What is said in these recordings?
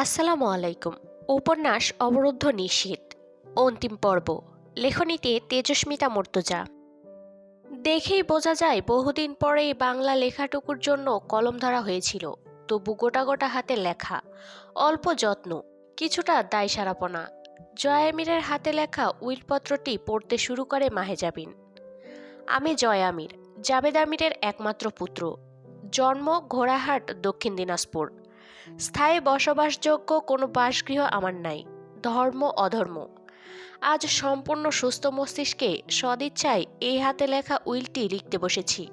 আসসালামু আলাইকুম। উপন্যাস অবরুদ্ধ নিশীথ, অন্তিম পর্ব। লেখনীতে তেজস্মিতা মুর্তজা। দেখেই বোঝা যায় বহুদিন পরেই বাংলা লেখাটুকুর জন্য কলম ধরা হয়েছিল। তবু গোটা গোটা হাতে লেখা, অল্প যত্ন, কিছুটা দায়সারাপনা। জয়ামিরের হাতে লেখা উইলপত্রটি পড়তে শুরু করে মাহেজাবিন। আমি জয়ামির, জাবেদ আমিরের একমাত্র পুত্র। জন্ম ঘোড়াহাট, দক্ষিণ দিনাজপুর। স্থায়ী বসবাসযোগ্য কোনো বাসগৃহ আমার নাই। ধর্ম অধর্ম। আজ সম্পূর্ণ সুস্থ মস্তিষ্কে সদিচ্ছায় এই হাতে লেখা উইলটি লিখতে বসেছি।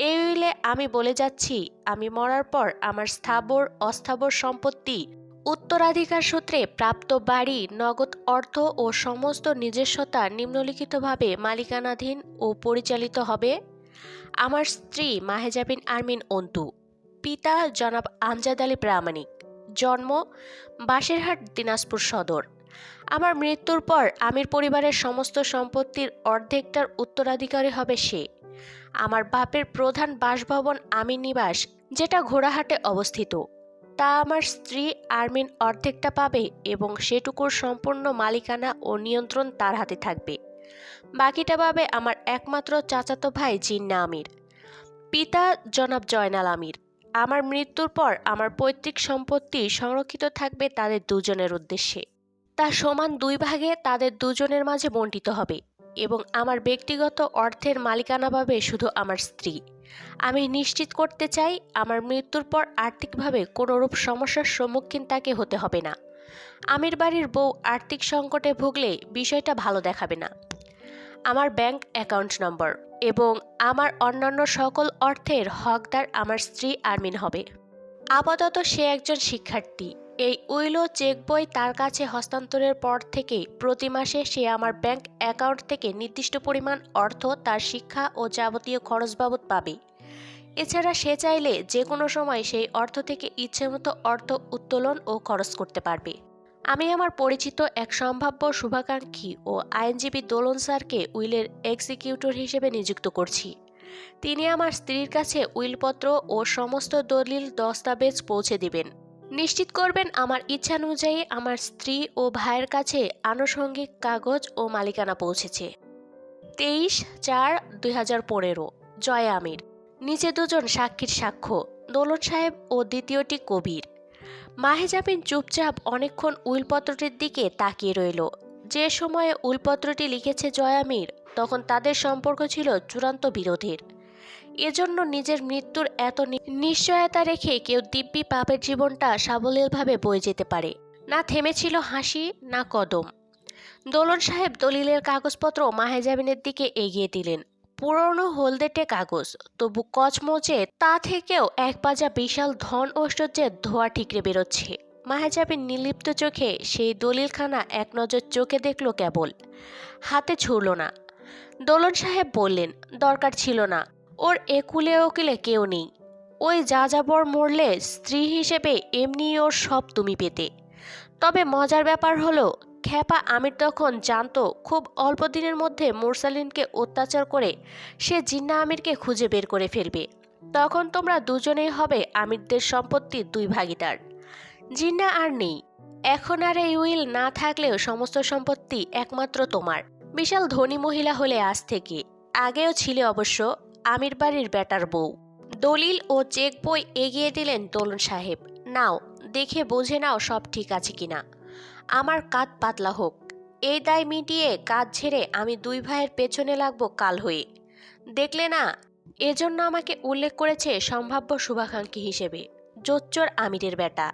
এই উইলে আমি বলে যাচ্ছি, আমি মরার পর আমার স্থাবর অস্থাবর সম্পত্তি, উত্তরাধিকার সূত্রে প্রাপ্ত বাড়ি, নগদ অর্থ ও সমস্ত নিজস্বতা নিম্নলিখিতভাবে মালিকানাধীন ও পরিচালিত হবে। আমার স্ত্রী মাহেজাবিন আরমিন অন্তু, পিতা জনাব আমজাদ আলী প্রামাণিক, জন্ম বাসেরহাট, দিনাজপুর সদর। আমার মৃত্যুর পর আমির পরিবারের সমস্ত সম্পত্তির অর্ধেকটার উত্তরাধিকারী হবে সে। আমার বাপের প্রধান বাসভবন আমির নিবাস, যেটা ঘোড়াহাটে অবস্থিত, তা আমার স্ত্রী আরমিন অর্ধেকটা পাবে এবং সেটুকুর সম্পূর্ণ মালিকানা ও নিয়ন্ত্রণ তার হাতে থাকবে। বাকিটা পাবে আমার একমাত্র চাচাতো ভাই জিন্না আমির, পিতা জনাব জয়নাল আমির। আমার মৃত্যুর পর আমার পৈতৃক সম্পত্তি সংরক্ষিত থাকবে তাদের দুজনের উদ্দেশ্যে। তা সমান দুই ভাগে তাদের দুজনের মাঝে বণ্টিত হবে এবং আমার ব্যক্তিগত অর্থের মালিকানা পাবে শুধু আমার স্ত্রী। আমি নিশ্চিত করতে চাই, আমার মৃত্যুর পর আর্থিকভাবে কোনোরূপ সমস্যার সম্মুখীন তাকে হতে হবে না। আমির বাড়ির বউ আর্থিক সংকটে ভুগলে বিষয়টা ভালো দেখাবে না। আমার ব্যাংক অ্যাকাউন্ট নম্বর এবং আমার অন্যান্য সকল অর্থের হকদার আমার স্ত্রী আরমিন হবে। আপাতত সে একজন শিক্ষার্থী। এই উইল ও চেক বই তার কাছে হস্তান্তরের পর থেকে প্রতি মাসে সে আমার ব্যাংক অ্যাকাউন্ট থেকে নির্দিষ্ট পরিমাণ অর্থ তার শিক্ষা ও যাবতীয় খরচ বাবদ পাবে। এছাড়া সে চাইলে যে কোনো সময় সেই অর্থ থেকে ইচ্ছেমতো অর্থ উত্তোলন ও খরচ করতে পারবে। আমি আমার পরিচিত এক সম্ভাব্য শুভাকাঙ্ক্ষী ও আইনজীবী দোলন স্যারকে উইলের এক্সিকিউটর হিসেবে নিযুক্ত করছি। তিনি আমার স্ত্রীর কাছে উইলপত্র ও সমস্ত দলিল দস্তাবেজ পৌঁছে দিবেন। নিশ্চিত করবেন আমার ইচ্ছানুযায়ী আমার স্ত্রী ও ভাইয়ের কাছে আনুষঙ্গিক কাগজ ও মালিকানা পৌঁছেছে। 23/4/2015। জয়া আমির। নিচে দুজন সাক্ষীর সাক্ষ্য, দোলন সাহেব ও দ্বিতীয়টি কবির। মাহেজাবিন চুপচাপ অনেকক্ষণ উইলপত্রটির দিকে তাকিয়ে রইল। যে সময়ে উইলপত্রটি লিখেছে জয়ামির, তখন তাদের সম্পর্ক ছিল চূড়ান্ত বিরোধের। এজন্য নিজের মৃত্যুর এত নিশ্চয়তা রেখে কেউ দিব্যি পাপের জীবনটা সাবলীলভাবে বয়ে যেতে পারে না। থেমেছিল হাসি না কদম। দোলন সাহেব দলিলের কাগজপত্র মাহেজাবিনের দিকে এগিয়ে দিলেন। পুরনো হলদেটে কাগজ, তবু কচমচে, তা থেকেও এক পাজা বিশাল ধন ঐশ্বর্যের ধোয়া ঠিকরে বেরোচ্ছে। মাহেজাবিন নির্লিপ্ত চোখে সেই দলিলখানা এক নজর চোখে দেখল কেবল, হাতে ছুঁড়ল না। দোলন সাহেব বললেন, দরকার ছিল না, ওর একুলে ওকুলে কেউ নেই। ওই যাযাবর মরলে স্ত্রী হিসেবে এমনি ওর সব তুমি পেতে। তবে মজার ব্যাপার হলো, খ্যাপা আমির তখন জানতো খুব অল্প দিনের মধ্যে মুরসালিনকে অত্যাচার করে সে জিন্না আমিরকে খুঁজে বের করে ফেলবে। তখন তোমরা দুজনেই হবে আমিরদের সম্পত্তির দুই ভাগীদার। জিন্না আর নেই এখন, আর এই উইল না থাকলেও সমস্ত সম্পত্তি একমাত্র তোমার। বিশাল ধনী মহিলা হলে আজ থেকে, আগেও ছিলে অবশ্য, আমির বাড়ির বেটার বউ। দলিল ও চেক বই এগিয়ে দিলেন দোলন সাহেব। নাও, দেখে বুঝে নাও সব ঠিক আছে কিনা। আমার কাঁধ পাতলা হোক। এই দায় মিটিয়ে কাজ ছেড়ে আমি দুই ভাইয়ের পেছনে লাগবো কাল হয়ে। দেখলে না, এজন্য আমাকে উল্লেখ করেছে সম্ভাব্য শুভাকাঙ্ক্ষী হিসেবে। জোচ্চোর আমিরের বেটা।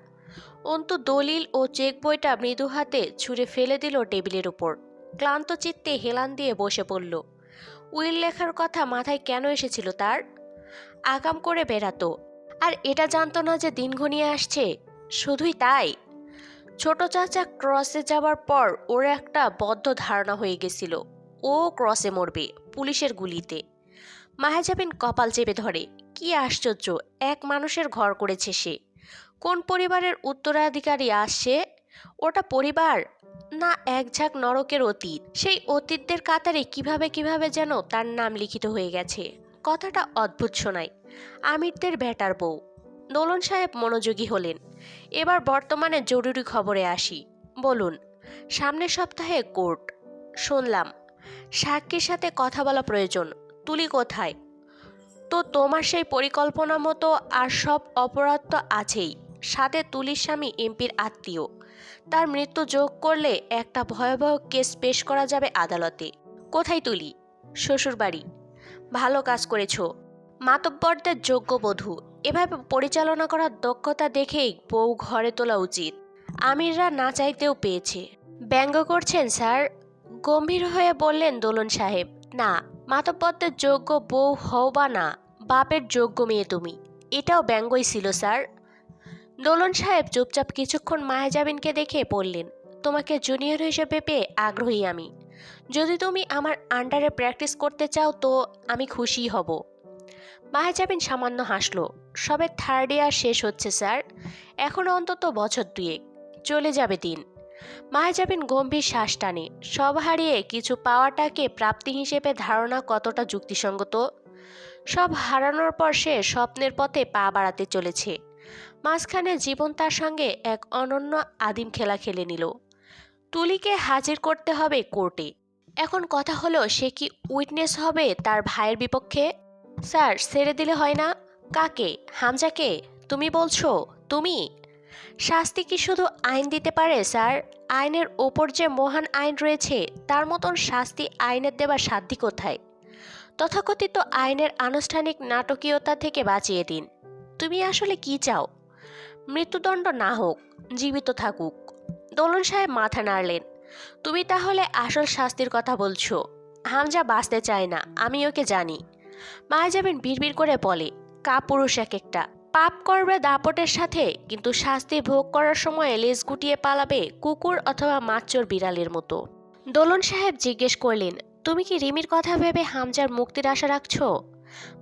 অন্তু দলিল ও চেক বইটা মৃদু হাতে ছুঁড়ে ফেলে দিল টেবিলের উপর। ক্লান্ত চিত্তে হেলান দিয়ে বসে পড়ল। উইল লেখার কথা মাথায় কেন এসেছিল তার? আগাম করে বেড়াতো, আর এটা জানতো না যে দিন ঘনিয়ে আসছে। শুধুই তাই, ছোট চাচা ক্রসে যাবার পর ওর একটা বদ্ধ ধারণা হয়ে গেছিল ও ক্রসে মরবে পুলিশের গুলিতে। মাহেজাবিন কপাল চেপে ধরে। কি আশ্চর্য, এক মানুষের ঘর করেছে সে। কোন পরিবারের উত্তরাধিকারী আসছে? ওটা পরিবার না এক ঝাঁক নরকের অতীত? সেই অতীতদের কাতারে কিভাবে কিভাবে যেন তার নাম লিখিত হয়ে গেছে। কথাটা অদ্ভুত শোনায়। আমিরদের বেটার বউ। দোলন সাহেব মনোযোগী হলেন। এবার বর্তমানে জরুরি খবরে আসি। বলুন। সামনের সপ্তাহে কোর্ট। শুনলাম। সাক্ষীর সাথে কথা বলা প্রয়োজন। তুলি কোথায়? তো তোমার সেই পরিকল্পনা মতো আর সব অপরাধ তো আছেই, সাথে তুলির স্বামী এমপির আত্মীয়। তার মৃত্যু যোগ করলে একটা ভয়াবহ কেস পেশ করা যাবে আদালতে। কোথায় তুলি? শ্বশুরবাড়ি। ভালো কাজ করেছো। মাতব্বরদের যোগ্য বধূ। এভাবে পরিচালনা করার দক্ষতা দেখেই বউ ঘরে তোলা উচিত। আমিররা না চাইতেও পেয়েছে। ব্যঙ্গ করছেন স্যার? গম্ভীর হয়ে বললেন দোলন সাহেব। না, মাতব্বরদের যোগ্য বউ হও বা না, বাপের যোগ্য মেয়ে তুমি। এটাও ব্যঙ্গই ছিল স্যার। দোলন সাহেব চুপচাপ কিছুক্ষণ মায়াজাবিনকে দেখে বললেন, তোমাকে জুনিয়র হিসেবে পেয়ে আগ্রহী আমি। যদি তুমি আমার আন্ডারে প্র্যাকটিস করতে চাও তো আমি খুশি হব। মায়াজাবিন সামান্য হাসলো। সবে থার্ড ইয়ার শেষ হচ্ছে স্যার, এখন অন্তত বছর দুয়েক। চলে যাবে দিন। মায়াজাবিন গম্ভীর শ্বাস টানে। সব হারিয়ে কিছু পাওয়াটাকে প্রাপ্তি হিসেবে ধারণা কতটা যুক্তিসঙ্গত। সব হারানোর পর সে স্বপ্নের পথে পা বাড়াতে চলেছে। মাঝখানে জীবন তার সঙ্গে এক অনন্য আদিম খেলা খেলে নিল। তুলিকে হাজির করতে হবে কোর্টে। এখন কথা হলো, সে কি উইটনেস হবে তার ভাইয়ের বিপক্ষে? স্যার, ছেড়ে দিলে হয় না? কাকে? হামজাকে? তুমি বলছো? তুমি? শাস্তি কি শুধু আইন দিতে পারে স্যার? আইনের ওপর যে মহান আইন রয়েছে, তার মতন শাস্তি আইনের দেবার সাধ্য কোথায়? তথাকথিত আইনের আনুষ্ঠানিক নাটকীয়তা থেকে বাঁচিয়ে দিন। তুমি আসলে কি চাও? মৃত্যুদণ্ড না হোক, জীবিত থাকুক। দোলন সাহেব মাথা নাড়লেন। তুমি তাহলে আসল শাস্তির কথা বলছো? হামজা বাঁচতে চায় না, আমি ওকে জানি। মায়াজাবিন বিড়বিড় করে বলে, কাপুরুষ এক একটা। পাপ করবে দাপটের সাথে, কিন্তু শাস্তি ভোগ করার সময় লেজ গুটিয়ে পালাবে কুকুর অথবা মাচ্চর বিড়ালের মতো। দোলন সাহেব জিজ্ঞেস করলেন, তুমি কি রিমির কথা ভেবে হামজার মুক্তির আশা রাখছো?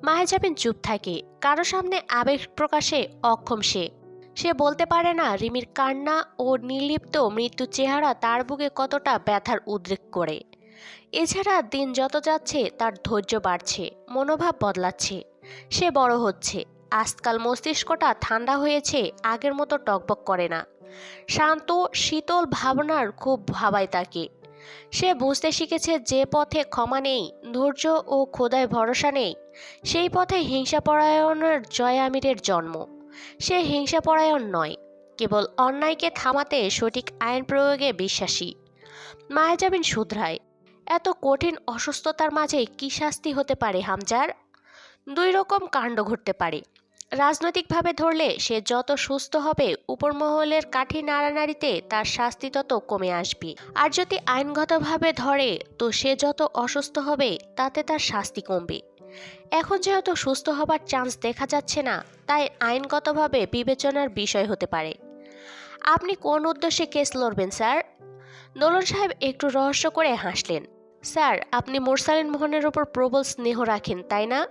মায়াজাবিন চুপ থাকে। কারো সামনে আবেগ প্রকাশে অক্ষম সে। সে বলতে পারে না রিমির কান্না ও নির্লিপ্ত মৃত্যু চেহারা তার বুকে কতটা ব্যথার উদ্রেক করে। এছাড়া দিন যত যাচ্ছে তার ধৈর্য বাড়ছে, মনোভাব বদলাচ্ছে। সে বড় হচ্ছে। আজকাল মস্তিষ্কটা ঠান্ডা হয়েছে, আগের মতো টকবক করে না। শান্ত শীতল ভাবনার খুব ভাবায় তাকে। সে বুঝতে শিখেছে যে পথে ক্ষমা নেই, ধৈর্য ও খোদায় ভরসা নেই, সেই পথে হিংসাপরায়ণের জয় আমিরের জন্ম। সে হিংসাপরায়ণ নয়, কেবল অন্যায়কে থামাতে সঠিক আইন প্রয়োগে বিশ্বাসী। মায়াজাবিন শুধরায়। এত কঠিন অসুস্থতার মাঝে কি শাস্তি হতে পারে হামজার? দুই রকম কাণ্ড ঘটতে পারে। রাজনৈতিকভাবে ধরলে সে যত সুস্থ হবে, উপরমহলের কাঠি নাড়ানাড়িতে তার শাস্তি তত কমে আসবে। আর যদি আইনগতভাবে ধরে তো সে যত অসুস্থ হবে তাতে তার শাস্তি কমবে। এখন যেহেতু সুস্থ হবার চান্স দেখা যাচ্ছে না, তাই আইনগতভাবে বিবেচনার বিষয় হতে পারে। আপনি কোন উদ্দেশ্যে কেস লড়বেন স্যার? দোলন সাহেব একটু রহস্য করে হাসলেন। স্যার, আপনি মোরসালিন মোহনের ওপর প্রবল স্নেহ রাখেন, তাই না?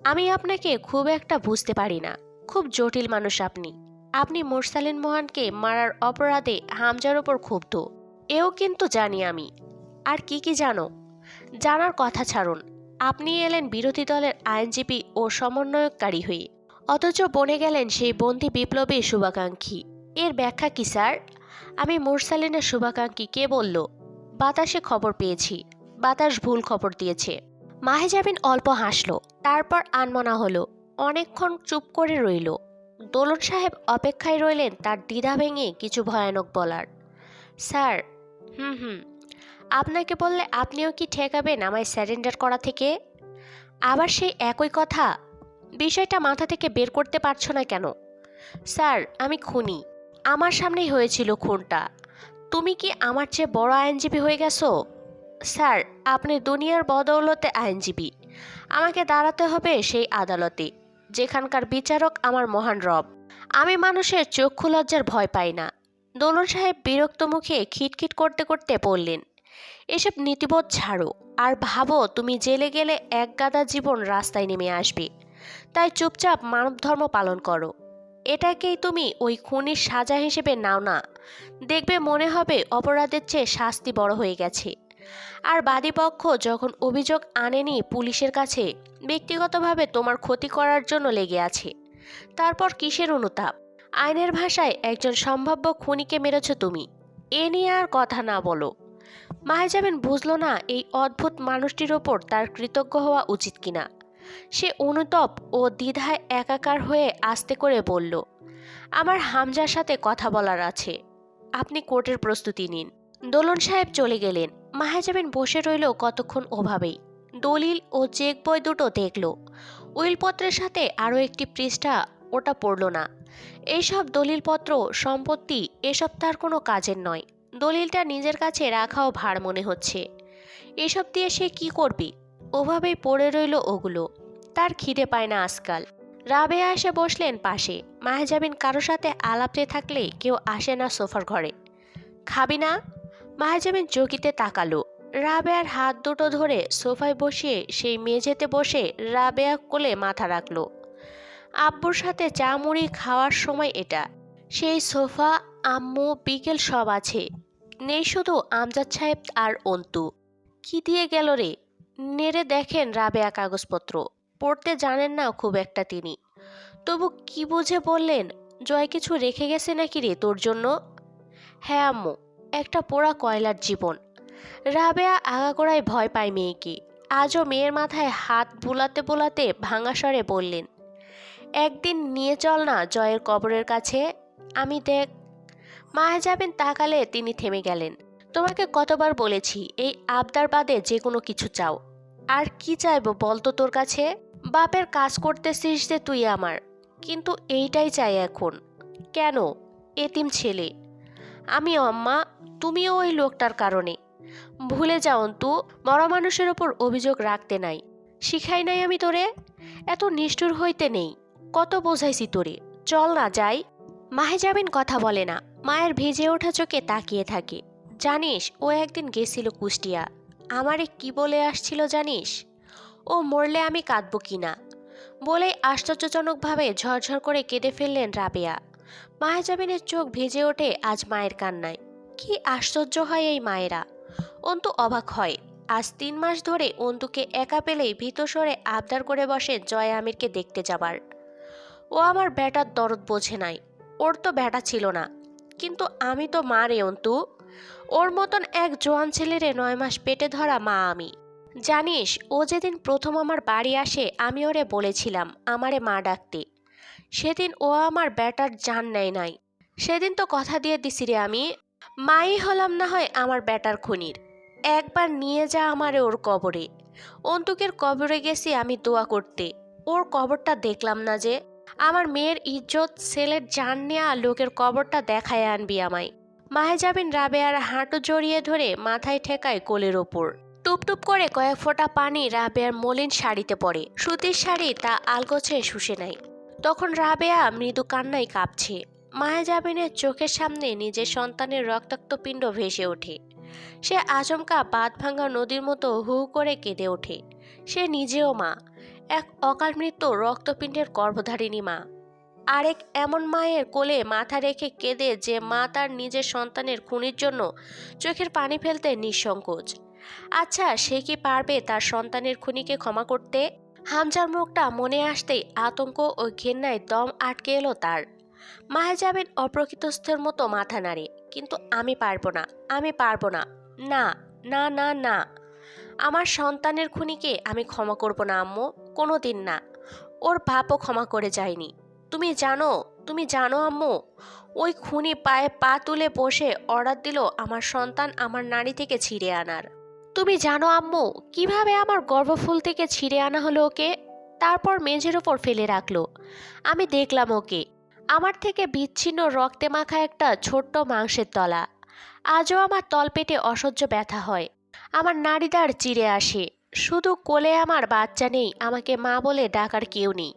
আমি আপনাকে খুব একটা বুঝতে পারি না। খুব জটিল মানুষ আপনি। আপনি মোরসালিন মোহনকে মারার অপরাধে হামজার ওপর ক্ষুব্ধ, এও কিন্তু জানি আমি। আর কি কি জানো? জানার কথা ছাড়ুন। আপনি এলেন বিরোধী দলের আইনজীবী ও সমন্বয়কারী হয়ে, অথচ বনে গেলেন সেই বন্দী বিপ্লবীর শুভাকাঙ্ক্ষী। এর ব্যাখ্যা কি স্যার? আমি মোরসালিনের শুভাকাঙ্ক্ষী কে বলল? বাতাসে খবর পেয়েছি। বাতাস ভুল খবর দিয়েছে। মাহেজাবিন অল্প হাসল, তারপর আনমনা হলো। অনেকক্ষণ চুপ করে রইল। দোলন সাহেব অপেক্ষায় রইলেন তার দ্বিধা ভেঙে কিছু ভয়ানক বলার। স্যার, হুম, আপনাকে বললে আপনিও কি ঠেকাবেন আমায় স্যারেন্ডার করা থেকে? আবার সেই একই কথা। বিষয়টা মাথা থেকে বের করতে পারছো না কেন? স্যার, আমি খুনি। আমার সামনেই হয়েছিল খুনটা। তুমি কি আমার চেয়ে বড় আইনজীবী হয়ে গেছো? স্যার, আপনি দুনিয়ার বদৌলতে আইনজীবী। আমাকে দাঁড়াতে হবে সেই আদালতে, যেখানকার বিচারক আমার মহান রব। আমি মানুষের চক্ষু লজ্জার ভয় পাই না। দোলন সাহেব বিরক্ত মুখে খিটখিট করতে করতে বললেন, এসব নীতিবোধ ছাড়ো, আর ভাবো তুমি জেলে গেলে এক গাদা জীবন রাস্তায় নেমে আসবে। তাই চুপচাপ মানবধর্ম পালন করো। এটাকেই তুমি ওই খুনির সাজা হিসেবে নাও না। দেখবে মনে হবে অপরাধের চেয়ে শাস্তি বড় হয়ে গেছে। আর বাদীপক্ষ যখন অভিযোগ আনেনি পুলিশের কাছে, ব্যক্তিগতভাবে তোমার ক্ষতি করার জন্য লেগে আছে। তারপর কিসের অনুতাপ? আইনের ভাষায় একজন সম্ভাব্য খুনিকে মেরেছ তুমি। এ নিয়ে আর কথা না বলো। মাহেজাবিন বুঝল না এই অদ্ভুত মানুষটির ওপর তার কৃতজ্ঞ হওয়া উচিত কিনা। সে অনুতপ ও দ্বিধায় একাকার হয়ে আস্তে করে বলল, আমার হামজার সাথে কথা বলার আছে, আপনি কোর্টের প্রস্তুতি নিন। দোলন সাহেব চলে গেলেন। মাহেজাবিন বসে রইল কতক্ষণ ওভাবেই। দলিল ও চেক বই দুটো দেখল। উইলপত্রের সাথে আরও একটি পৃষ্ঠা, ওটা পড়ল না। এইসব দলিলপত্র, সম্পত্তি, এসব তার কোনো কাজের নয়। দলিলটা নিজের কাছে রাখাও ভার মনে হচ্ছে। এসব দিয়ে সে কি করবে? ওভাবেই পড়ে রইল ওগুলো। তার খিদে পায় না আজকাল। রাবেয়া এসে বসলেন পাশে। মাহেজাবিন কারো সাথে আলাপতে থাকলে কেউ আসে না সোফার ঘরে। খাবি না? মাহেজাবিন চকিতে তাকালো। রাবেয়ার হাত দুটো ধরে সোফায় বসিয়ে সেই মেঝেতে বসে রাবেয়া কোলে মাথা রাখলো। আব্বুর সাথে চা মুড়ি খাওয়ার সময় এটা। সেই সোফা, আম্মু, বিকেল সব আছে। নেই শুধু আমজাদ সাহেব আর অন্তু। কি দিয়ে গেল রে? নেড়ে দেখেন রাবেয়া কাগজপত্র। পড়তে জানেন না খুব একটা তিনি। তবু কি বুঝে বললেন, জয় কিছু রেখে গেছে নাকি রে তোর জন্য? হ্যাঁ আম্মু, একটা পোড়া কয়লার জীবন। রাবেয়া আগাগোড়ায় ভয় পায় মেয়েকে। আজও মেয়ের মাথায় হাত বুলাতে বুলাতে ভাঙা স্বরে বললেন, একদিন নিয়ে চল না জয়ের কবরের কাছে। আমি দেখ। মাহেজাবিন তাকালে তিনি থেমে গেলেন। তোমাকে কতবার বলেছি এই আবদার বাদে যে কোনো কিছু চাও। আর কি চাইবো বলতো তোর কাছে? বাপের কাজ করতেছিস যে তুই আমার, কিন্তু এইটাই চাই এখন। কেন? এতিম ছেলে আমি আম্মা, তুমিও ওই লোকটার কারণে। ভুলে যাও অন্তু, মরা মানুষের ওপর অভিযোগ রাখতে নাই। শিখাই নাই আমি তোরে? এত নিষ্ঠুর হইতে নেই। কত বোঝাইছি তোরে। চল না যাই। মাহেজাবিন কথা বলে না। মায়ের ভেজে ওঠা চোখে তাকিয়ে থাকে। জানিস ও একদিন গেছিল কুষ্টিয়া। আমারে কি বলে আসছিল জানিস? ও মরলে আমি কাঁদব কিনা বলেই আশ্চর্যজনকভাবে ঝরঝর করে কেঁদে ফেললেন রাবেয়া। মাহেজাবিনের চোখ ভেজে ওঠে আজ মায়ের কান্নায়। কি আশ্চর্য হয় এই মায়েরা। অন্তু অবাক হয়। আজ 3 মাস ধরে অন্তুকে একা পেলেই ভীতস্বরে আবদার করে বসে জয় আমিরকে দেখতে যাবার। ও আমার বেটার দরদ বোঝে নাই। ওর তো বেটা ছিল না, কিন্তু আমি তো মা রে অন্তু। ওর মতন এক জোয়ান ছেলেরে 9 মাস পেটে ধরা মা আমি। জানিস ও যেদিন প্রথম আমার বাড়ি আসে আমি ওরে বলেছিলাম আমারে মা ডাকতে। সেদিন ও আমার বেটার জান নেয় নাই। সেদিন তো কথা দিয়ে দিছি রে আমি, মাই হলাম না হয় আমার বেটার খুনির। একবার নিয়ে যা আমারে ওর কবরে। অন্তুকের কবরে গেছি আমি দোয়া করতে। ওর কবরটা দেখলাম না যে। আমার মেয়ের ইজ্জত, ছেলের জান নেয়া লোকের কবরটা দেখায় আনবি আমায়। মাহেজাবিন রাবেয়ার হাঁটু জড়িয়ে ধরে মাথায় ঠেকায় কোলের ওপর। টুপটুপ করে কয়েক ফোঁটা পানি রাবেয়ার মলিন শাড়িতে পড়ে। সুতির শাড়ি তা আলগোছে শুষে নাই। তখন রাবেয়া মৃদু কান্নায় কাঁপছে। মাহেজাবিনের চোখের সামনে নিজের সন্তানের রক্তাক্ত পিণ্ড ভেসে ওঠে। সে আচমকা বাঁধ ভাঙা নদীর মতো হু করে কেঁদে ওঠে। সে নিজেও মা, এক অকাল মৃত্যু রক্তপিণ্ডের গর্ভধারিণী মা। আরেক এমন মায়ের কোলে মাথা রেখে কেঁদে যে মা তার নিজের সন্তানের খুনির জন্য চোখের পানি ফেলতে নিঃসংকোচ। আচ্ছা সে কি পারবে তার সন্তানের খুনিকে ক্ষমা করতে? হামজার মুখটা মনে আসতেই আতঙ্ক ও ঘেন্নায় দম আটকে এলো তার। মাহেজাবিন অপ্রকৃতস্থের মতো মাথা নাড়ে। কিন্তু আমি পারবো না, আমি পারবো না। না না না না, আমার সন্তানের খুনিকে আমি ক্ষমা করব না আম্মু, কোনো দিন না। ওর বাপও ক্ষমা করে যায়নি। তুমি জানো আম্মু, ওই খুনি পায়ে পা তুলে বসে অর্ডার দিল আমার সন্তান আমার নাড়ি থেকে ছিঁড়ে আনার। তুমি জানো আম্মু কিভাবে আমার গর্ভফুল থেকে ছিঁড়ে আনা হলো ওকে? তারপর মেঝের ওপর ফেলে রাখলো। আমি দেখলাম ওকে। আমার থেকে বিচ্ছিন্ন রক্তে মাখা একটা ছোট্ট মাংসের তলা। আজও আমার তলপেটে অসহ্য ব্যথা হয়। আমার নাড়িদার চিরে আসে। শুধু কোলে আমার বাচ্চা নেই, আমাকে মা বলে ডাকার কেউ নেই।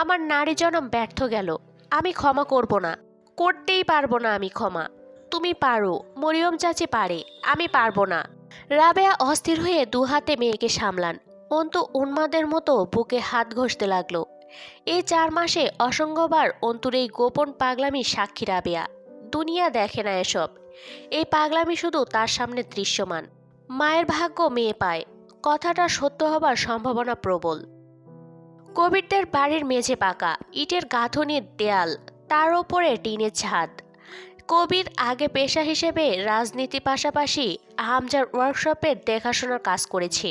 আমার নারী জনম ব্যর্থ গেল। আমি ক্ষমা করব না, করতেই পারবো না আমি ক্ষমা। তুমি পারো, মরিয়ম চাচি পারে, আমি পারবো না। রাবেয়া অস্থির হয়ে দুহাতে মেয়েকে সামলান। অন্তু উন্মাদের মতো বুকে হাত ঘষতে লাগলো। এই 4 মাসে অসংখ্যবার অন্তুর এই গোপন পাগলামি সাক্ষী রাবেয়া। দুনিয়া দেখে না এসব। এই পাগলামি শুধু তার সামনে দৃশ্যমান। মায়ের ভাগ্য মেয়ে পায়, কথাটা সত্য হবার সম্ভাবনা প্রবল। কবিরদের বাড়ির মেঝে পাকা, ইটের গাঁথনির দেয়াল, তার ওপরে টিনের ছাদ। কবির আগে পেশা হিসেবে রাজনীতি পাশাপাশি হামজার ওয়ার্কশপের দেখাশোনার কাজ করেছে।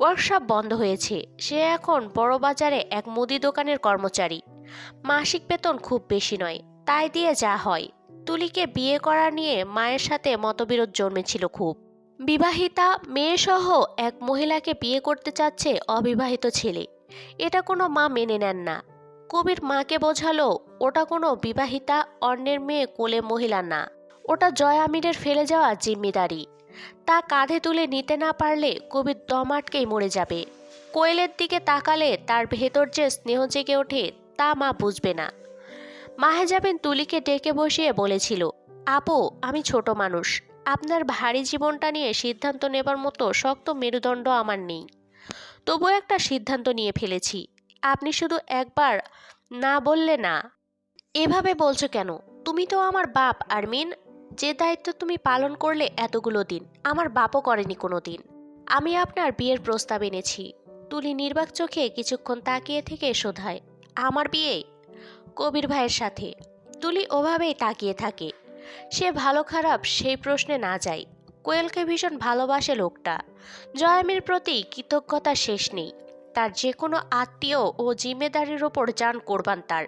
ওয়ার্কশপ বন্ধ হয়েছে, সে এখন বড় বাজারে এক মুদি দোকানের কর্মচারী। মাসিক বেতন খুব বেশি নয়, তাই দিয়ে যা হয়। তুলিকে বিয়ে করা নিয়ে মায়ের সাথে মতবিরোধ জন্মেছিল খুব। বিবাহিতা মেয়েসহ এক মহিলাকে বিয়ে করতে চাচ্ছে অবিবাহিত ছেলে, এটা কোনো মা মেনে নেন না। কবির মাকে বোঝালো ওটা কোনো বিবাহিতা অন্যের মেয়ে কোলে মহিলা না, ওটা জয় আমিরের ফেলে যাওয়া জিম্মেদারি। তা কাঁধে তুলে নিতে না পারলে কবির দম আটকেই মরে যাবে। কোয়েলের দিকে তাকালে তার ভেতর যে স্নেহ জেগে ওঠে তা মা বুঝবে না। মাহেজাবিন তুলিকে ডেকে বসিয়ে বলেছিল, আপু আমি ছোট মানুষ, আপনার ভারী জীবনটা নিয়ে সিদ্ধান্ত নেবার মতো শক্ত মেরুদণ্ড আমার নেই। তবু একটা সিদ্ধান্ত নিয়ে ফেলেছি, আপনি শুধু একবার না বললে না। এভাবে বলছো কেন? তুমি তো আমার বাপ আরমিন, যে দায়িত্ব তুমি পালন করলে এতগুলো দিন আমার বাপও করেনি কোনো দিন। আমি আপনার বিয়ের প্রস্তাব এনেছি। তুলি নির্বাক চোখে কিছুক্ষণ তাকিয়ে থেকে শোধায়, আমার বিয়ে? কবির ভাইয়ের সাথে। তুলি ওভাবেই তাকিয়ে থাকে। সে ভালো খারাপ সেই প্রশ্নে না যায়। কোয়েলকে ভীষণ ভালোবাসে লোকটা। জয়ামির প্রতি কৃতজ্ঞতা শেষ নেই। তার যে কোনো আত্মীয় ও জিম্মেদারির ওপর যান কোরবান তার।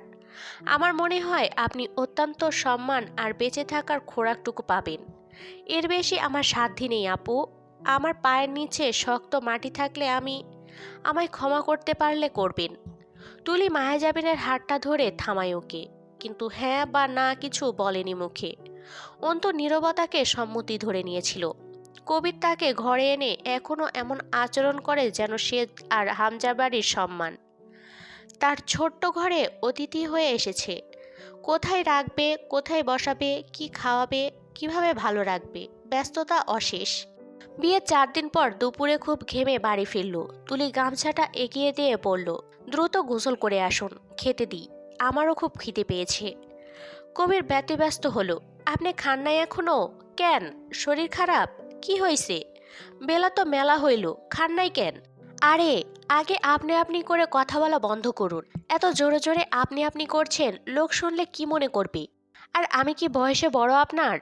আমার মনে হয় আপনি অত্যন্ত সম্মান আর বেঁচে থাকার খোরাকটুকু পাবেন। এর বেশি আমার সাধ্যি নেই আপু। আমার পায়ের নিচে শক্ত মাটি থাকলে আমায় ক্ষমা করতে পারলে করবেন। তুলি মায়াজাবিনের হাতটা ধরে থামায় ওকে, কিন্তু হ্যাঁ বা না কিছু বলেনি মুখে। অন্ত নীরবতাকে সম্মতি ধরে নিয়েছিল। কবির তাকে ঘরে এনে এখনো এমন আচরণ করে যেন সে আর হামজা বাড়ির সম্মান। তার ছোট্ট ঘরে অতিথি হয়ে এসেছে। কোথায় রাখবে, কোথায় বসাবে, কি খাওয়াবে, কিভাবে ভালো রাখবে, ব্যস্ততা অশেষ। বিয়ের 4 দিন পর দুপুরে খুব ঘেমে বাড়ি ফিরল। তুলি গামছাটা এগিয়ে দিয়ে বলল, দ্রুত গোসল করে আসুন, খেতে দিই, আমারও খুব খিদে পেয়েছে। কবির ব্যতিব্যস্ত হলো, আপনি খান নাই এখনো? কেন, শরীর খারাপ? কি হয়েছে? বেলা তো মেলা হইল, খান নাই কেন? আরে আগে আপনি আপনি করে কথা বলা বন্ধ করুন। এত জোরে জোরে আপনি আপনি করছেন, লোক শুনলে কি মনে করবে? আর আমি কি বয়সে বড় আপনার?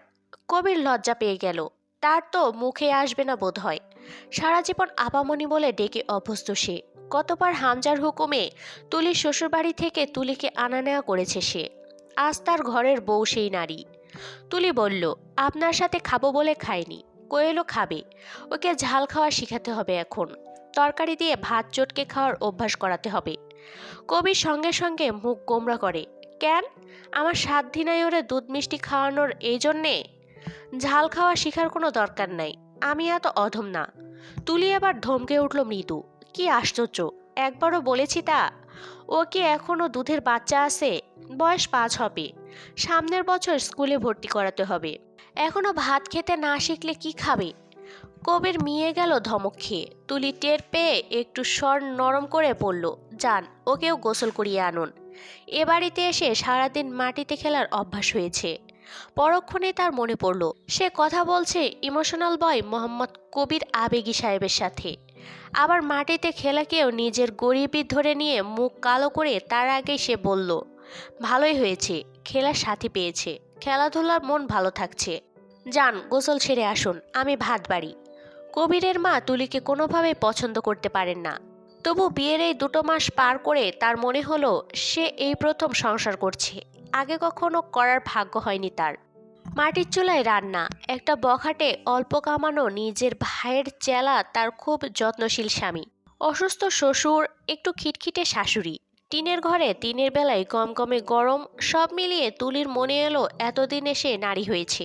কবির লজ্জা পেয়ে গেল। তার তো মুখে আসবে না বোধ হয়। সারা জীবন আপামনি বলে ডেকে অভ্যস্ত সে। কতবার হামজার হুকুমে তুলির শ্বশুরবাড়ি থেকে তুলিকে আনা নেওয়া করেছে সে। আজ তার ঘরের বউ সেই নারী। তুলি বলল, আপনার সাথে খাবো বলে খায়নি, কোয়েলও খাবে। ওকে ঝাল খাওয়া শিখাতে হবে এখন। তরকারি দিয়ে ভাত চটকে খাওয়ার অভ্যাস করাতে হবে। কবির সঙ্গে সঙ্গে মুখ গোমরা করে, কেন? আমার সাধ্যি নাই ওরে দুধ মিষ্টি খাওয়ানোর, এই জন্যে? ঝাল খাওয়া শিখার কোনো দরকার নাই, আমি এত অধম না। তুলি আবার ধমকে উঠল মৃদু, কি আশ্চর্য, একবারও বলেছি তা? ও কি এখনো দুধের বাচ্চা আছে? বয়স 5 হবে, সামনের বছর স্কুলে ভর্তি করাতে হবে। এখনো ভাত খেতে না শিখলে কি খাবে? কবির মিয়ে গেল ধমক খেয়ে। তুলি টের পেয়ে একটু স্বর নরম করে বলল, যান ওকেও গোসল করিয়ে আনুন। এ বাড়িতে এসে সারাদিন মাটিতে খেলার অভ্যাস হয়েছে। পরক্ষণে তার মনে পড়ল সে কথা বলছে ইমোশনাল বয় মোহাম্মদ কবির আবেগী সাহেবের সাথে। আবার মাটিতে খেলাকেও নিজের গরিবি ধরে নিয়ে মুখ কালো করে তার আগে সে বলল, ভালোই হয়েছে, খেলার সাথী পেয়েছে, খেলাধুলার মন ভালো থাকছে। যান গোসল সেরে আসুন, আমি ভাত বাড়ি। কবিরের মা তুলিকে কোনোভাবে পছন্দ করতে পারেন না। তবু বিয়ের এই 2 মাস পার করে তার মনে হলো সে এই প্রথম সংসার করছে। আগে কখনো করার ভাগ্য হয়নি তার। মাটির চুলায় রান্না, একটা বখাটে অল্প কামানো নিজের ভাইয়ের চেলা তার খুব যত্নশীল স্বামী, অসুস্থ শ্বশুর, একটু খিটখিটে শাশুড়ি, টিনের ঘরে দিনের বেলায় কমকমে গরম, সব মিলিয়ে তুলির মনে এলো এতদিনে সে নারী হয়েছে।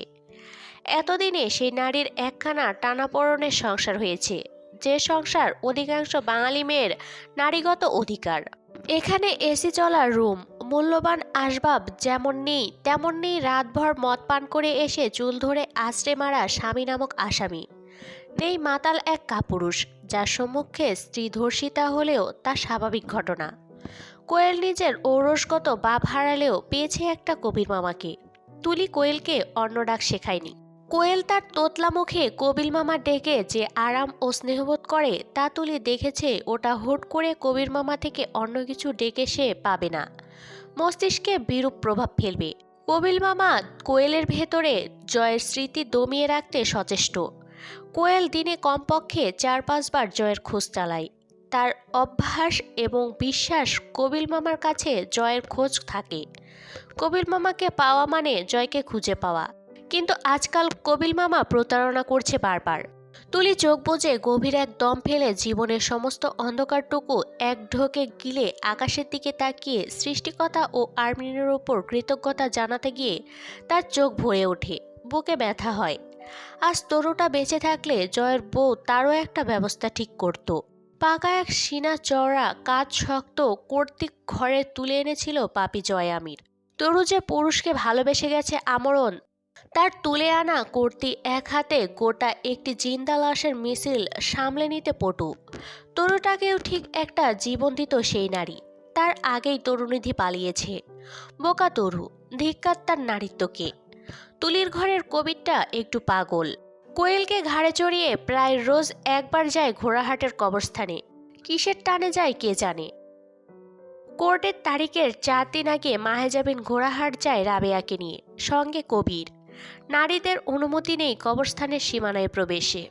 এতদিনে সেই নারীর একখানা টানাপোড়েনের সংসার হয়েছে, যে সংসার অধিকাংশ বাঙালি মেয়ের নারীগত অধিকার। এখানে এসি চলার রুম, মূল্যবান আসবাব যেমন নেই তেমন নেই রাতভর মদ পান করে এসে চুল ধরে আছড়ে মারা স্বামী নামক আসামি। নেই মাতাল এক কাপুরুষ, যার সম্মুখে স্ত্রী ধর্ষিতা হলেও তা স্বাভাবিক ঘটনা। কোয়েল নিজের ঔরসগত বাপ হারালেও পেয়েছে একটা কবির মামাকে। তুলি কোয়েলকে অন্য ডাক শেখায়নি। কোয়েল তার তোতলা মুখে কবির মামা ডেকে যে আরাম ও স্নেহবোধ করে তা তুলি দেখেছে, ওটা হুট করে কবির মামা থেকে অন্য কিছু ডেকে সে পাবে না। মস্তিষ্কে বিরূপ প্রভাব ফেলবে। কবির মামা কোয়েলের ভেতরে জয়ের স্মৃতি দমিয়ে রাখতে সচেষ্ট। কোয়েল দিনে কমপক্ষে 4-5 বার জয়ের খোঁজ চালায়। তার অভ্যাস এবং বিশ্বাস কবির মামার কাছে জয়ের খোঁজ থাকে। কবির মামাকে পাওয়া মানে জয়কে খুঁজে পাওয়া। কিন্তু আজকাল কবির মামা প্রতারণা করছে বারবার। তুলি চোখ বুজে গভীর এক দম ফেলে জীবনের সমস্ত অন্ধকারটুকু এক ঢোকে গিলে আকাশের দিকে তাকিয়ে সৃষ্টিকর্তা ও আর্মিনের ওপর কৃতজ্ঞতা জানাতে গিয়ে তার চোখ ভরে ওঠে, বুকে ব্যথা হয়। আজ তরুটা বেঁচে থাকলে জয়ের বউ তারও একটা ব্যবস্থা ঠিক করত। পাকা এক সিনা চওড়া কাজ শক্ত কর্তৃক ঘরে তুলে এনেছিল পাপি জয় আমির। তরু যে পুরুষকে ভালোবেসে গেছে আমরণ, তার তুলে আনা কর্তি এক হাতে গোটা একটি জিন্দা লাশের মিছিল সামলে নিতে পটু। তরুটাকেও ঠিক একটা জীবন দিত সেই নারী। তার আগেই তরুনিধি পালিয়েছে। বোকা তরু, ধিক্কার তার নারীত্বকে। তুলির ঘরের কবিরটা একটু পাগল। কোয়েলকে ঘাড়ে চড়িয়ে প্রায় রোজ একবার যায় ঘোড়াহাটের কবরস্থানে। কিসের টানে যায় কে জানে। কোর্টের তারিখের 4 দিন আগে মাহেজাবিন ঘোড়াহাট যায় রাবেয়াকে নিয়ে, সঙ্গে কবির। নারীদের অনুমতি নেই কবরস্থানের সীমানায় প্রবেশে।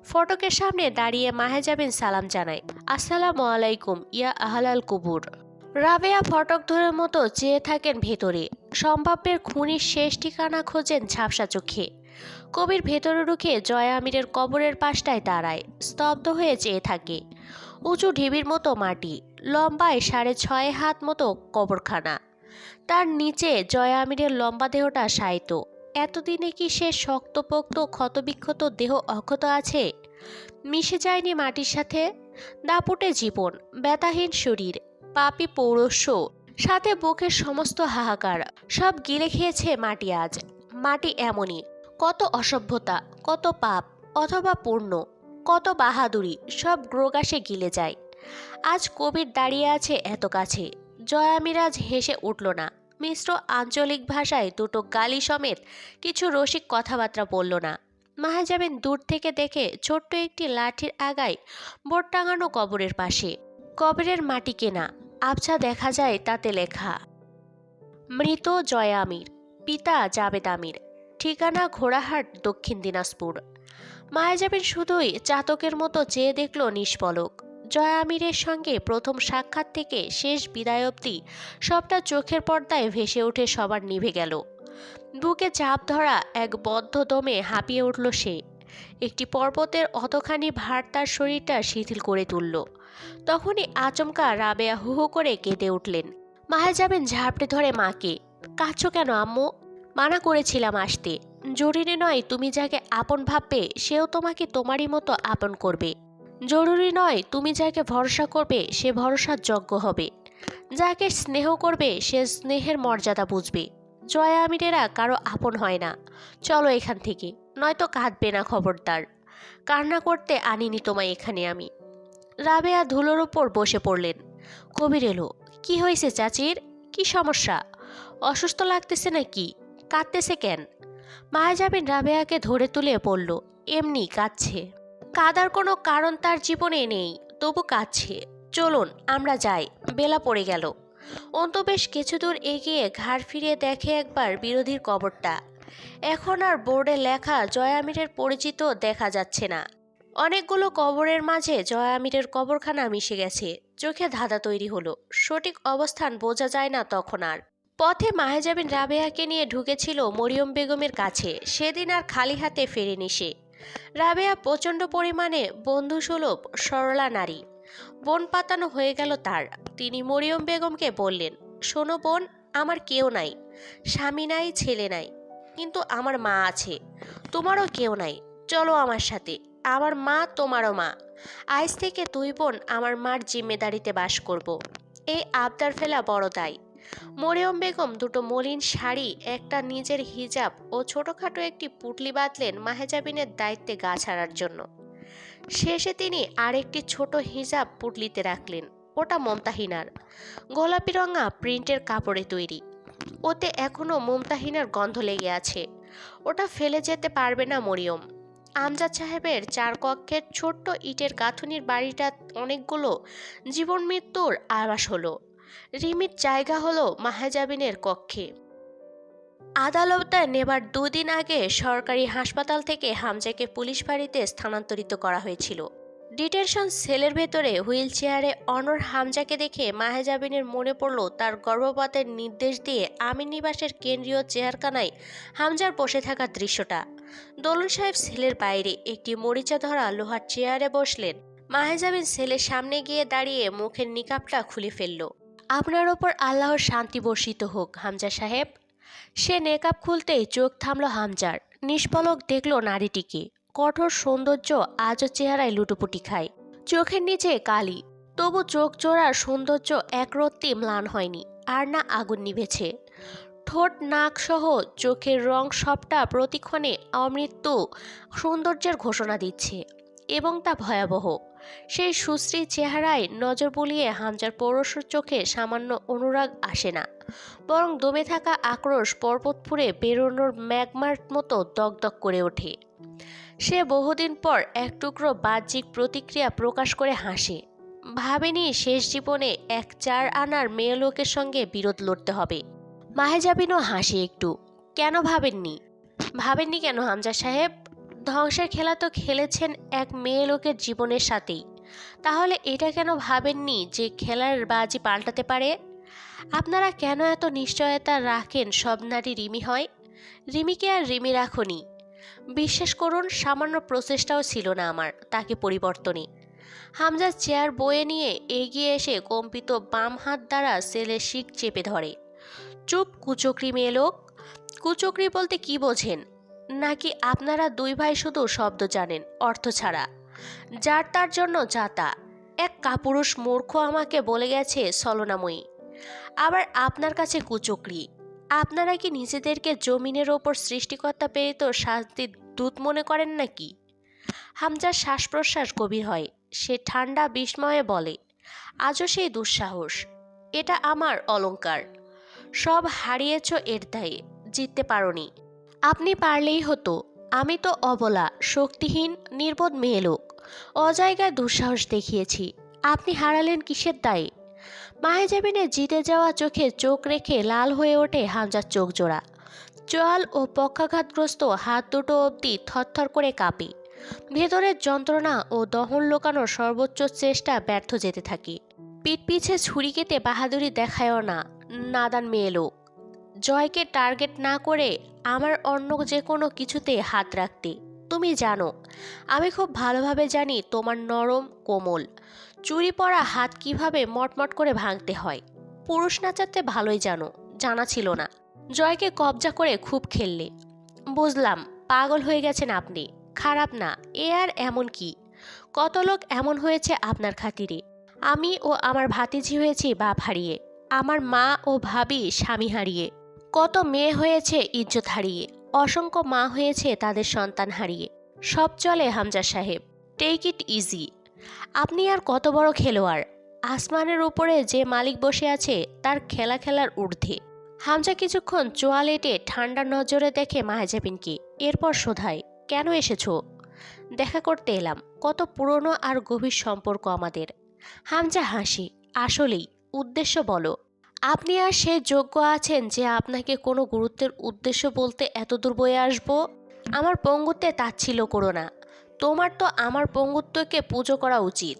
ফটকের সামনে দাঁড়িয়ে মাহেজাবিন সালাম জানায়, আসসালামু আলাইকুম ইয়া আহলাল কুবুর। রাবেয়া ফটক ধরে মতো চেয়ে থাকেন ভেতরে। সম্ভাব্যের খুনির শেষ ঠিকানা খোঁজেন ঝাপসা চোখে। কবির ভেতরে ঢুকে জয়া আমিরের কবরের পাশটায় দাঁড়ায়, স্তব্ধ হয়ে চেয়ে থাকে। উঁচু ঢিবির মতো মাটি, লম্বায় 6.5 হাত মতো কবরখানা। তার নিচে জয়া আমিরের লম্বা দেহটা শায়িত। এতদিনে কি সে শক্তপোক্ত ক্ষতবিক্ষত দেহ অক্ষত আছে? মিশে যায়নি মাটির সাথে? দাপুটে জীবন, ব্যথাহীন শরীর, পাপী পৌরস্য, সাথে বুকের সমস্ত হাহাকার সব গিলে খেয়েছে মাটি আজ। মাটি এমনই, কত অসভ্যতা, কত পাপ অথবা পূর্ণ, কত বাহাদুরি সব গ্রোগাসে গিলে যায়। আজ কবির দাঁড়িয়ে আছে এত কাছে। জয়া মিরাজ হেসে উঠল না। মিশ্র আঞ্চলিক ভাষায় দুটো গালি সমেত কিছু রসিক কথাবার্তা বলল না। মাহেজাবিন দূর থেকে দেখে ছোট্ট একটি লাঠির আগায় বোর্ড টাঙানো কবরের পাশে। কবরের মাটি কেনা, আবছা দেখা যায় তাতে লেখা, মৃত জয়া আমির, পিতা জাবেদ আমির, ঠিকানা ঘোড়াহাট, দক্ষিণ দিনাজপুর। মাহেজাবিন শুধুই চাতকের মতো চেয়ে দেখল নিষ্পলক। জয়া আমিরের সঙ্গে প্রথম সাক্ষাৎ থেকে শেষ বিদায় অবধি সবটা চোখের পর্দায় ভেসে উঠে সবার নিভে গেল। বুকে চাপ ধরা এক বদ্ধ দমে হাঁপিয়ে উঠল সে। একটি পর্বতের অতখানি ভার তার শরীরটা শিথিল করে তুলল। তখনই আচমকা রাবেয়া হু হু করে কেঁদে উঠলেন। মাহেজাবিন ঝাপটে ধরে মাকে, কাঁদছো কেন আম্মু? মানা করেছিলাম আসতে। জরুরি নয় তুমি যাকে আপন ভাববে সেও তোমাকে তোমারই মতো আপন করবে। জরুরি নয় তুমি যাকে ভরসা করবে সে ভরসার যোগ্য হবে। যাকে স্নেহ করবে সে স্নেহের মর্যাদা বুঝবে। জয়া আমিরেরা কারো আপন হয় না। চলো এখান থেকে, নয়তো কাঁদবে না খবরদার। কান্না করতে আনিনি তোমায় এখানে আমি। রাবেয়া ধুলোর উপর বসে পড়লেন। কবির এলো। কি হয়েছে চাচির? কি সমস্যা? অসুস্থ লাগতেছে নাকি? কাঁদতেছে কেন? মাহেজাবিন রাবেয়াকে ধরে তুলে বলল, এমনি কাঁদছে। কাঁদার কোনো কারণ তার জীবনে নেই, তবু কাঁদছে। চলুন আমরা যাই, বেলা পড়ে গেল। অন্ত বেশ কিছু দূর এগিয়ে ঘাড় ফিরিয়ে দেখে একবার বিরোধীর কবরটা। এখন আর বোর্ডে লেখা জয়া আমিরের পরিচিত দেখা যাচ্ছে না। অনেকগুলো কবরের মাঝে জয়া আমিরের কবরখানা মিশে গেছে। চোখে ধাঁধা তৈরি হলো। সঠিক অবস্থান বোঝা যায় না তখন আর। পথে মাহেজাবিন রাবেয়াকে নিয়ে ঢুকেছিল মরিয়ম বেগমের কাছে। সেদিন আর খালি হাতে ফেরেনি সে। রাবেয়া প্রচণ্ড পরিমাণে বন্ধুসুলভ সরলা নারী। বোন পাতানো হয়ে গেল তার। তিনি মরিয়ম বেগমকে বললেন, শোনো বোন, আমার কেউ নাই, স্বামী নাই, ছেলে নাই, কিন্তু আমার মা আছে। তোমারও কেউ নাই, চলো আমার সাথে। আমার মা তোমারও মা। আজ থেকে দুই বোন আমার মার জিম্মেদারিতে বাস করব। এই আবদার ফেলা বড় দায়। মরিয়ম বেগম দুটো মলিন শাড়ি, একটা নিজের হিজাব ও ছোটখাটো একটি পুটলি বাঁধলেন মাহেজাবিনের দায়িত্বে গা ছাড়ার জন্য। শেষে তিনি আরেকটি ছোট হিজাব পুটলিতে রাখলেন। ওটা মমতাহিনার, গোলাপি রঙা প্রিন্টের কাপড়ে তৈরি। ওতে এখনো মমতাহিনার গন্ধ লেগে আছে। ওটা ফেলে যেতে পারবে না মরিয়ম। আমজাদ সাহেবের 4 কক্ষের ছোট্ট ইটের গাঁথুনির বাড়িটা অনেকগুলো জীবন মৃত্যুর আবাস হলো। রিমির জায়গা হলো মাহেজাবিনের কক্ষে। আদালতে নেবার 2 দিন আগে সরকারি হাসপাতাল থেকে হামজাকে পুলিশ ফাঁড়িতে স্থানান্তরিত করা হয়েছিল। ডিটেনশন সেলের ভেতরে হুইল চেয়ারে অনর হামজাকে দেখে মাহেজাবিনের মনে পড়ল তার গর্ভপাতের নির্দেশ দিয়ে আমিন নিবাসের কেন্দ্রীয় চেয়ারখানায় হামজার বসে থাকার দৃশ্যটা। দোলন সাহেব সেলের বাইরে একটি মরিচা ধরা লোহার চেয়ারে বসলেন। মাহেজাবিন সেলের সামনে গিয়ে দাঁড়িয়ে মুখের নিকাবটা খুলে ফেলল। আপনার ওপর আল্লাহর শান্তি বর্ষিত হোক হামজা সাহেব। সে নেকাব খুলতেই চোখ থামল হামজার। নিষ্পলক দেখল নারীটিকে। কঠোর সৌন্দর্য আজও চেহারায় লুটোপুটি খায়। চোখের নিচে কালি, তবু চোখ জোড়ার সৌন্দর্য একরত্তি ম্লান হয়নি, আর না আগুন নিভেছে। ঠোঁট নাক সহ চোখের রং সবটা প্রতিক্ষণে অমৃত্যু সৌন্দর্যের ঘোষণা দিচ্ছে, এবং তা ভয়াবহ। সেই সুশ্রী চেহারায় নজর বুলিয়ে হামজার পরশুর চোখে সামান্য অনুরাগ আসে না, বরং দমে থাকা আক্রোশ পর্বত ফুঁড়ে বেরোনোর ম্যাগমার মতো দগদগ করে ওঠে। সে বহুদিন পর এক টুকরো বাহ্যিক প্রতিক্রিয়া প্রকাশ করে হাসে। ভাবেনি শেষ জীবনে এক 4 আনার মেয়ে লোকের সঙ্গে বিরোধ লড়তে হবে। মাহেজাবিনও হাসে একটু। কেন ভাবেননি? ভাবেননি কেন হামজা সাহেব? ধ্বংসের খেলা তো খেলেছেন এক মেয়ে লোকের জীবনের সাথেই। তাহলে এটা কেন ভাবেননি যে খেলার বাজি পাল্টাতে পারে? আপনারা কেন এত নিশ্চয়তা রাখেন সব নারী রিমি হয়? রিমিকে আর রিমি রাখুনি। বিশ্বাস করুন, সামান্য প্রচেষ্টাও ছিল না আমার তাকে পরিবর্তনে। হামজা চেয়ার বয়ে নিয়ে এগিয়ে এসে কম্পিত বাম হাত দ্বারা সেলের শিক চেপে ধরে। চুপ কুচক্রি মেয়ে লোক। কুচক্রি বলতে কি বোঝেন? নাকি আপনারা 2 ভাই শুধু শব্দ জানেন, অর্থ ছাড়া? যার তার জন্য যাতা। এক কাপুরুষ মূর্খ আমাকে বলে গেছে ছলনাময়ী। আবার আপনার কাছে কুচক্রি। আপনারা কি নিজেদেরকে জমিনের ওপর সৃষ্টিকর্তা প্রেরিত শাস্তির দূত মনে করেন নাকি? হামজার শ্বাস প্রশ্বাস গভীর হয়। সে ঠান্ডা বিস্ময়ে বলে, আজও সেই দুঃসাহস। এটা আমার অলংকার। সব হারিয়েছ এর দায়ে, জিততে পারোনি। আপনি পারলেই হতো। আমি তো অবলা, শক্তিহীন, নির্বোধ মেয়ে লোক। অজায়গায় দুঃসাহস দেখিয়েছি। আপনি হারালেন কিসের দায়ে? মাহেজাবিনের জিতে যাওয়া চোখে চোখ রেখে লাল হয়ে ওঠে হামজার চোখ জোড়া। চোয়াল ও পক্ষাঘাতগ্রস্ত হাত দুটো অবধি থরথর করে কাঁপে। ভেতরের যন্ত্রণা ও দহন লোকানোর সর্বোচ্চ চেষ্টা ব্যর্থ যেতে থাকে। পিঠ পিছে ছুরি কেটে বাহাদুরি দেখায়ও না, নাদান মেয়ে লোক। জয়কে টার্গেট না করে আমার অন্য যে কোনো কিছুতে হাত রাখতে। তুমি জানো, আমি খুব ভালোভাবে জানি তোমার নরম কোমল চুরি পরা হাত কিভাবে মটমট করে ভাঙতে হয়। পুরুষ নাচাতে ভালোই জানো, জানা ছিল না। জয়কে কবজা করে খুব খেললে। বুঝলাম, পাগল হয়ে গেছেন আপনি। খারাপ না, এ আর এমন কি? কত লোক এমন হয়েছে আপনার খাতিরে। আমি ও আমার ভাতিজি হয়েছি বাপ হারিয়ে, আমার মা ও ভাবি স্বামী হারিয়ে। কত মেয়ে হয়েছে ইজ্জত হারিয়ে, অসংখ্য মা হয়েছে তাদের সন্তান হারিয়ে। সব চলে হামজা সাহেব, টেক ইট ইজি। আপনি আর কত বড় খেলোয়াড়? আসমানের উপরে যে মালিক বসে আছে তার খেলা খেলার ঊর্ধ্বে। হামজা কিছুক্ষণ চোয়াল এঁটে ঠান্ডা নজরে দেখে মাহেজাবিনকে, এরপর শোধায়, কেন এসেছো? দেখা করতে এলাম। কত পুরনো আর গভীর সম্পর্ক আমাদের। হামজা হাসি। আসলেই, উদ্দেশ্য বলো। আপনি আর সে যোগ্য আছেন যে আপনাকে কোনো গুরুত্বের উদ্দেশ্য বলতে এতদূর বয়ে আসবো? আমার পঙ্গুত্বে তাচ্ছিল্য করো না। তোমার তো আমার পঙ্গুত্বকে পুজো করা উচিত।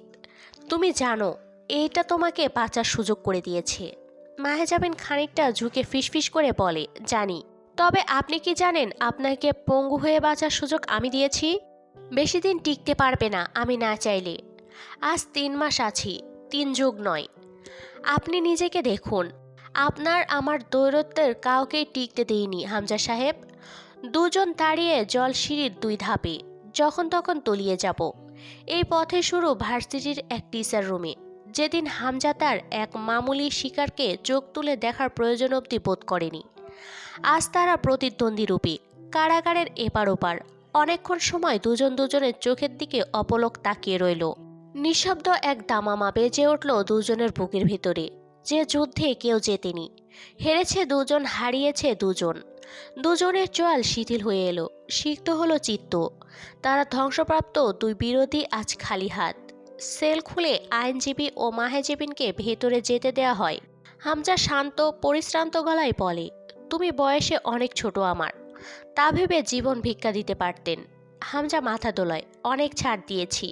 তুমি জানো এইটা তোমাকে বাঁচার সুযোগ করে দিয়েছে। মাহেজাবিন খানিকটা ঝুঁকে ফিসফিস করে বলে, জানি। তবে আপনি কি জানেন আপনাকে পঙ্গু হয়ে বাঁচার সুযোগ আমি দিয়েছি? বেশি দিন টিকতে পারবে না আমি না চাইলে। আজ 3 মাস আছি, 3 যুগ নয়। আপনি নিজেকে দেখুন। আপনার আমার দৌরত্বের কাউকেই টিকতে দেইনি হামজা সাহেব। 2 জন দাঁড়িয়ে জলসিঁড়ির 2 ধাপে, যখন তখন তলিয়ে যাব। এই পথে শুরু ভার্সিটির এক টিচার রুমে। যেদিন হামজা তার এক মামুলি শিকারকে চোখ তুলে দেখার প্রয়োজন অবধি বোধ করেনি, আজ তারা প্রতিদ্বন্দ্বী রূপে কারাগারের এপার ওপার। অনেকক্ষণ সময় দুজন দুজনের চোখের দিকে অপলক তাকিয়ে রইল। নিঃশব্দ এক দামামা বেজে উঠল দুজনের বুকের ভিতরে। যে যুদ্ধে কেউ জেতেনি, হেরেছে দুজন, হারিয়েছে দুজন। দুজনের চোয়াল শিথিল হয়ে এলো, সিক্ত হলো চিত্ত। তারা ধ্বংসপ্রাপ্ত 2 বিরোধী আজ খালি হাত। সেল খুলে আইনজীবী ও মাহেজাবিনকে ভেতরে যেতে দেয়া হয়। হামজা শান্ত পরিশ্রান্ত গলায় বলে, তুমি বয়সে অনেক ছোট আমার, তা ভেবে জীবন ভিক্ষা দিতে পারতেন। হামজা মাথা দোলায়, অনেক ছাড় দিয়েছি।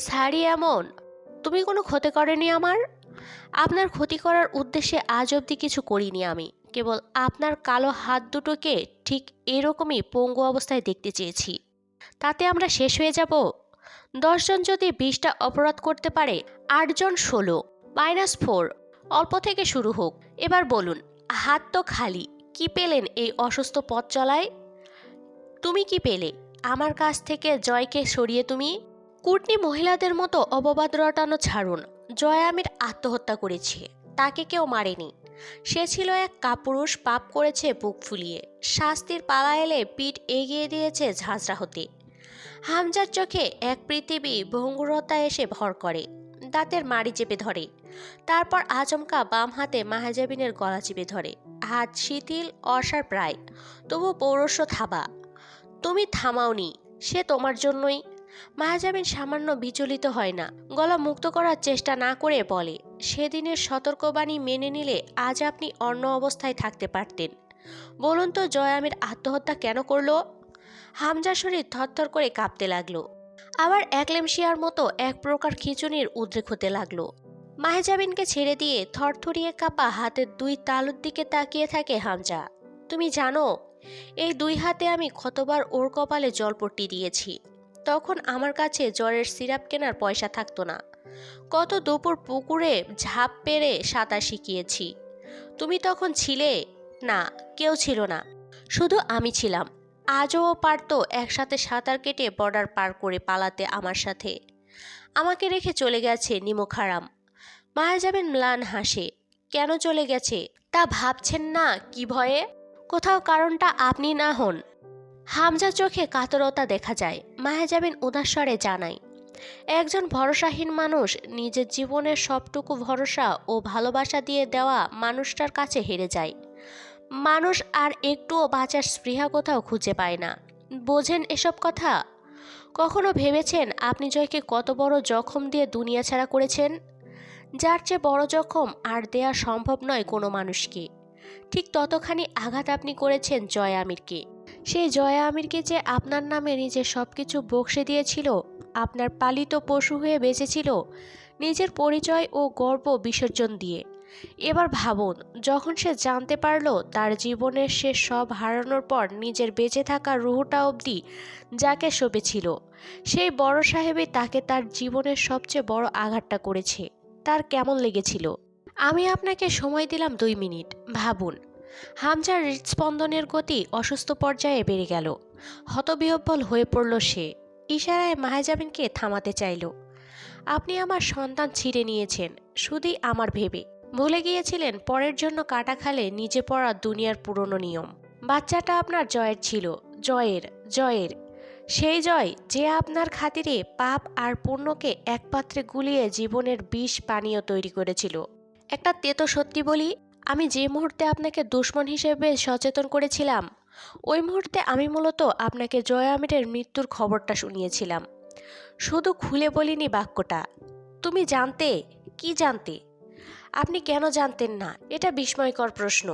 ছাড়ি এমন? তুমি কোনো ক্ষতি করেনি আমার। আপনার ক্ষতি করার উদ্দেশ্যে আজ অবধি কিছু করিনি আমি, কেবল আপনার কালো হাত দুটোকে ঠিক এরকমই পঙ্গু অবস্থায় দেখতে চেয়েছি। তাতে আমরা শেষ হয়ে যাব। 10 জন যদি 20টা অপরাধ করতে পারে, 8 জন 16, -4, অল্প থেকে শুরু হোক। এবার বলুন, হাত তো খালি, কি পেলেন এই অসুস্থ পথ চলায়? তুমি কি পেলে আমার কাছ থেকে জয়কে সরিয়ে? তুমি কুটনি মহিলাদের মতো অপবাদ রটানো ছাড়ুন। জয় আমির আত্মহত্যা করেছে, তাকে কেউ মারেনি। সে ছিল এক কাপুরুষ, পাপ করেছে বুক ফুলিয়ে, শাস্তির পালা এলে পিঠ এগিয়ে দিয়েছে ঝাঁঝরা হতে। হামজার চোখে এক পৃথিবী ভঙ্গুরতা এসে ভর করে, দাঁতের মাড়ি চেপে ধরে। তারপর আচমকা বাম হাতে মাহাজাবিনের গলা চেপে ধরে, হাত শিথিল অসার প্রায়, তবু পৌরস্য থাবা। তুমি থামাওনি, সে তোমার জন্যই। মাহাজাবিন সামান্য বিচলিত হয় না, গলা মুক্ত করার চেষ্টা না করে বলে, সেদিনের সতর্কবাণী মেনে নিলে আজ আপনি অন্য অবস্থায় থাকতে পারতেন। বলুন তো, জয় আমির আত্মহত্যা কেন করলো? হামজার শরীর থরথর করে কাঁপতে লাগলো, আবার একলেমশিয়ার মতো এক প্রকার খিঁচুনির উদ্রেক হতে লাগলো। মাহেজাবিনকে ছেড়ে দিয়ে থরথরিয়ে কাঁপা হাতের 2 তালুর দিকে তাকিয়ে থাকে হামজা। তুমি জানো, এই 2 হাতে আমি কতবার ওর কপালে জলপট্টি দিয়েছি। তখন আমার কাছে জ্বরের সিরাপ কেনার পয়সা থাকতো না। কত দুপুর পুকুরে ঝাঁপ পেরে সাঁতার শিখিয়েছি। তুমি তখন ছিলে না, কেউ ছিল না, শুধু আমি ছিলাম। আজও ও পারতো একসাথে সাঁতার কেটে বর্ডার পার করে পালাতে আমার সাথে। আমাকে রেখে চলে গেছে নিমুখারাম। মায়াজাবিন ম্লান হাসে। কেন চলে গেছে তা ভাবছেন না কি ভয়ে? কোথাও কারণটা আপনি না হন? হামজার চোখে কাতরতা দেখা যায়। মায়াজাবিন উদাস্বরে জানায়, একজন ভরসাহীন মানুষ নিজের জীবনের সবটুকু ভরসা ও ভালোবাসা দিয়ে দেওয়া মানুষটার কাছে হেরে যায়। মানুষ আর একটুও বাঁচার স্পৃহা কোথাও খুঁজে পায় না। বোঝেন এসব কথা? কখনো ভেবেছেন আপনি জয়কে কত বড় জখম দিয়ে দুনিয়া ছাড়া করেছেন, যার চেয়ে বড় জখম আর দেয়া সম্ভব নয় কোনো মানুষকে? ঠিক ততখানি আঘাত আপনি করেছেন জয় আমিরকে। সেই জয় আমিরকে যে আপনার নামে নিজের সব কিছু বকশে দিয়েছিল, আপনার পালিত পশু হয়ে বেঁচেছিল, নিজের পরিচয় ও গর্ব বিসর্জন দিয়ে। এবার ভাবুন, যখন সে জানতে পারলো তার জীবনের শেষ সব হারানোর পর নিজের বেঁচে থাকার রুহটা অবধি যাকে শোভেছিল, সেই বড় সাহেবই তাকে তার জীবনের সবচেয়ে বড় আঘাতটা করেছে, তার কেমন লেগেছিল? আমি আপনাকে সময় দিলাম 2 মিনিট, ভাবুন। হামজার হৃদস্পন্দনের গতি অসুস্থ পর্যায়ে বেড়ে গেল। হতবিহ্বল হয়ে পড়ল সে। ইশারায় মাহেজাবিনকে থামাতে চাইল। আপনি আমার সন্তান ছিঁড়ে নিয়েছেন শুধুই আমার ভেবে। ভুলে গিয়েছিলেন পরের জন্য কাটা খালে নিজে পড়া দুনিয়ার পুরনো নিয়ম। বাচ্চাটা আপনার জয়ের ছিল, জয়ের জয়ের সেই জয় যে আপনার খাতিরে পাপ আর পুণ্যকে এক পাত্রে গুলিয়ে জীবনের বিষ পানীয় তৈরি করেছিল। একটা তেতো সত্যি বলি, আমি যে মুহূর্তে আপনাকে দুশমন হিসেবে সচেতন করেছিলাম, ওই মুহূর্তে আমি মূলত আপনাকে জয় আমিরের মৃত্যুর খবরটা শুনিয়েছিলাম। শুধু খুলে বলিনি বাক্যটা। তুমি জানতে? কি জানতে? আপনি কেন জানতেন না? এটা বিস্ময়কর প্রশ্ন।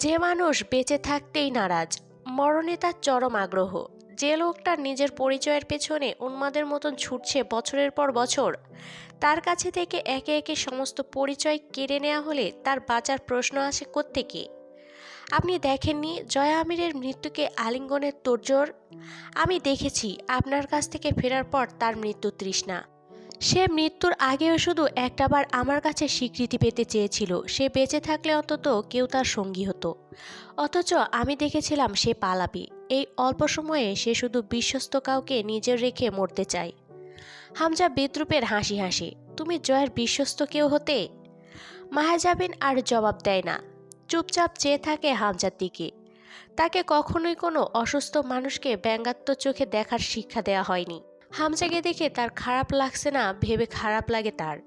যে মানুষ বেঁচে থাকতেই নারাজ, মরণে তার চরম আগ্রহ, যে লোকটা নিজের পরিচয়ের পেছনে উন্মাদের মতন ছুটছে বছরের পর বছর, তার কাছে থেকে একে একে সমস্ত পরিচয় কেড়ে নেওয়া হলে তার বাঁচার প্রশ্ন আসে কোত্থেকে? আপনি দেখেননি জয়া আমিরের মৃত্যুকে আলিঙ্গনের তোড়জোড়? আমি দেখেছি আপনার কাছ থেকে ফেরার পর তার মৃত্যু তৃষ্ণা। সে মৃত্যুর আগেও শুধু একটাবার আমার কাছে স্বীকৃতি পেতে চেয়েছিল সে বেঁচে থাকলে অন্তত কেউ তার সঙ্গী হতো। অথচ আমি দেখেছিলাম সে পালাবে। এই অল্প সময়ে সে শুধু বিশ্বস্ত কাউকে নিজের রেখে মরতে চায়। হামজা বিদ্রুপের হাসি হাসে। তুমি জয়ের বিশ্বস্ত কেউ হতে? মাহাজাবিন আর জবাব দেয় না, চুপচাপ চেয়ে থাকে হামজার দিকে। তাকে কখনোই কোনো অসুস্থ মানুষকে ব্যঙ্গাত্মক চোখে দেখার শিক্ষা দেওয়া হয়নি। হামজাকে দেখে তার খারাপ লাগছে না ভেবে খারাপ লাগে তার।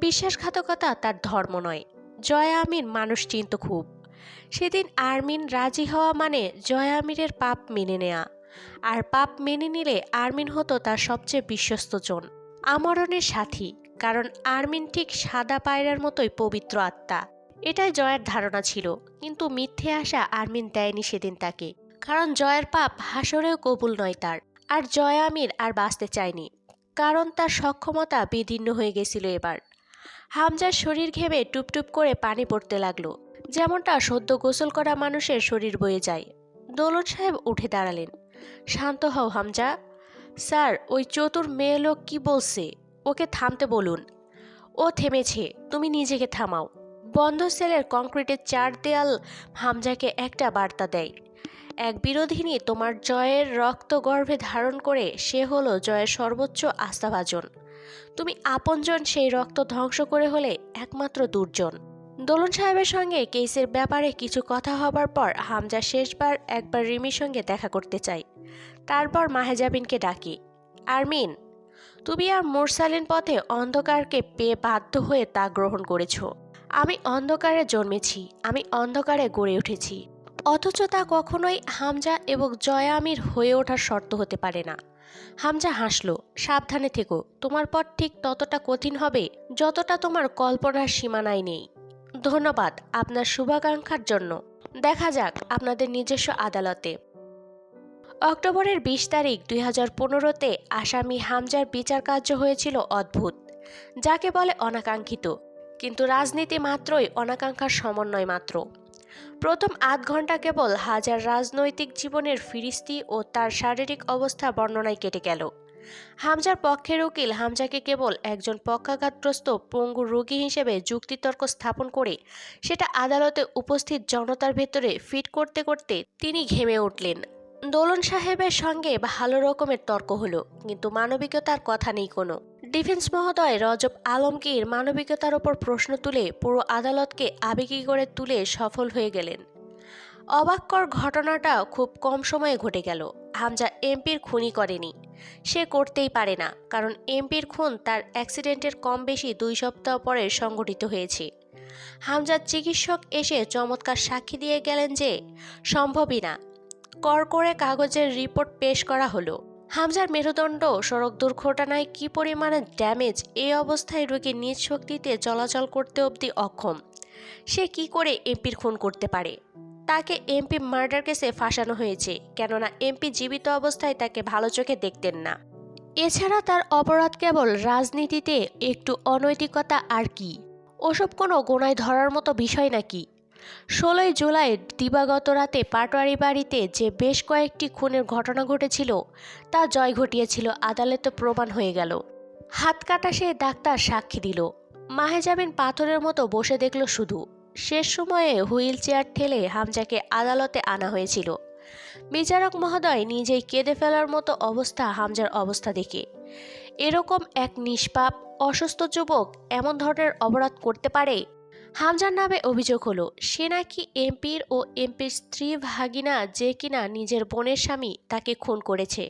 বিশ্বাসঘাতকতা তার ধর্ম নয়। জয় আমির মানুষ চিনত খুব। সেদিন আরমিন রাজি হওয়া মানে জয় আমিরের পাপ মেনে নেয়া, আর পাপ মেনে নিলে আরমিন হতো তার সবচেয়ে বিশ্বস্তজন, আমরণের সাথী। কারণ আরমিন ঠিক সাদা পায়রার মতোই পবিত্র আত্মা। এটাই জয়ের ধারণা ছিল, কিন্তু মিথ্যে আশা আরমিন দেয়নি সেদিন তাকে। কারণ জয়ের পাপ হাসরেও কবুল নয় তার। আর জয় আমির আর বাঁচতে চায়নি, কারণ তার সক্ষমতা বিদীর্ণ হয়ে গেছিল এবার। হামজার শরীর ঘেমে টুপটুপ করে পানি পড়তে লাগলো, যেমনটা সদ্য গোসল করা মানুষের শরীর বয়ে যায়। দোলন সাহেব উঠে দাঁড়ালেন। শান্ত হও হামজা। স্যার, ওই চতুর মেয়ে লোক কি বলছে? ওকে থামতে বলুন। ও থেমেছে, তুমি নিজেকে থামাও। বন্ধ সেলের কংক্রিটের চার দেয়াল হামজাকে একটা বার্তা দেয়। এক বিরোধিনী তোমার জয়ের রক্ত গর্ভে ধারণ করে সে হলো জয়ের সর্বোচ্চ আস্থাভাজন। তুমি আপনজন সেই রক্ত ধ্বংস করে হলে একমাত্র দুর্জন। দোলন সাহেবের সঙ্গে কেসের ব্যাপারে কিছু কথা হবার পর হামজা শেষবার একবার রিমির সঙ্গে দেখা করতে চাই। তারপর মাহেজাবিনকে ডাকি। আরমিন, তুমি আর মুরসালিন পথে অন্ধকারকে পেয়ে বাধ্য হয়ে তা গ্রহণ করেছ। আমি অন্ধকারে জন্মেছি, আমি অন্ধকারে গড়ে উঠেছি, অথচ তা কখনোই হামজা এবং জয়া আমির হয়ে ওঠার শর্ত হতে পারে না। হামজা হাসল। সাবধানে থেকো, তোমার পথ ঠিক ততটা কঠিন হবে যতটা তোমার কল্পনার সীমানায় নেই। ধন্যবাদ আপনার শুভাকাঙ্ক্ষার জন্য। দেখা যাক আপনাদের নিজস্ব আদালতে। অক্টোবরের 20 তারিখ 2015-তে আসামি হামজার বিচার কার্য হয়েছিল অদ্ভুত, যাকে বলে অনাকাঙ্ক্ষিত। কিন্তু রাজনীতি মাত্রই অনাকাঙ্ক্ষার সমন্বয় মাত্র। প্রথম আধ ঘন্টা কেবল হাজার রাজনৈতিক জীবনের ফিরিস্তি ও তার শারীরিক অবস্থা বর্ণনায় কেটে গেল। হামজার পক্ষের উকিল হামজাকে কেবল একজন পক্ষাঘাতগ্রস্ত পঙ্গু রোগী হিসেবে যুক্তিতর্ক স্থাপন করে সেটা আদালতে উপস্থিত জনতার ভেতরে ফিট করতে করতে তিনি ঘেমে উঠলেন। দোলন সাহেবের সঙ্গে ভালো রকমের তর্ক হলো, কিন্তু মানবিকতার কথা নেই কোনো। ডিফেন্স মহোদয় রজব আলমগীর মানবিকতার ওপর প্রশ্ন তুলে পুরো আদালতকে আবেগী করে তুলে সফল হয়ে গেলেন। অবাক্কর ঘটনাটা খুব কম সময়ে ঘটে গেল। হামজা এমপির খুনই করেনি, সে করতেই পারে না, কারণ এমপির খুন তার অ্যাক্সিডেন্টের কম বেশি 2 সপ্তাহ পরে সংঘটিত হয়েছে। হামজার চিকিৎসক এসে চমৎকার সাক্ষী দিয়ে গেলেন যে সম্ভবই না। করে কাগজের রিপোর্ট পেশ করা হলো। হামজার মেরুদণ্ড সড়ক দুর্ঘটনায় কি পরিমাণে ড্যামেজ, এই অবস্থায় রোগী নিজ শক্তিতে চলাচল করতে অবধি অক্ষম। সে কি করে এমপির খুন করতে পারে? তাকে এমপি মার্ডার কেসে ফাঁসানো হয়েছে, কেননা এমপি জীবিত অবস্থায় তাকে ভালো চোখে দেখতেন না। এছাড়া তার অপরাধ কেবল রাজনীতিতে একটু অনৈতিকতা, আর কি ওসব কোনো গোনায় ধরার মতো বিষয় নাকি? 16 জুলাই দিবাগত রাতে পাটোয়ারি বাড়িতে যে বেশ কয়েকটি খুনের ঘটনা ঘটেছিল তা জয় ঘটিয়েছিল আদালতে প্রমাণ হয়ে গেল। হাত কাটা সে ডাক্তার সাক্ষী দিল। মাহেজাবিন পাথরের মতো বসে দেখল শুধু। শেষ সময়ে হুইল চেয়ার ঠেলে হামজাকে আদালতে আনা হয়েছিল। বিচারক মহোদয় নিজেই কেঁদে ফেলার মতো অবস্থা হামজার অবস্থা দেখে। এরকম এক নিষ্পাপ অসুস্থ যুবক এমন ধরনের অপরাধ করতে পারে? হামজার নামে অভিযোগ হলো সে নাকি এমপির ও এমপির স্ত্রী ভাগিনা, যে কিনা নিজের বোনের স্বামী, তাকে খুন করেছে।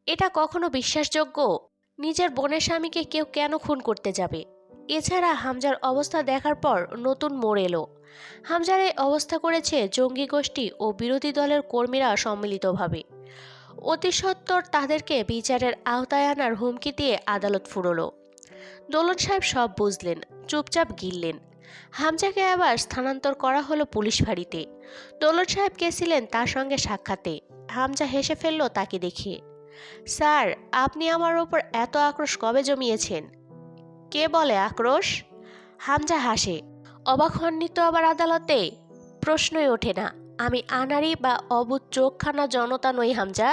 এটা কখনো বিশ্বাসযোগ্য? নিজের বোনের স্বামীকে কেউ কেন খুন করতে যাবে? এছাড়া হামজার অবস্থা দেখার পর নতুন মোড় এলো। হামজার এই অবস্থা করেছে জঙ্গি গোষ্ঠী ও বিরোধী দলের কর্মীরা সম্মিলিতভাবে। অতি সত্বর তাদেরকে বিচারের আওতায় আনার হুমকি দিয়ে আদালত ফুরলো। দোলন সাহেব সব বুঝলেন, চুপচাপ গিললেন। হামজাকে আবার স্থানান্তর করা হলো পুলিশ ফাঁড়িতে। দোলন সাহেব গেছিলেন তার সঙ্গে সাক্ষাতে। হামজা হেসে ফেলল তাকে দেখে। স্যার, আপনি আমার ওপর এত আক্রোশ কবে জমিয়েছেন? কে বলে আক্রোশ? হামজা হাসে। অবাক হননি তো আবার আদালতে? প্রশ্নই ওঠে না। আমি আনাড়ি বা অবুঝ চোখখানা জনতা নই হামজা।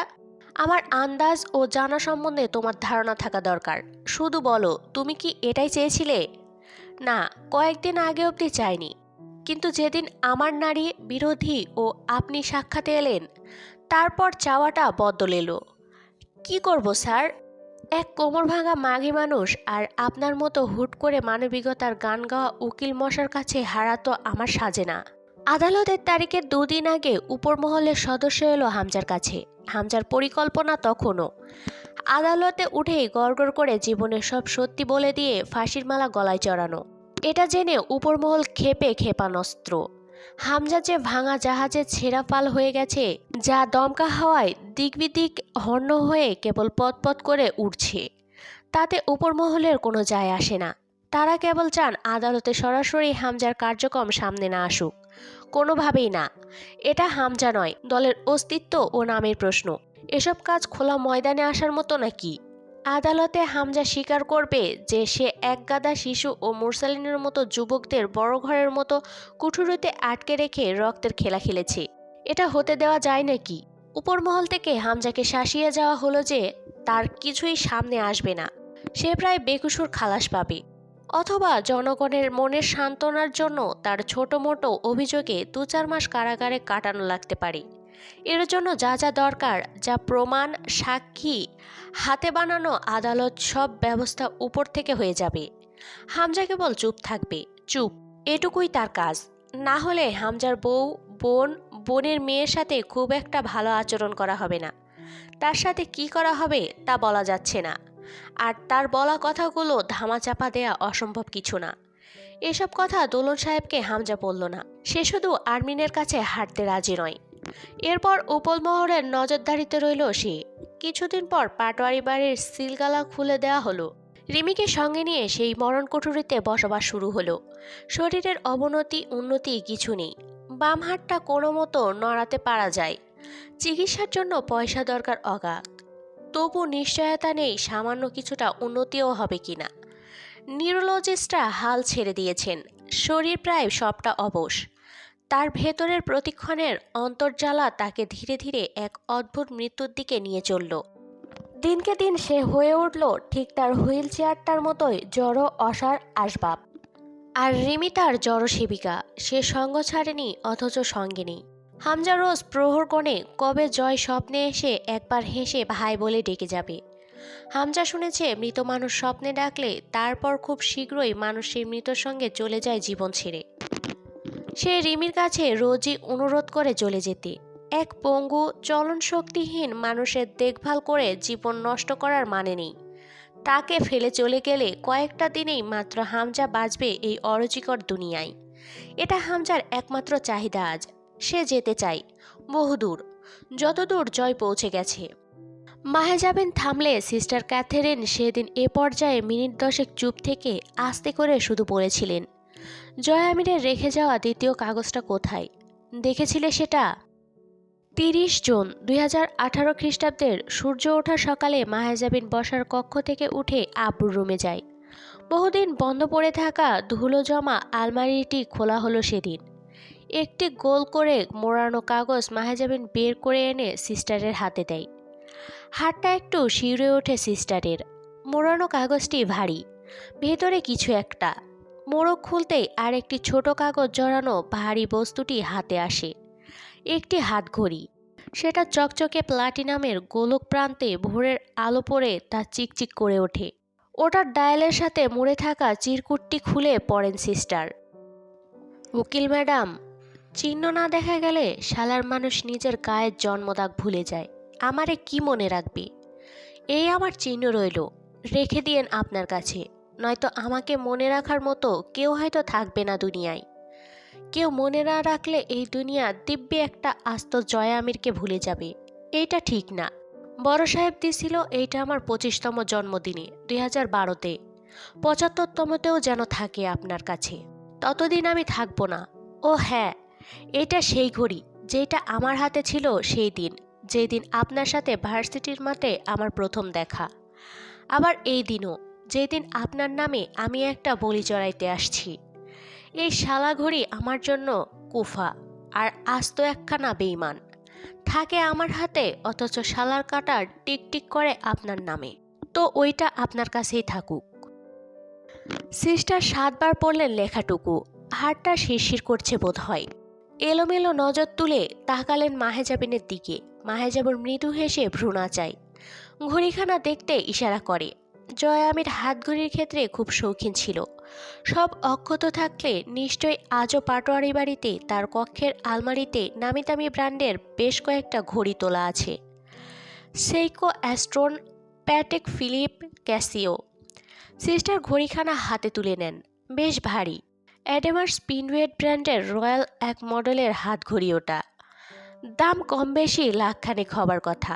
আমার আন্দাজ ও জানা সম্বন্ধে তোমার ধারণা থাকা দরকার। শুধু বলো, তুমি কি এটাই চেয়েছিলে? না, কয়েকদিন আগে অবধি চাইনি, কিন্তু যেদিন আমার নারী বিরোধী ও আপনি সাক্ষাতে এলেন, তারপর চাওয়াটা বদল এলো। কি করব স্যার? এক কোমর ভাঙা মাঘী মানুষ আর আপনার মতো হুট করে মানবিকতার গান গাওয়া উকিল মশার কাছে হারা তো আমার সাজে না। আদালতের তারিখের 2 দিন আগে উপর মহলের সদস্য এলো হামজার কাছে। হামজার পরিকল্পনা তখনও আদালতে উঠেই গড়গড় করে জীবনের সব সত্যি বলে দিয়ে ফাঁসির মালা গলায় চড়ানো। এটা জেনে উপরমহল ক্ষেপে ক্ষেপণাস্ত্র। হামজা যে ভাঙা জাহাজে ছেঁড়া পাল হয়ে গেছে, যা দমকা হাওয়ায় দিকবিদিক হন্য হয়ে কেবল পথ করে উঠছে, তাতে উপরমহলের কোনো যায় আসে না। তারা কেবল চান আদালতে সরাসরি হামজার কার্যক্রম সামনে না আসুক। কোনোভাবেই না। এটা হামজা নয়, দলের অস্তিত্ব ও নামের প্রশ্ন। এসব কাজ খোলা ময়দানে আসার মতো নাকি? আদালতে হামজা স্বীকার করবে যে সে একগাদা শিশু ও মুরসালিনের মতো যুবকদের বড় ঘরের মতো কুঠুরিতে আটকে রেখে রক্তের খেলা খেলেছে। এটা হতে দেওয়া যায় নাকি? উপরমহল থেকে হামজাকে শাসিয়ে যাওয়া হলো যে তার কিছুই সামনে আসবে না, সে প্রায় বেকসুর খালাস পাবে। অথবা জনগণের মনের সান্ত্বনার জন্য তার ছোট মোটো অভিযোগে 2-4 মাস কারাগারে কাটানো লাগতে পারে। এর জন্য যা যা দরকার, যা প্রমাণ, সাক্ষী, হাতে বানানো আদালত, সব ব্যবস্থা উপর থেকে হয়ে যাবে। হামজা কেবল চুপ থাকবে, চুপ, এটুকুই তার কাজ। না হলে হামজার বউ, বোন, বোনের মেয়ের সাথে খুব একটা ভালো আচরণ করা হবে না। তার সাথে কি করা হবে তা বলা যাচ্ছে না। আর তার বলা কথাগুলো ধামাচাপা দেয়া অসম্ভব কিছু না। এসব কথা দোলন সাহেবকে হামজা বলল না। সে শুধু আর্মিনের কাছে হাঁটতে রাজি নয়। এরপর উপলমহরের নজরদারিতে রইল সে। কিছুদিন পর পাটোয়ারি বাড়ির সিলগালা খুলে দেওয়া হলো। রিমিকে সঙ্গে নিয়ে সেই মরণ কুঠুরিতে বসবাস শুরু হলো। শরীরের অবনতি উন্নতি কিছু নেই। বাম হাতটা কোনো মতো নড়াতে পারা যায়। চিকিৎসার জন্য পয়সা দরকার অগাধ। তবু নিশ্চয়তা নেই সামান্য কিছুটা উন্নতিও হবে কিনা। নিউরোলজিস্টরা হাল ছেড়ে দিয়েছেন। শরীর প্রায় সবটা অবশ। তার ভেতরের প্রতিক্ষণের অন্তর্জ্বালা তাকে ধীরে ধীরে এক অদ্ভুত মৃত্যুর দিকে নিয়ে চলল। দিনকে দিন সে হয়ে উঠল ঠিক তার হুইল চেয়ারটার মতোই জড়ো অসার আসবাব। আর রিমি তার জড়ো সেবিকা। সে সঙ্গ ছাড়েনি, অথচ সঙ্গে নেই। হামজা রোজ প্রহরগণে কবে জয় স্বপ্নে এসে একবার হেসে ভাই বলে ডেকে যাবে। হামজা শুনেছে মৃত মানুষ স্বপ্নে ডাকলে তারপর খুব শীঘ্রই মানুষ সেই মৃতর সঙ্গে চলে যায় জীবন ছেড়ে। সে রিমির কাছে রোজই অনুরোধ করে চলে যেতে। এক পঙ্গু চলন শক্তিহীন মানুষের দেখভাল করে জীবন নষ্ট করার মানে নেই। তাকে ফেলে চলে গেলে কয়েকটা দিনেই মাত্র হামজা বাঁচবে এই অরুচিকর দুনিয়ায়। এটা হামজার একমাত্র চাহিদা আজ। সে যেতে চায় বহুদূর, যতদূর জয় পৌঁছে গেছে। মাহেজাবিন থামলে সিস্টার ক্যাথেরিন সেদিন এ পর্যায়ে মিনিট 10 চুপ থেকে আস্তে করে শুধু বলেছিলেন, জয় আমিরের রেখে যাওয়া দ্বিতীয় কাগজটা কোথায়? দেখেছিলে সেটা? 30 জুন 2018 খ্রিস্টাব্দের সূর্য ওঠার সকালে মাহেজাবিন বসার কক্ষ থেকে উঠে আব্বুর রুমে যায়। বহুদিন বন্ধ পড়ে থাকা ধুলো জমা আলমারিটি খোলা হলো সেদিন। একটি গোল করে মোড়ানো কাগজ মাহেজাবিন বের করে এনে সিস্টারের হাতে দেয়। হাতটা একটু শিউরে ওঠে সিস্টারের। মোড়ানো কাগজটি ভারী, ভেতরে কিছু একটা। মোড়ক খুলতেই আর একটি ছোট কাগজ জড়ানো ভারী বস্তুটি হাতে আসে। একটি হাতঘড়ি। সেটা চকচকে প্লাটিনামের গোলক প্রান্তে ভোরের আলো পড়ে তা চিকচিক করে ওঠে। ওটার ডায়ালের সাথে মুড়ে থাকা চিরকুটটি খুলে পড়েন সিস্টার। উকিল ম্যাডাম, চিহ্ন না দেখা গেলে শালার মানুষ নিজের গায়ের জন্মদাগ ভুলে যায়। আমারে কি মনে রাখবে? এই আমার চিহ্ন রইল, রেখে দিয়েন আপনার কাছে। নয়তো আমাকে মনে রাখার মতো কেউ হয়তো থাকবে না দুনিয়ায়। কেউ মনে না রাখলে এই দুনিয়া দিব্যি একটা আস্ত জয় আমিরকে ভুলে যাবে। এইটা ঠিক না। বড় সাহেব দিছিল এইটা আমার 25তম জন্মদিনে 2012-তে। 75তমতেও যেন থাকে আপনার কাছে। ততদিন আমি থাকবো না। ও হ্যাঁ, এটা সেই ঘড়ি যেটা আমার হাতে ছিল সেই দিন, যেই দিন আপনার সাথে ভার্সিটির মাঠে আমার প্রথম দেখা। আবার এই দিনও, যেই দিন আপনার নামে আমি একটা বলি চড়াইতে আসছি। এই শালা ঘড়ি আমার জন্য কুফা, আর আস্ত একখানা বেঈমান। থাকে আমার হাতে, অথচ শালার কাটা টিকটিক করে আপনার নামে। তো ওইটা আপনার কাছেই থাকুক। সিস্টার 7 বার পড়লেন লেখাটুকু। হাতটা শিরশির করছে বোধ হয়। এলোমেলো নজর তুলে তাকালেন মাহেজাবিনের দিকে। মাহেজাবর মৃদু হেসে ভ্রু নাচায়। ঘড়িখানা দেখতে ইশারা করে। জয় আমির হাতঘড়ির ক্ষেত্রে খুব শৌখিন ছিল। সব অক্ষত থাকলে নিশ্চয়ই আজও পাটোয়ারি বাড়িতে তার কক্ষের আলমারিতে নামি দামি ব্র্যান্ডের বেশ কয়েকটা ঘড়ি তোলা আছে। Seiko, Astron, Patek Philippe, Casio. Sister ঘড়িখানা হাতে তুলে নেন। বেশ ভারী। অ্যাডেমার স্পিনওয়েট ব্র্যান্ডের রয়্যাল এক মডেলের হাতঘড়ি ওটা। দাম কম বেশি লাখখানেক হবার কথা।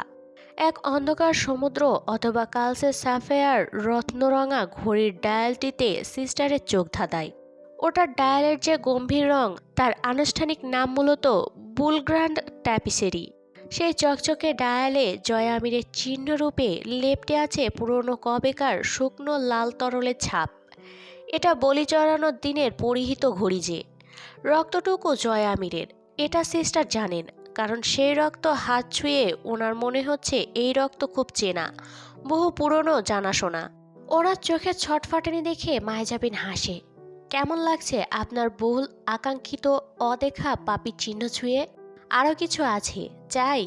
এক অন্ধকার সমুদ্র অথবা কালসে সাফেয়ার রত্নরঙা ঘড়ির ডায়ালটিতে সিস্টারের চোখ ধাঁধায়। ওটার ডায়ালের যে গম্ভীর রং, তার আনুষ্ঠানিক নাম মূলত বুলগ্রান্ড ট্যাপিসেরি। সেই চকচকে ডায়ালে জয়া আমিরের চিহ্নরূপে লেপ্টে আছে পুরনো কবেকার শুকনো লাল তরলের ছাপ। এটা বলি চড়ানোর দিনের পরিহিত ঘড়ি যে। রক্তটুকু জয়া আমিরের, এটা সিস্টার জানেন, কারণ সেই রক্ত হাত ছুঁয়ে ওনার মনে হচ্ছে এই রক্ত খুব চেনা, বহু পুরনো জানাশোনা। ওনার চোখে ছটফটানি দেখে মায়াজাবিন হাসে। কেমন লাগছে আপনার বহুল আকাঙ্ক্ষিত অদেখা পাপির চিহ্ন ছুঁয়ে? আরও কিছু আছে, চাই?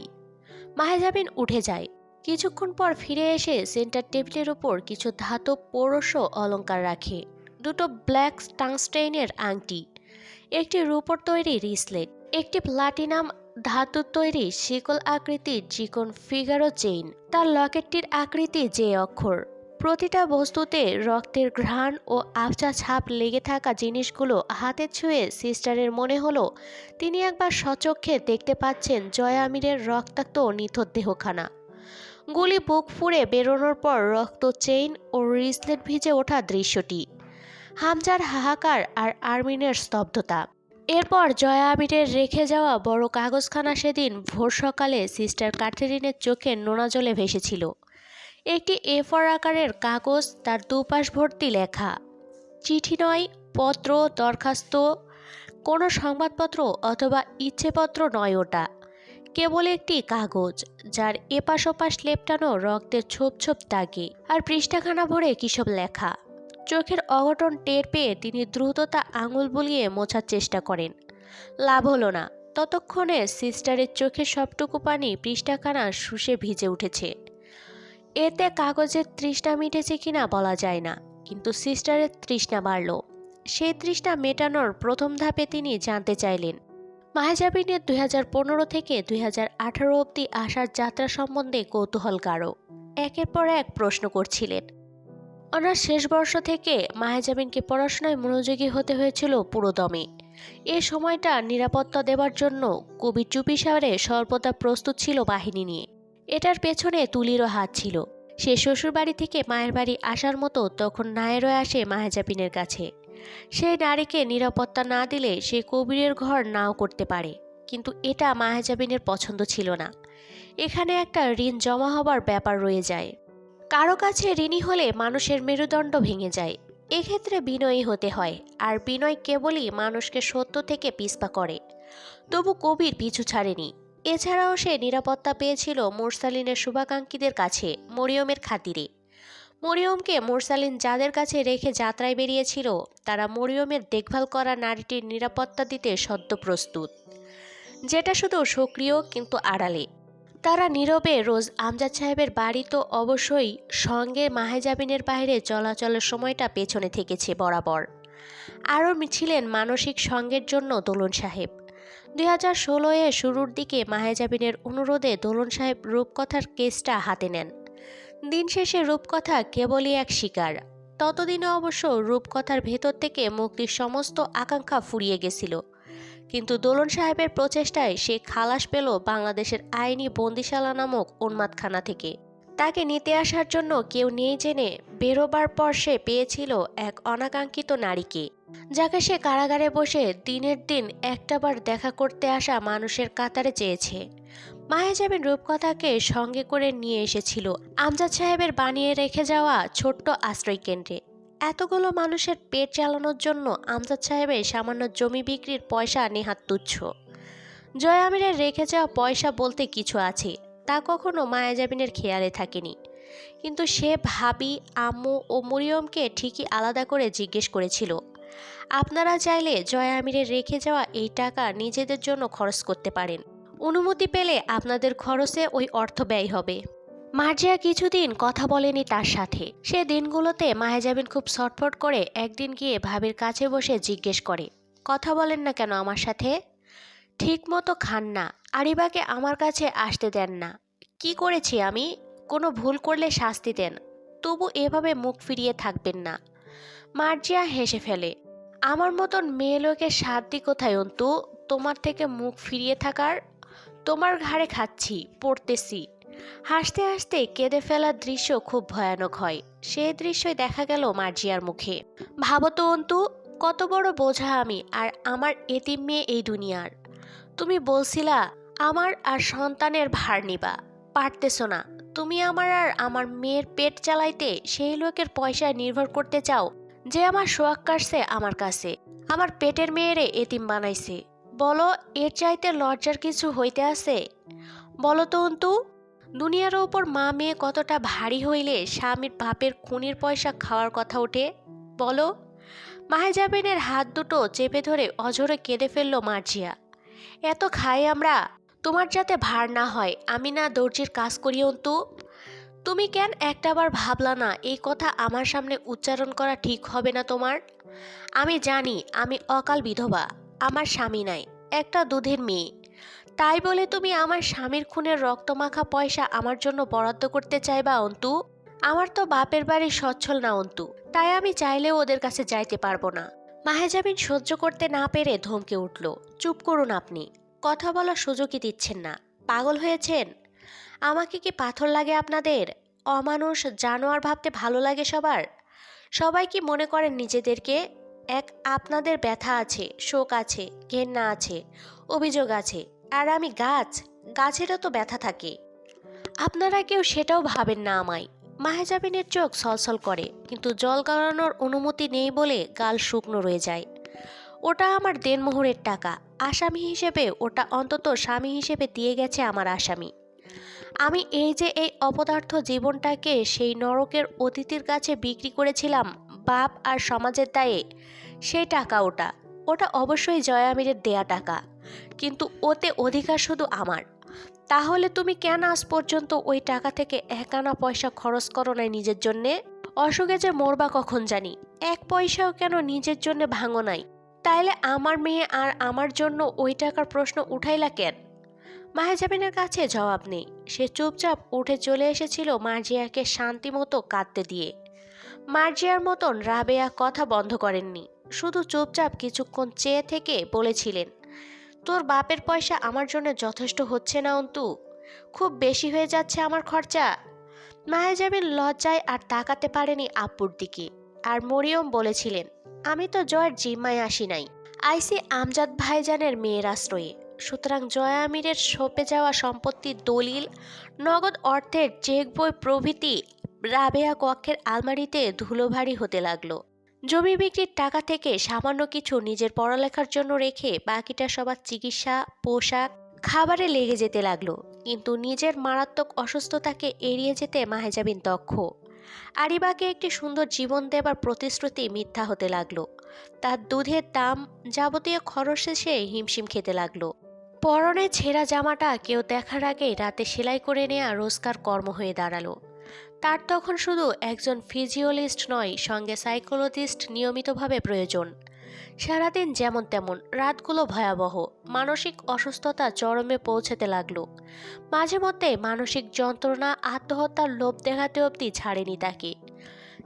মায়াজাবিন উঠে যায়। কিছুক্ষণ পর ফিরে এসে সেন্টার টেবিলের উপর কিছু ধাতব পৌরস অলংকার রাখে। দুটো ব্ল্যাক টাংস্টেইনের আংটি, একটি রূপোর তৈরি রিসলেট, একটি প্লাটিনাম ধাতুর তৈরি শিকল আকৃতির চিকন ফিগারো চেইন। তার লকেটটির আকৃতি যে অক্ষর। প্রতিটা বস্তুতে রক্তের ঘ্রাণ ও আবছা ছাপ লেগে থাকা জিনিসগুলো হাতে ছুঁয়ে সিস্টারের মনে হলো তিনি একবার সচক্ষে দেখতে পাচ্ছেন জয়া আমিরের রক্তাক্ত নিথর দেহখানা। গুলি বুক ফুঁড়ে বেরোনোর পর রক্ত চেইন ও রিসলেট ভিজে ওঠা দৃশ্যটি। হামজার হাহাকার আর আরমিনের স্তব্ধতা। এরপর জয়া আমিরের রেখে যাওয়া বড় কাগজখানা সেদিন ভোর সকালে সিস্টার ক্যাথেরিনের চোখে নোনা জলে ভেসেছিল। একটি A4 আকারের কাগজ, তার দুপাশ ভর্তি লেখা। চিঠি নয়, পত্র, দরখাস্ত, কোনো সংবাদপত্র অথবা ইচ্ছেপত্র নয় ওটা। কেবল একটি কাগজ, যার এপাশ ওপাশ লেপটানো রক্তের ছোপ ছোপ দাগে, আর পৃষ্ঠাখানা ভরে কিসব লেখা। চোখের অঘটন টের পেয়ে তিনি দ্রুততা আঙুল বুলিয়ে মোছার চেষ্টা করেন। লাভ হলো না। ততক্ষণে সিস্টারের চোখের সবটুকু পানি পৃষ্ঠাখানা শুষে ভিজে উঠেছে। এতে কাগজের তৃষ্ণা মিটেছে কিনা বলা যায় না, কিন্তু সিস্টারের তৃষ্ণা বাড়ল। সেই তৃষ্ণা মেটানোর প্রথম ধাপে তিনি জানতে চাইলেন মায়াজাবিনের 2015 থেকে 2018 অবধি আসার যাত্রা সম্বন্ধে কৌতূহল গাঢ়। একের পর এক প্রশ্ন করছিলেন। অনার্স শেষ বর্ষ থেকে মায়াজাবিনকে পড়াশোনায় মনোযোগী হতে হয়েছিল পুরোদমে। এ সময়টা নিরাপত্তা দেওয়ার জন্য কবি চুপিসারে সর্বদা প্রস্তুত ছিল বাহিনী নিয়ে। এটার পেছনে তুলিরও হাত ছিল। সে শ্বশুরবাড়ি থেকে মায়ের বাড়ি আসার মতো তখন নায়েরও আসে মায়াজাবিনের কাছে। সেই নারীকে নিরাপত্তা না দিলে সে কবিরের ঘর নাও করতে পারে, কিন্তু এটা মায়াজাবিনের পছন্দ ছিল না। এখানে একটা ঋণ জমা হবার ব্যাপার রয়ে যায়। কারো কাছে ঋণী হলে মানুষের মেরুদণ্ড ভেঙে যায়। এক্ষেত্রে বিনয়ী হতে হয়, আর বিনয় কেবলই মানুষকে সত্য থেকে পিছপা করে। তবু কবির পিছু ছাড়েনি। এছাড়াও সে নিরাপত্তা পেয়েছিল মুরসালিনের শুভাকাঙ্ক্ষীদের কাছে, মরিয়মের খাতিরে। মরিয়মকে মুরসালিন যাদের কাছে রেখে যাত্রায় বেরিয়েছিল, তারা মরিয়মের দেখভাল করা নারীটির নিরাপত্তা দিতে সদ্য প্রস্তুত, যেটা শুধু সক্রিয় কিন্তু আড়ালে। তারা নীরবে রোজ আমজাদ সাহেবের বাড়ি তো অবশ্যই, সঙ্গে মাহেজাবিনের বাইরে চলাচলের সময়টা পেছনে থেকেছে বরাবর। আরও ছিলেন মানসিক সঙ্গের জন্য দোলন সাহেব। 2016-এর শুরুর দিকে মাহেজাবিনের অনুরোধে দোলন সাহেব রূপকথার কেসটা হাতে নেন। দিন শেষে রূপকথা কেবলই এক শিকার। ততদিনে অবশ্য রূপকথার ভেতর থেকে মুক্তির সমস্ত আকাঙ্ক্ষা ফুরিয়ে গেছিল, কিন্তু দোলন সাহেবের প্রচেষ্টায় সে খালাস পেল বাংলাদেশের আইনি বন্দিশালা নামক উন্মাদখানা থেকে। তাকে নিতে আসার জন্য কেউ নেই জেনে বেরোবার পর সে পেয়েছিল এক অনাকাঙ্ক্ষিত নারীকে, যাকে সে কারাগারে বসে দিনের দিন একটাবার দেখা করতে আসা মানুষের কাতারে চেয়েছে। মায়াজাবিন রূপকথাকে সঙ্গে করে নিয়ে এসেছিল আমজাদ সাহেবের বানিয়ে রেখে যাওয়া ছোট্ট আশ্রয় কেন্দ্রে। এতগুলো মানুষের পেট চালানোর জন্য আমজাদ সাহেবের সামান্য জমি বিক্রির পয়সা নেহাত তুচ্ছ। জয়া আমিরের রেখে যাওয়া পয়সা বলতে কিছু আছে, তা কখনো মায়াজাবিনের খেয়ালে থাকেনি। কিন্তু সে ভাবি, আম্মু ও মরিয়মকে ঠিকই আলাদা করে জিজ্ঞেস করেছিল, আপনারা চাইলে জয়া আমিরের রেখে যাওয়া এই টাকা নিজেদের জন্য খরচ করতে পারেন। অনুমতি পেলে আপনাদের খরচে ওই অর্থ ব্যয় হবে। মার্জিয়া কিছুদিন কথা বলেনি তার সাথে। সে দিনগুলোতে মায়াজাবিন খুব ছটফট করে একদিন গিয়ে ভাবির কাছে বসে জিজ্ঞেস করে, কথা বলেন না কেন আমার সাথে? ঠিক মতো খান না, আরিবাকে আমার কাছে আসতে দেন না। কি করেছি আমি? কোনো ভুল করলে শাস্তি দেন, তবু এভাবে মুখ ফিরিয়ে থাকবেন না। মার্জিয়া হেসে ফেলে, আমার মতন মেয়ে লোকের সাধ্যি কোথায় অন্তু তোমার থেকে মুখ ফিরিয়ে থাকার? তোমার ঘাড়ে খাচ্ছি, পড়তেছি। হাসতে হাসতে কেঁদে ফেলার দৃশ্য খুব ভয়ানক হয়। সেই দৃশ্যই দেখা গেল মার্জিয়ার মুখে। ভাবো তো অন্তু, কত বড় বোঝা আমি আর আমার এতিম মেয়ে এই দুনিয়ার। তুমি বলছিলা আমার আর সন্তানের ভার নিবা, পারতেছো না। তুমি আমার আর আমার মেয়ের পেট চালাইতে সেই লোকের পয়সায় নির্ভর করতে চাও যে আমার সোয়াগ কাটছে আমার কাছে, আমার পেটের মেয়েরে এতিম বানাইছে। বলো, এর চাইতে লজ্জার কিছু হইতে আছে? বলো তো অন্তু, দুনিয়ার ওপর মা মেয়ে কতটা ভারী হইলে স্বামীর বাপের খুনির পয়সা খাওয়ার কথা ওঠে, বলো। মাহেজাবিনের হাত দুটো চেপে ধরে অঝরে কেঁদে ফেলল মার্জিয়া। এত খাই আমরা, তোমার যাতে ভার না হয় আমি না দর্জির কাজ করি অন্তু। তুমি কেন একটাবার ভাবলা না এই কথা আমার সামনে উচ্চারণ করা ঠিক হবে না তোমার? আমি জানি আমি অকাল বিধবা, আমার স্বামী নাই, একটা দুধের মেয়ে। তাই বলে তুমি আমার স্বামীর খুনের রক্তমাখা পয়সা আমার জন্য বরাদ্দ করতে চাইবা অন্তু? আমার তো বাপের বাড়ি সচ্ছল না অন্তু, তাই আমি চাইলেও ওদের কাছে যাইতে পারবো না। মাহেজাবিন সহ্য করতে না পেরে ধমকে উঠল, চুপ করুন আপনি, কথা বলার সুযোগই দিচ্ছেন না। পাগল হয়েছেন? আমাকে কি পাথর লাগে আপনাদের? অমানুষ জানোয়ার ভাবতে ভালো লাগে সবার? সবাই কি মনে করেন নিজেদেরকে? এক আপনাদের ব্যথা আছে, শোক আছে, ঘেন্না আছে, অভিযোগ আছে, আর আমি গাছ, গাছেরও তো ব্যথা থাকে। আপনারা কেউ সেটাও ভাবেন না আমায়। মাহেজাবিনের চোখ ছলছল করে, কিন্তু জল গড়ানোর অনুমতি নেই বলে গাল শুকনো রয়ে যায়। ওটা আমার দেনমোহরের টাকা, আসামি হিসেবে ওটা অন্তত স্বামী হিসেবে দিয়ে গেছে আমার আসামি। আমি এই যে এই অপদার্থ জীবনটাকে সেই নরকের অতিথির কাছে বিক্রি করেছিলাম বাপ আর সমাজের দায়ে, সেই টাকা ওটা। ওটা অবশ্যই জয়া আমিরের দেয়া টাকা, কিন্তু ওতে অধিকার শুধু আমার। তাহলে তুমি কেন আজ পর্যন্ত ওই টাকা থেকে এক আনা পয়সা খরচ করো নাই নিজের জন্যে? অসুখে যে মরবা কখন জানি, এক পয়সাও কেন নিজের জন্য ভাঙো নাই? তাইলে আমার মেয়ে আর আমার জন্য ওই টাকার প্রশ্ন উঠাইলা কেন? মাহেজাবিনের কাছে জবাব নেই। সে চুপচাপ উঠে চলে এসেছিল মার্জিয়াকে শান্তি মতো কাঁদতে দিয়ে। মার্জিয়ার মতন রাবেয়া কথা বন্ধ করেননি, শুধু চুপচাপ কিছুক্ষণ চেয়ে থেকে বলেছিলেন, তোর বাপের পয়সা আমার জন্য যথেষ্ট হচ্ছে না অন্তু, খুব বেশি হয়ে যাচ্ছে আমার খরচা। মাহেজাবিন লজ্জায় আর তাকাতে পারেনি আব্বুর দিকে। আর মরিয়ম বলেছিলেন, আমি তো জয়ের জিম্মায় আসি নাই, আইসি আমজাদ ভাইজানের মেয়ের আশ্রয়ে। সুতরাং জয়া আমিরের সঁপে যাওয়া সম্পত্তির দলিল, নগদ অর্থের চেক বই প্রভৃতি রাবেয়া কক্ষের আলমারিতে ধুলোভারী হতে লাগলো। জমি বিক্রির টাকা থেকে সামান্য কিছু নিজের পড়ালেখার জন্য রেখে বাকিটা সবার চিকিৎসা, পোশাক, খাবারে লেগে যেতে লাগলো। কিন্তু নিজের মারাত্মক অসুস্থতাকে এড়িয়ে যেতে মাহেজাবিন দক্ষ। আরিবাকে একটি সুন্দর জীবন দেবার প্রতিশ্রুতি মিথ্যা হতে লাগলো। তার দুধের দাম, যাবতীয় খরচ শেষে হিমশিম খেতে লাগলো। পরনে ছেঁড়া জামাটা কেউ দেখার আগেই রাতে সেলাই করে নেওয়া রোজকার কর্ম হয়ে দাঁড়ালো। তার তখন শুধু একজন ফিজিওলজিস্ট নয়, সঙ্গে সাইকোলজিস্ট নিয়মিতভাবে প্রয়োজন। সারাদিন যেমন তেমন, রাতগুলো ভয়াবহ। মানসিক অসুস্থতা চরমে পৌঁছাতে লাগলো। মাঝে মধ্যে মানসিক যন্ত্রণা আত্মহত্যার লোভ দেখাতে অবধি ছাড়েনি তাকে।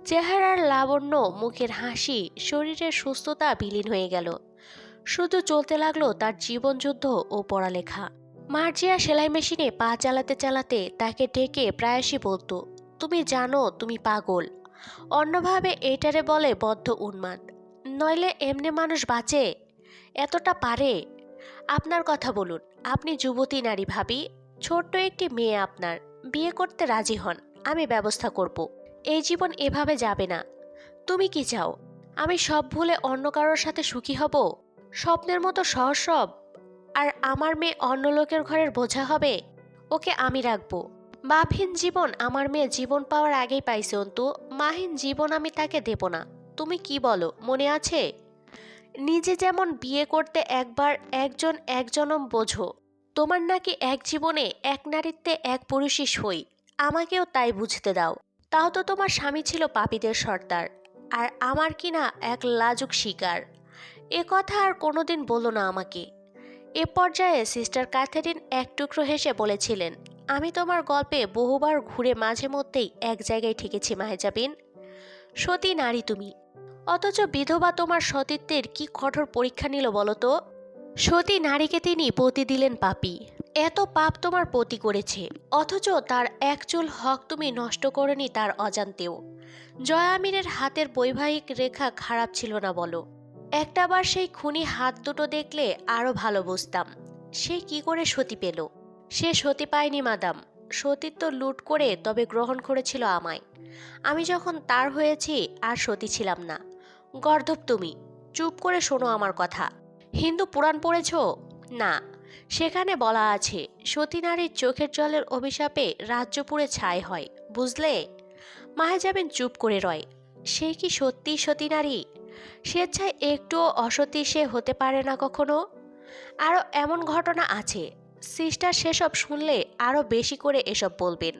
চেহারার লাবণ্য, মুখের হাসি, শরীরের সুস্থতা বিলীন হয়ে গেল। শুধু চলতে লাগলো তার জীবনযুদ্ধ ও পড়ালেখা। মার্জিয়া সেলাই মেশিনে পা চালাতে চালাতে তাকে ডেকে প্রায়শই বলতো, তুমি জানো তুমি পাগল। অন্যভাবে এইটারে বলে বদ্ধ উন্মাদ। নইলে এমনি মানুষ বাঁচে? এতটা পারে? আপনার কথা বলুন, আপনি যুবতী নারী ভাবি, ছোট্ট একটি মেয়ে আপনার, বিয়ে করতে রাজি হন, আমি ব্যবস্থা করব। এই জীবন এভাবে যাবে না। তুমি কি চাও? আমি সব ভুলে অন্য কারোর সাথে সুখী হব? স্বপ্নের মতো সহজ সব? আর আমার মেয়ে অন্য লোকের ঘরের বোঝা হবে? ওকে আমি রাখবো। বাপহীন জীবন আমার মেয়ে জীবন পাওয়ার আগেই পাইছে অন্তু, মাহীন জীবন আমি তাকে দেব না। তুমি কি বলো, মনে আছে? নিজে যেমন বিয়ে করতে একবার একজন এক জনম বোঝো, তোমার নাকি এক জীবনে এক নারীত্বে এক পুরুষই সই। আমাকেও তাই বুঝতে দাও। তাও তো তোমার স্বামী ছিল পাপীদের সর্দার, আর আমার কিনা এক লাজুক শিকার। এ কথা আর কোনোদিন বলো না আমাকে। এ পর্যায়ে সিস্টার ক্যাথেরিন এক টুকরো হেসে বলেছিলেন, আমি তোমার গল্পে বহুবার ঘুরে মাঝে মধ্যেই এক জায়গায় ঠেকেছি মাহেজাবিন। সতী নারী তুমি, অথচ বিধবা তোমার সতীত্বের কি কঠোর পরীক্ষা নিল বলো তো? সতী নারীকে তিনি পতি দিলেন পাপী, এত পাপ তোমার পতি করেছে, অথচ তার এক চুল হক তুমি নষ্ট করনি তার অজান্তেও। জয়া আমিরের হাতের বৈবাহিক রেখা খারাপ ছিল না বলো? একটাবার সেই খুনি হাত দুটো দেখলে আরো ভালো বুঝতাম সে কি করে সতী পেল। সে সতী পায়নি মাদাম, সতীত্ব লুট করে তবে গ্রহণ করেছিল আমায়। আমি যখন তার হয়েছি আর সতী ছিলাম না। গর্ধব তুমি, চুপ করে শোনো আমার কথা। হিন্দু পুরাণ পড়েছ? না, সেখানে বলা আছে সতী নারীর চোখের জলের অভিশাপে রাজ্য পুড়ে ছাই হয়, বুঝলে? মাহেজাবিন চুপ করে রয়। সে কি সত্যি সতী নারী? স্বেচ্ছায় একটুও অসতী সে হতে পারে না কখনো। আরও এমন ঘটনা আছে, সিস্টার সেসব শুনলে আরও বেশি করে এসব বলবেন।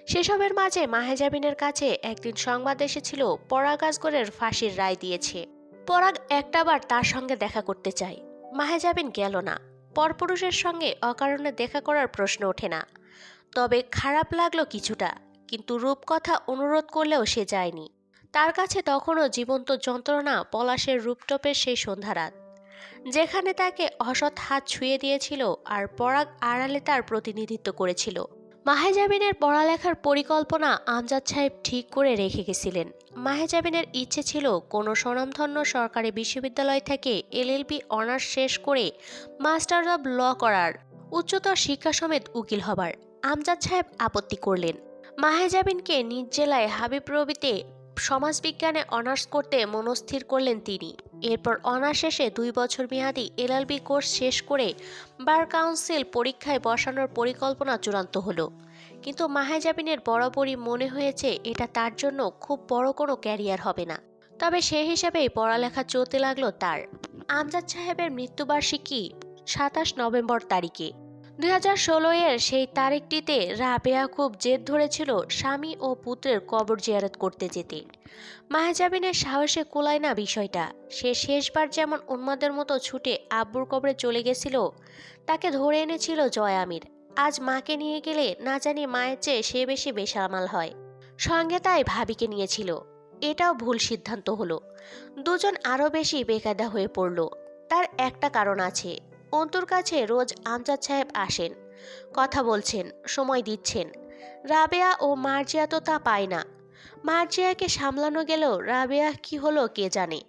সেসবের মাঝে মাহেজাবিনের কাছে একদিন সংবাদ এসেছিল পরাগ আসগরের ফাঁসির রায় দিয়েছে। পরাগ একটাবার তার সঙ্গে দেখা করতে চায়। মাহেজাবিন গেল না। পরপুরুষের সঙ্গে অকারণে দেখা করার প্রশ্ন ওঠে না। তবে খারাপ লাগলো কিছুটা, কিন্তু রূপকথা অনুরোধ করলেও সে যায়নি। তার কাছে তখনও জীবন্ত যন্ত্রণা পলাশের রূপটপের সেই সন্ধ্যারাত, যেখানে তাকে অসৎ হাত ছুঁয়ে দিয়েছিল আর পরাগ আড়ালে তার প্রতিনিধিত্ব করেছিল। মাহেজাবিনের পড়ালেখার পরিকল্পনা আমজাদ সাহেব ঠিক করে রেখে গেছিলেন। মাহেজাবিনের ইচ্ছে ছিল কোনো স্বনামধন্য সরকারি বিশ্ববিদ্যালয় থেকে এলএলবি অনার্স শেষ করে মাস্টার অব ল করার, উচ্চতর শিক্ষা সমেত উকিল হবার। আমজাদ সাহেব আপত্তি করলেন। মাহেজাবিনকে নিজ জেলায় হাবিব রবিতে সমাজবিজ্ঞানে অনার্স করতে মনস্থির করলেন তিনি। এরপর অনার্স শেষে 2 বছর মেয়াদী এলএলবি কোর্স শেষ করে বার কাউন্সিল পরীক্ষায় বসানোর পরিকল্পনা চূড়ান্ত হলো। কিন্তু মাহেজাবিনের বরাবরই মনে হয়েছে এটা তার জন্য খুব বড় কোনো ক্যারিয়ার হবে না। তবে সে হিসাবেই পড়ালেখা চলতে লাগলো তার। আমজাদ সাহেবের মৃত্যুবার্ষিকী 27 নভেম্বর তারিখে। 2016 সেই তারিখটিতে রাবেয়া খুব জেদ ধরেছিল স্বামী ও পুত্রের কবর জিয়ারত করতে যেতে। মাহেজাবিনের সাহসে কুলায় না বিষয়টা। সে শেষবার যেমন উন্মাদের মতো ছুটে আব্বুর কবরে চলে গেছিল, তাকে ধরে এনেছিল জয়া আমির। আজ মাকে নিয়ে গেলে না জানি মায়ের চেয়ে সে বেশি বেসামাল হয়। সঙ্গে তাই ভাবিকে নিয়েছিল। এটাও ভুল সিদ্ধান্ত হলো। দুজন আরও বেশি বেকায়দা হয়ে পড়ল। তার একটা কারণ আছে। অন্তুর কাছে রোজ আমজাদ সাহেব আসেন, কথা বলছেন, সময় দিচ্ছেন। রাবেয়া ও মার্জিয়া তো তা পায় না। মার্জিয়াকে সামলানো গেলেও রাবেয়া কি হলো কে জানে।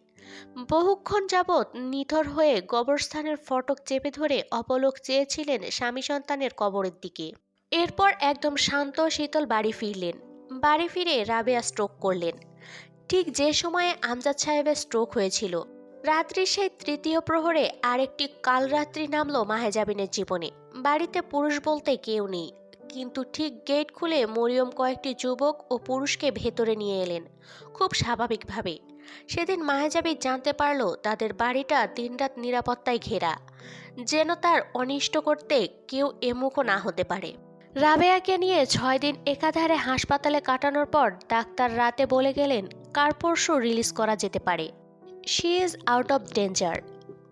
বহুক্ষণ যাবৎ নিথর হয়ে কবরস্থানের ফটক চেপে ধরে অপলক চেয়েছিলেন স্বামী সন্তানের কবরের দিকে। এরপর একদম শান্ত শীতল বাড়ি ফিরলেন। বাড়ি ফিরে রাবেয়া স্ট্রোক করলেন, ঠিক যে সময়ে আমজাদ সাহেবের স্ট্রোক হয়েছিল। রাত্রির সেই তৃতীয় প্রহরে আরেকটি কালরাত্রি নামলো মাহেজাবিনের জীবনে। বাড়িতে পুরুষ বলতে কেউ নেই, কিন্তু ঠিক গেট খুলে মরিয়ম কয়েকটি যুবক ও পুরুষকে ভেতরে নিয়ে এলেন খুব স্বাভাবিকভাবে। সেদিন মাহেজাবি জানতে পারল তাদের বাড়িটা দিনরাত নিরাপত্তায় ঘেরা, যেন তার অনিষ্ট করতে কেউ এমুখও না হতে পারে। রাবেয়াকে নিয়ে 6 দিন একাধারে হাসপাতালে কাটানোর পর ডাক্তার রাতে বলে গেলেন কাল পরশু রিলিজ করা যেতে পারে। She is out of danger.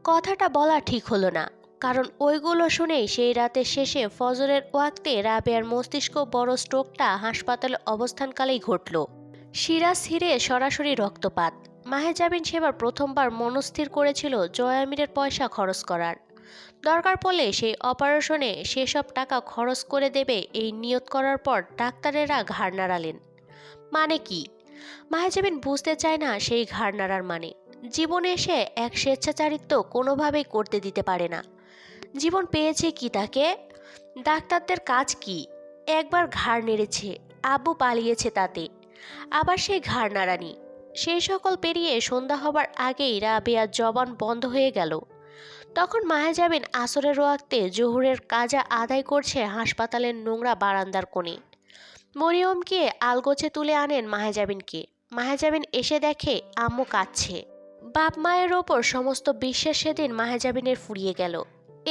কথাটা বলা ঠিক হলো না, কারণ ওইগুলো শুনেই সেই রাতের শেষে ফজরের ওয়াক্তে রাবেয়ার মস্তিষ্ক বড় স্ট্রোকটা হাসপাতালে অবস্থানকালেই ঘটল। শিরা ছিঁড়ে সরাসরি রক্তপাত। মাহেজাবিন সেবার প্রথমবার মনস্থির করেছিল জয়া আমিরের পয়সা খরচ করার। দরকার পড়লে সেই অপারেশনে সেসব টাকা খরচ করে দেবে এই নিয়ত করার পর ডাক্তারেরা ঘাড় নাড়ালেন। মানে কি? মাহেজাবিন বুঝতে চায় না সেই ঘাড় নাড়ার মানে। জীবনে এসে এক স্বেচ্ছাচারিত্ব কোনোভাবেই করতে দিতে পারে না। জীবন পেয়েছে কি তাকে? ডাক্তারদের কাজ কি? একবার ঘাড় নেড়েছে, আব্বু পালিয়েছে তাতে, আবার সেই ঘাড় নাড়ানি। সেই সকল পেরিয়ে সন্ধ্যা হবার আগেই রাবেয়ার জবান বন্ধ হয়ে গেল। তখন মাহেজাবিন আসরের ওয়াক্তে জোহরের কাজা আদায় করছে হাসপাতালের নোংরা বারান্দার কোণে। মরিয়মকে আলগোছে তুলে আনেন মাহেজাবিনকে। মাহেজাবিন এসে দেখে আম্মু কাঁদছে। বাপ মায়ের ওপর সমস্ত বিশ্বাস সেদিন মাহেজাবিনের ফুরিয়ে গেল।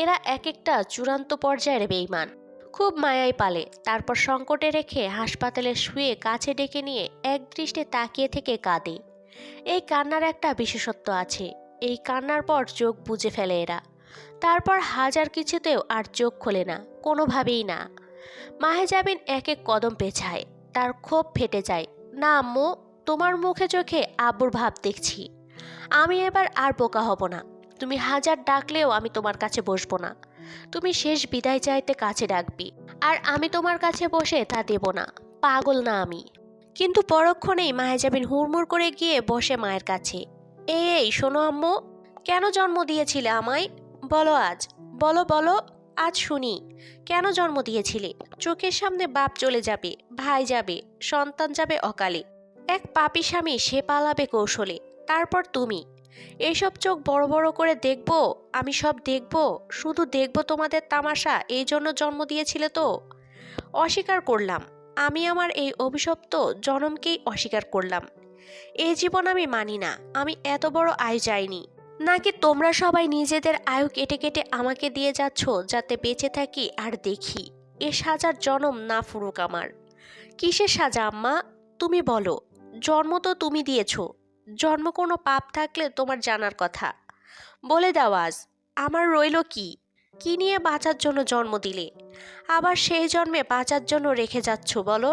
এরা এক একটা চূড়ান্ত পর্যায়ের বেঈমান। খুব মায়াই পালে, তারপর সংকটে রেখে হাসপাতালে শুয়ে কাছে ডেকে নিয়ে একদৃষ্টে তাকিয়ে থেকে কাঁদে। এই কান্নার একটা বিশেষত্ব আছে। এই কান্নার পর চোখ বুজে ফেলে এরা। তারপর হাজার কিছুতেও আর চোখ খোলে না, কোনোভাবেই না। মাহেজাবিন এক এক কদম পেছায়। তার ক্ষোভ ফেটে যায়। না আম্মু, তোমার মুখে চোখে আব্বুর ভাব দেখছি। আমি এবার আর বোকা হব না। তুমি হাজার ডাকলেও আমি তোমার কাছে বসবো না। তুমি শেষ বিদায় চাইতে কাছে ডাকবি, আর আমি তোমার কাছে বসে তা দেব না। পাগল না আমি। কিন্তু পরক্ষণেই মাহেজাবিন হুড়মুড় করে গিয়ে বসে মায়ের কাছে। এই শোনো আম্মু, কেন জন্ম দিয়েছিলে আমায়? বলো আজ, বলো বলো, আজ শুনি। কেন জন্ম দিয়েছিলে? চোখের সামনে বাপ চলে যাবে, ভাই যাবে, সন্তান যাবে অকালে, এক পাপী স্বামী সে পালাবে কৌশলে, তারপর তুমি। এইসব চোখ বড় বড় করে দেখবো? আমি সব দেখবো, শুধু দেখবো তোমাদের তামাশা। এই জন্য জন্ম দিয়েছিলে তো? অস্বীকার করলাম। আমি আমার এই অভিশপ্ত জনমকেই অস্বীকার করলাম। এই জীবন আমি মানি না। আমি এত বড় আয়ু চাইনি। নাকি তোমরা সবাই নিজেদের আয়ু কেটে কেটে আমাকে দিয়ে যাচ্ছ যাতে বেঁচে থাকি আর দেখি এ সাজার জনম না ফুরুক আমার। কিসের সাজা আম্মা? তুমি বলো। জন্ম তো তুমি দিয়েছ। জন্ম কোনো পাপ থাকলে তোমার জানার কথা। বলে দাও আজ, আমার রইল কি? কি নিয়ে বাঁচার জন্য জন্ম দিলে? আবার সেই জন্মে বাঁচার জন্য রেখে যাচ্ছ বলো?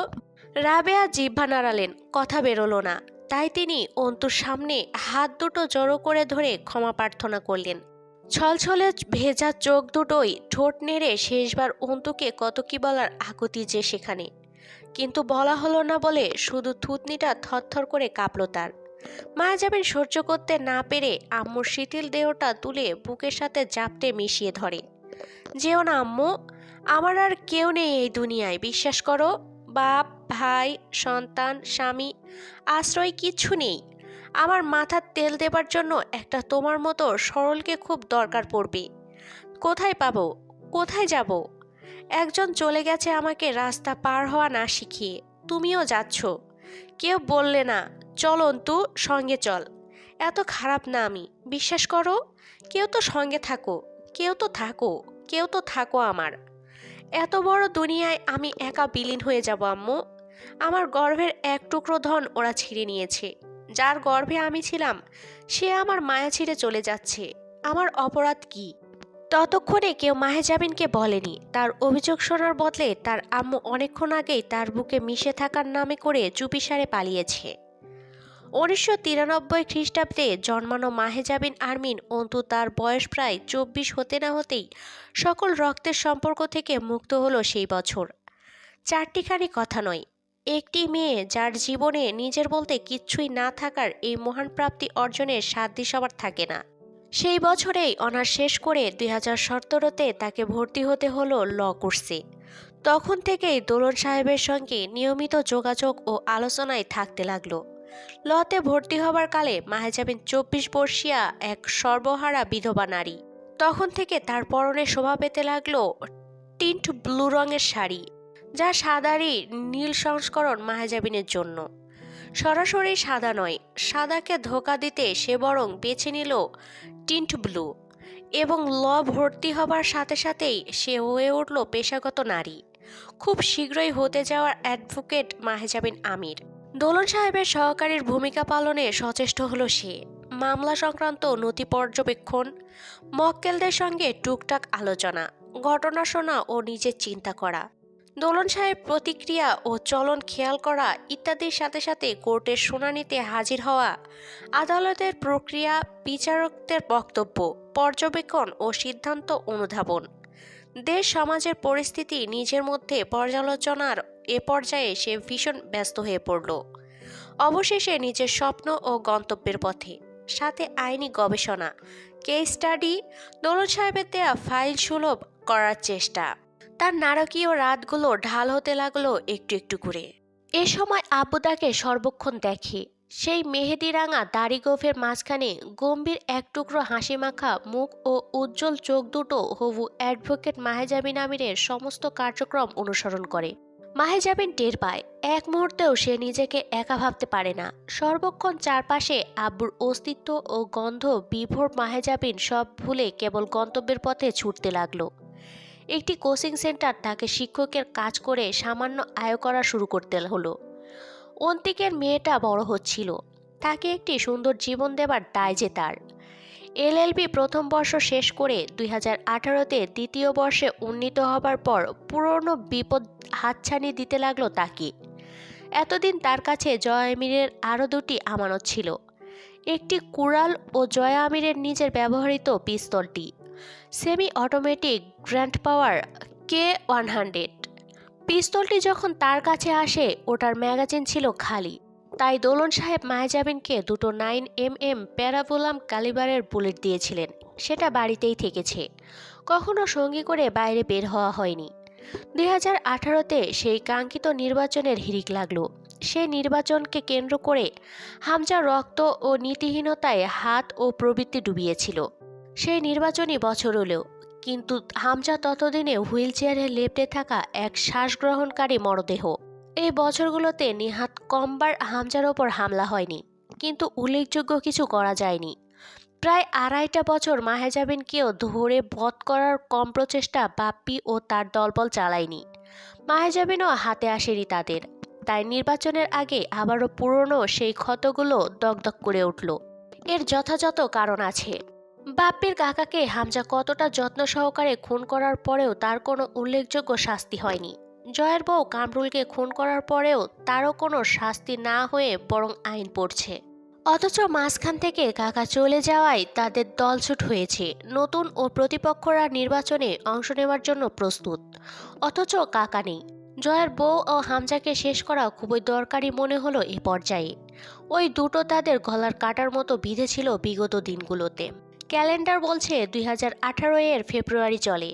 রাবেয়া জিহ্বা নাড়ালেন, কথা বেরোলো না। তাই তিনি অন্তুর সামনে হাত দুটো জড়ো করে ধরে ক্ষমা প্রার্থনা করলেন। ছলছলে ভেজা চোখ দুটোই ঠোঁট নেড়ে শেষবার অন্তুকে কত কি বলার আকুতি যে সেখানে, কিন্তু বলা হলো না বলে শুধু থুতনিটা থরথর করে কাঁপল তার। মায়াজাবিন সহ্য করতে না পেরে আম্মুর শিথিল দেহটা তুলে বুকের সাথে জাপটে মিশিয়ে ধরে। যেও না আম্মু, আমার আর কেউ নেই এই দুনিয়ায়, বিশ্বাস করো। বাপ, ভাই, সন্তান, স্বামী, আশ্রয় কিচ্ছু নেই। আমার মাথার তেল দেবার জন্য একটা তোমার মতো সরলকে খুব দরকার পড়বে। কোথায় পাবো? কোথায় যাব? একজন চলে গেছে আমাকে রাস্তা পার হওয়া না শিখিয়ে। তুমিও যাচ্ছ। কেউ বললে না চল অন্তু, সঙ্গে চল। এত খারাপ না আমি, বিশ্বাস করো। কেউ তো সঙ্গে থাকো, কেউ তো থাকো, কেউ তো থাকো আমার। এত বড় দুনিয়ায় আমি একা বিলীন হয়ে যাব আম্মু। আমার গর্ভের এক টুকরো ধন ওরা ছিঁড়ে নিয়েছে। যার গর্ভে আমি ছিলাম সে আমার মায়া ছিঁড়ে চলে যাচ্ছে। আমার অপরাধ কি? ততক্ষণে কেউ মাহেজাবিনকে বলেনি। তার অভিযোগ শোনার বদলে তার আম্মু অনেকক্ষণ আগেই তার বুকে মিশে থাকার নামে করে চুপিসারে পালিয়েছে। 1993 খ্রিস্টাব্দে জন্মানো মাহেজাবিন আরমিন অন্তু তার বয়স প্রায় 24 হতে না হতেই সকল রক্তের সম্পর্ক থেকে মুক্ত হলো সেই বছর। চারটিখানি কথা নয়, একটি মেয়ে যার জীবনে নিজের বলতে কিচ্ছুই না থাকার এই মহান প্রাপ্তি অর্জনের সাধ্য সবার থাকে না। সেই বছরেই অনার্স শেষ করে 2017-তে তাকে ভর্তি হতে হলো ল কোর্সে। তখন থেকেই দোলন সাহেবের সঙ্গে নিয়মিত যোগাযোগ ও আলোচনায় থাকতে লাগলো। লতে ভর্তি হবার কালে মাহেজাবিন 24 বর্ষীয়া এক সর্বহারা বিধবা নারী। তখন থেকে তার পরনে শোভা পেতে লাগলো টিন্ট ব্লু রঙের শাড়ি, যা সাদারই নীল সংস্করণ মাহেজাবিনের জন্য। সরাসরি সাদা নয়, সাদাকে ধোকা দিতে সে বরং বেছে নিল টিন্ট ব্লু, এবং ল ভর্তি হবার সাথে সাথেই সে হয়ে উঠল পেশাগত নারী। খুব শীঘ্রই হতে যাওয়ার অ্যাডভোকেট মাহেজাবিন আমির। দোলন সাহেবের সহকারীর ভূমিকা পালনে সচেষ্ট হলো সে। মামলা সংক্রান্ত নথি পর্যবেক্ষণ, মক্কেলদের সঙ্গে টুকটাক আলোচনা, ঘটনা শোনা ও নিজের চিন্তা করা, দোলন সাহেব প্রতিক্রিয়া ও চলন খেয়াল করা ইত্যাদির সাথে সাথে কোর্টের শুনানিতে হাজির হওয়া, আদালতের প্রক্রিয়া, বিচারকদের বক্তব্য, পর্যবেক্ষণ ও সিদ্ধান্ত অনুধাবন। দেশ সমাজের পরিস্থিতি নিজের মধ্যে পর্যালোচনার এ পর্যায়ে সে ভীষণ ব্যস্ত হয়ে পড়ল। অবশেষে নিজের স্বপ্ন ও গন্তব্যের পথে, সাথে আইনি গবেষণা, কেস স্টাডি, দোলন সাহেবের দেয়া ফাইল সুলভ করার চেষ্টা। তার নারকীয় রাতগুলো ঢাল হতে লাগলো একটু একটু করে। এ সময় আব্বু তাকে সর্বক্ষণ দেখে। সেই মেহেদি রাঙা দাড়ি গোফের মাঝখানে গম্ভীর এক টুকরো হাসি মাখা মুখ ও উজ্জ্বল চোখ দুটো হবু অ্যাডভোকেট মাহেজাবিন আমিরের সমস্ত কার্যক্রম অনুসরণ করে। মাহেজাবিন টের পায়, এক মুহূর্তেও সে নিজেকে একা ভাবতে পারে না। সর্বক্ষণ চারপাশে আব্বুর অস্তিত্ব ও গন্ধ বিভোর মাহেজাবিন সব ভুলে কেবল গন্তব্যের পথে ছুটতে লাগলো। একটি কোচিং সেন্টার তাকে শিক্ষকের কাজ করে সামান্য আয় করা শুরু করতে হলো। অন্তিকের মেয়েটা বড় হচ্ছিল, তাকে একটি সুন্দর জীবন দেবার দায় যে তার। এলএলবি প্রথম বর্ষ শেষ করে 2018-তে দ্বিতীয় বর্ষে উন্নীত হবার পর পুরনো বিপদ হাতছানি দিতে লাগলো তাকে। এতদিন তার কাছে জয়া আমিরের আরও দুটি আমানত ছিল, একটি কুড়াল ও জয়া আমিরের নিজের ব্যবহৃত পিস্তলটি। সেমি অটোমেটিক গ্র্যান্ড পাওয়ার K100। পিস্তলটি যখন তার কাছে আসে ওটার ম্যাগাজিন ছিল খালি, তাই দোলন সাহেব মায়াজাবিনকে দুটো 9mm প্যারাবোলাম ক্যালিবারের বুলেট দিয়েছিলেন। সেটা বাড়িতেই থেকেছে, কখনো সঙ্গী করে বাইরে বের হওয়া হয়নি। 2018-তে সেই কাঙ্ক্ষিত নির্বাচনের হিড়িক লাগলো। সেই নির্বাচনকে কেন্দ্র করে হামজা রক্ত ও নীতিহীনতায় হাত ও প্রবৃত্তি ডুবিয়েছিল। সেই নির্বাচনী বছর হলেও কিন্তু হামজা ততদিনে হুইল চেয়ারে লেপ্টে থাকা এক শ্বাসগ্রহণকারী মরদেহ। এই বছরগুলোতে নিহাত কমবার হামজার ওপর হামলা হয়নি, কিন্তু উল্লেখযোগ্য কিছু করা যায়নি। প্রায় 2.5 বছর মাহেজাবিনকেও ধরে বধ করার কম প্রচেষ্টা বাপ্পি ও তার দলবল চালায়নি। মাহেজাবিনও হাতে আসেনি তাদের, তাই নির্বাচনের আগে আবারও পুরনো সেই ক্ষতগুলো দগদগ করে উঠল। এর যথাযথ কারণ আছে। বাপ্পির কাকাকে হামজা কতটা যত্ন সহকারে খুন করার পরেও তার কোনো উল্লেখযোগ্য শাস্তি হয়নি। জয়ের বউ কামরুলকে খুন করার পরেও তারও কোনো শাস্তি না হয়ে বরং আইন পড়ছে। অথচ মাঝখান থেকে কাকা চলে যাওয়ায় তাদের দলছুট হয়েছে। নতুন ও প্রতিপক্ষরা নির্বাচনে অংশ নেওয়ার জন্য প্রস্তুত, অথচ কাকা নেই। জয়ের বউ ও হামজাকে শেষ করা খুবই দরকারি মনে হলো এ পর্যায়ে। ওই দুটো তাদের গলার কাটার মতো বিঁধেছিল বিগত দিনগুলোতে। ক্যালেন্ডার বলছে 2018 এর ফেব্রুয়ারি চলে।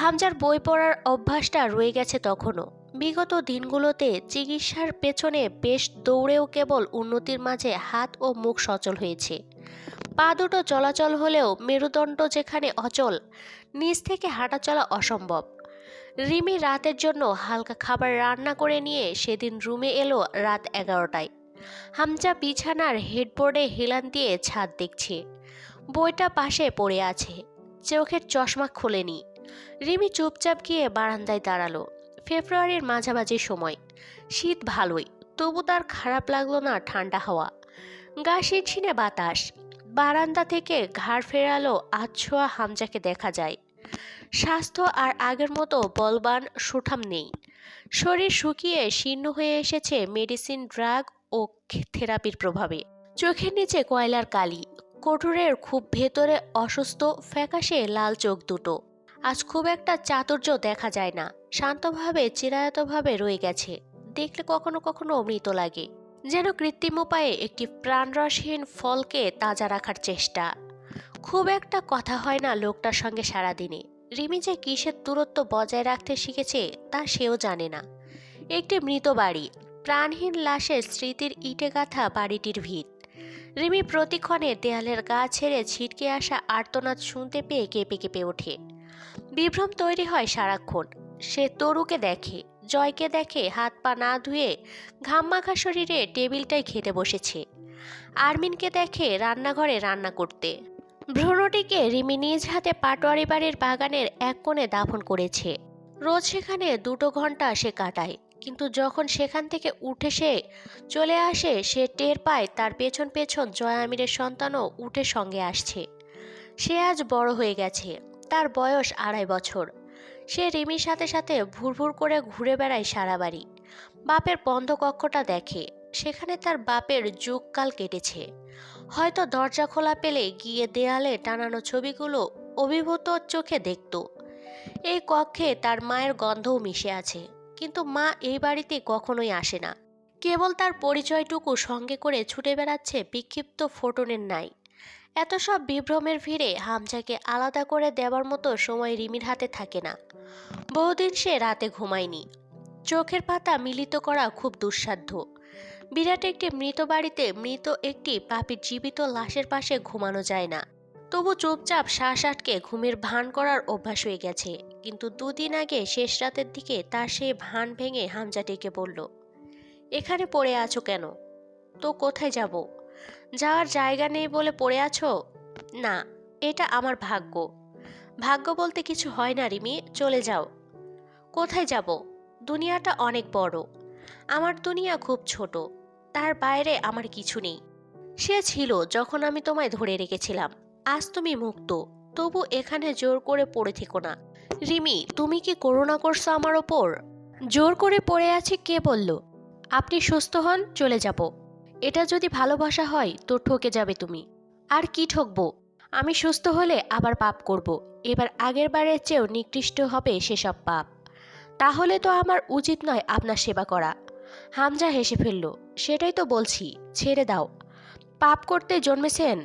হামজার বই পড়ার অভ্যাসটা রয়ে গেছে তখনও। বিগত দিনগুলোতে চিকিৎসার পেছনে বেশ দৌড়েও কেবল উন্নতির মাঝে হাত ও মুখ সচল হয়েছে। পা দুটো চলাচল হলেও মেরুদণ্ড যেখানে অচল, নিচ থেকে হাঁটা চলা অসম্ভব। রিমি রাতের জন্য হালকা খাবার রান্না করে নিয়ে সেদিন রুমে এলো রাত 11টায়। হামজা বিছানার হেডবোর্ডে হেলান দিয়ে ছাদ দেখছে। বইটা পাশে পড়ে আছে, চোখের চশমা খোলেনি। রিমি চুপচাপ গিয়ে বারান্দায় দাঁড়ালো। ফেব্রুয়ারির মাঝামাঝি সময়, শীত ভালোই, তবু তার খারাপ লাগলো না ঠান্ডা হাওয়া, গা শিনশিনে বাতাস। বারান্দা থেকে ঘাড় ফেরালো আধছোয়া হামজাকে দেখা যায়। স্বাস্থ্য আর আগের মতো বলবান সুঠাম নেই, শরীর শুকিয়ে শীর্ণ হয়ে এসেছে মেডিসিন, ড্রাগ ও থেরাপির প্রভাবে। চোখের নিচে কয়লার কালি, কোটরের খুব ভেতরে অসুস্থ ফ্যাকাশে লাল চোখ দুটো। আজ খুব একটা চাতুর্য দেখা যায় না, শান্তভাবে চিরায়তভাবে রয়ে গেছে। দেখলে কখনো কখনো মৃত লাগে, যেন কৃত্রিম উপায়ে একটি প্রাণরসহীন ফলকে তাজা রাখার চেষ্টা। খুব একটা কথা হয় না লোকটার সঙ্গে সারাদিনে। রিমি যে কিসের দূরত্ব বজায় রাখতে শিখেছে তা সেও জানে না। একটি মৃত বাড়ি, প্রাণহীন লাশের স্মৃতির ইটে গাঁথা বাড়িটির ভিত। রিমি প্রতিক্ষণে দেয়ালের গা ছেড়ে ছিটকে আসা আর্তনাদ শুনতে পেয়ে কেঁপে কেঁপে ওঠে। বিভ্রম তৈরি হয় সারাক্ষণ। সে তরুকে দেখে, জয়কে দেখে হাত পা না ধুয়ে ঘামমাখা শরীরে টেবিলটায় খেতে বসেছে। আরমিনকে দেখে রান্নাঘরে রান্না করতে। ভ্রূণটিকে রিমি নিজ হাতে পাটোয়ারি বাড়ির বাগানের এক কোণে দাফন করেছে। রোজ সেখানে 2 ঘন্টা সে কাটায়, কিন্তু যখন সেখান থেকে উঠে সে চলে আসে সে টের পায় তার পেছন পেছন জয়া আমিরের সন্তানও উঠে সঙ্গে আসছে। সে আজ বড় হয়ে গেছে, তার বয়স 2.5 বছর। সে রিমির সাথে সাথে ভুরভুর করে ঘুরে বেড়ায় সারা বাড়ি। বাপের বন্ধ কক্ষটা দেখে, সেখানে তার বাপের যুগকাল কেটেছে। হয়তো দরজা খোলা পেলে গিয়ে দেয়ালে টানানো ছবিগুলো অভিভূত চোখে দেখত। এই কক্ষে তার মায়ের গন্ধও মিশে আছে, কিন্তু মা এই বাড়িতে কখনোই আসে না। কেবল তার পরিচয়টুকু সঙ্গে করে ছুটে বেড়াচ্ছে বিক্ষিপ্ত ফোটনের ন্যায়। এত সব বিভ্রমের ভিড়ে হামজাকে আলাদা করে দেওয়ার মতো সময় রিমির হাতে থাকে না। বহুদিন সে রাতে ঘুমায়নি। চোখের পাতা মিলিত করা খুব দুঃসাধ্য। বিরাট একটি মৃত বাড়িতে মৃত একটি পাপীর জীবিত লাশের পাশে ঘুমানো যায় না। তবু চুপচাপ শ্বাস আটকে ঘুমের ভান করার অভ্যাস হয়ে গেছে। কিন্তু 2 দিন আগে শেষ রাতের দিকে তার সেই ভান ভেঙে হামজা ডেকে বলল, এখানে পড়ে আছো কেন? তো কোথায় যাব? যাওয়ার জায়গা নেই বলে পড়ে আছো? না, এটা আমার ভাগ্য। ভাগ্য বলতে কিছু হয় না রিমি, চলে যাও। কোথায় যাব? দুনিয়াটা অনেক বড়, আমার দুনিয়া খুব ছোট, তার বাইরে আমার কিছু নেই। সে ছিল যখন আমি তোমায় ধরে রেখেছিলাম, আজ তুমি মুক্ত, তবু এখানে জোর করে পড়ে থেকো না। রিমি, তুমি কি করুণা করছো আমার ওপর? জোর করে পড়ে আছি কে বলল? আপনি সুস্থ হন, চলে যাব। এটা যদি ভালোবাসা হয় তো ঠকে যাবে তুমি। আর কি ঠকবো? আমি সুস্থ হলে আবার পাপ করব। এবার আগের বারের চেয়েও নিকৃষ্ট হবে সেসব পাপ। তাহলে তো আমার উচিত নয় আপনার সেবা করা। হামজা হেসে ফেলল। সেটাই তো বলছি, ছেড়ে দাও। পাপ করতে জন্মেছেন?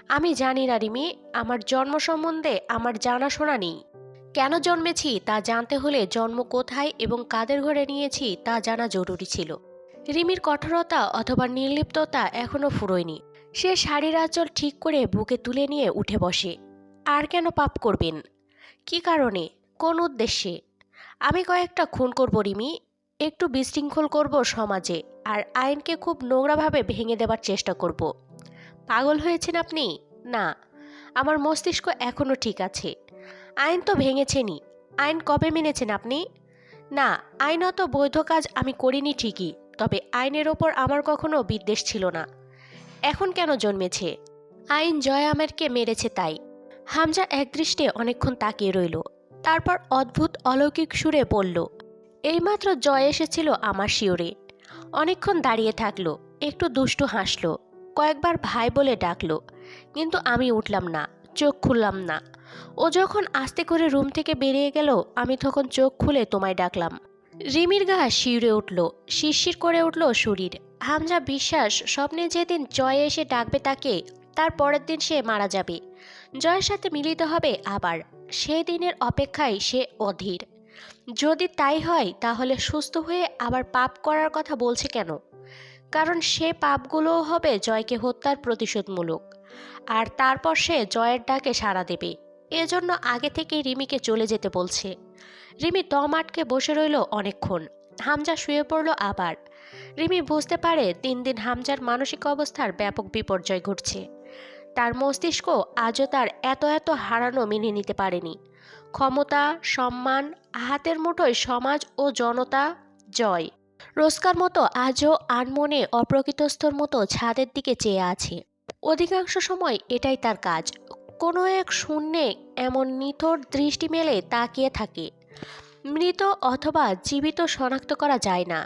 আমি জানি না রিমি, আমার জন্ম সম্বন্ধে আমার জানাশোনা নেই। কেন জন্মেছি তা জানতে হলে জন্ম কোথায় এবং কাদের ঘরে নিয়েছি তা জানা জরুরি ছিল। রিমির কঠোরতা অথবা নির্লিপ্ততা এখনো ফুরোয়নি। সে শাড়ির আঁচল ঠিক করে বুকে তুলে নিয়ে উঠে বসে। আর কেন পাপ করবেন? কি কারণে? কোন উদ্দেশ্যে? আমি কয়েকটা খুন করব রিমি, একটু বিশৃঙ্খল করব সমাজে, আর আইনকে খুব নোংরাভাবে ভেঙে দেবার চেষ্টা করব। পাগল হয়েছেন আপনি? না, আমার মস্তিষ্ক এখনো ঠিক আছে। আইন তো ভেঙেছেনই। আইন কবে মেনেছেন আপনি? না, আইনত বৈধ কাজ আমি করিনি ঠিকই, তবে আইনের ওপর আমার কখনো বিদ্বেষ ছিল না। এখন কেন জন্মেছে? আইন জয় আমেরকে মেরেছে তাই। হামজা একদৃষ্টে অনেকক্ষণ তাকিয়ে রইল। তারপর অদ্ভুত অলৌকিক সুরে বলল, এইমাত্র জয় এসেছিল আমার শিওরে। অনেকক্ষণ দাঁড়িয়ে থাকলো, একটু দুষ্টু হাসলো, কয়েকবার ভাই বলে ডাকলো, কিন্তু আমি উঠলাম না, চোখ খুললাম না। ও যখন আস্তে করে রুম থেকে বেরিয়ে গেল, আমি তখন চোখ খুলে তোমায় ডাকলাম। রিমির গা শিউরে উঠল, শিরশির করে উঠল শরীর। হামজা বিশ্বাস স্বপ্নে যেদিন জয় এসে ডাকবে তাকে, তার পরের দিন সে মারা যাবে, জয়ের সাথে মিলিত হবে আবার। সেই দিনের অপেক্ষায় সে অধীর। যদি তাই হয় তাহলে সুস্থ হয়ে আবার পাপ করার কথা বলছে কেন? কারণ সে পাপগুলোও হবে জয়কে হত্যার প্রতিশোধমূলক, আর তারপর সে জয়ের ডাকে সাড়া দেবে। এজন্য আগে থেকেই রিমিকে চলে যেতে বলছে। রিমি দম আটকে বসে রইল অনেকক্ষণ। হামজা শুয়ে পড়ল আবার। রিমি বুঝতে পারে দিন দিন হামজার মানসিক অবস্থার ব্যাপক বিপর্যয় ঘটছে। তার মস্তিষ্ক আজও তার এত এত হারানো মেনে নিতে পারেনি। ক্ষমতা, সম্মান, হাতের মুঠোয় সমাজ ও জনতা, জয়। রোজকার মতো আজও আনমনে অপ্রকৃতস্থর মতো ছাদের দিকে চেয়ে আছে। অধিকাংশ সময় এটাই তার কাজ। কোনো এক শূন্যে এমন নিথর দৃষ্টি মেলে তাকিয়ে থাকে। মৃত অথবা জীবিত শনাক্ত করা যায় না।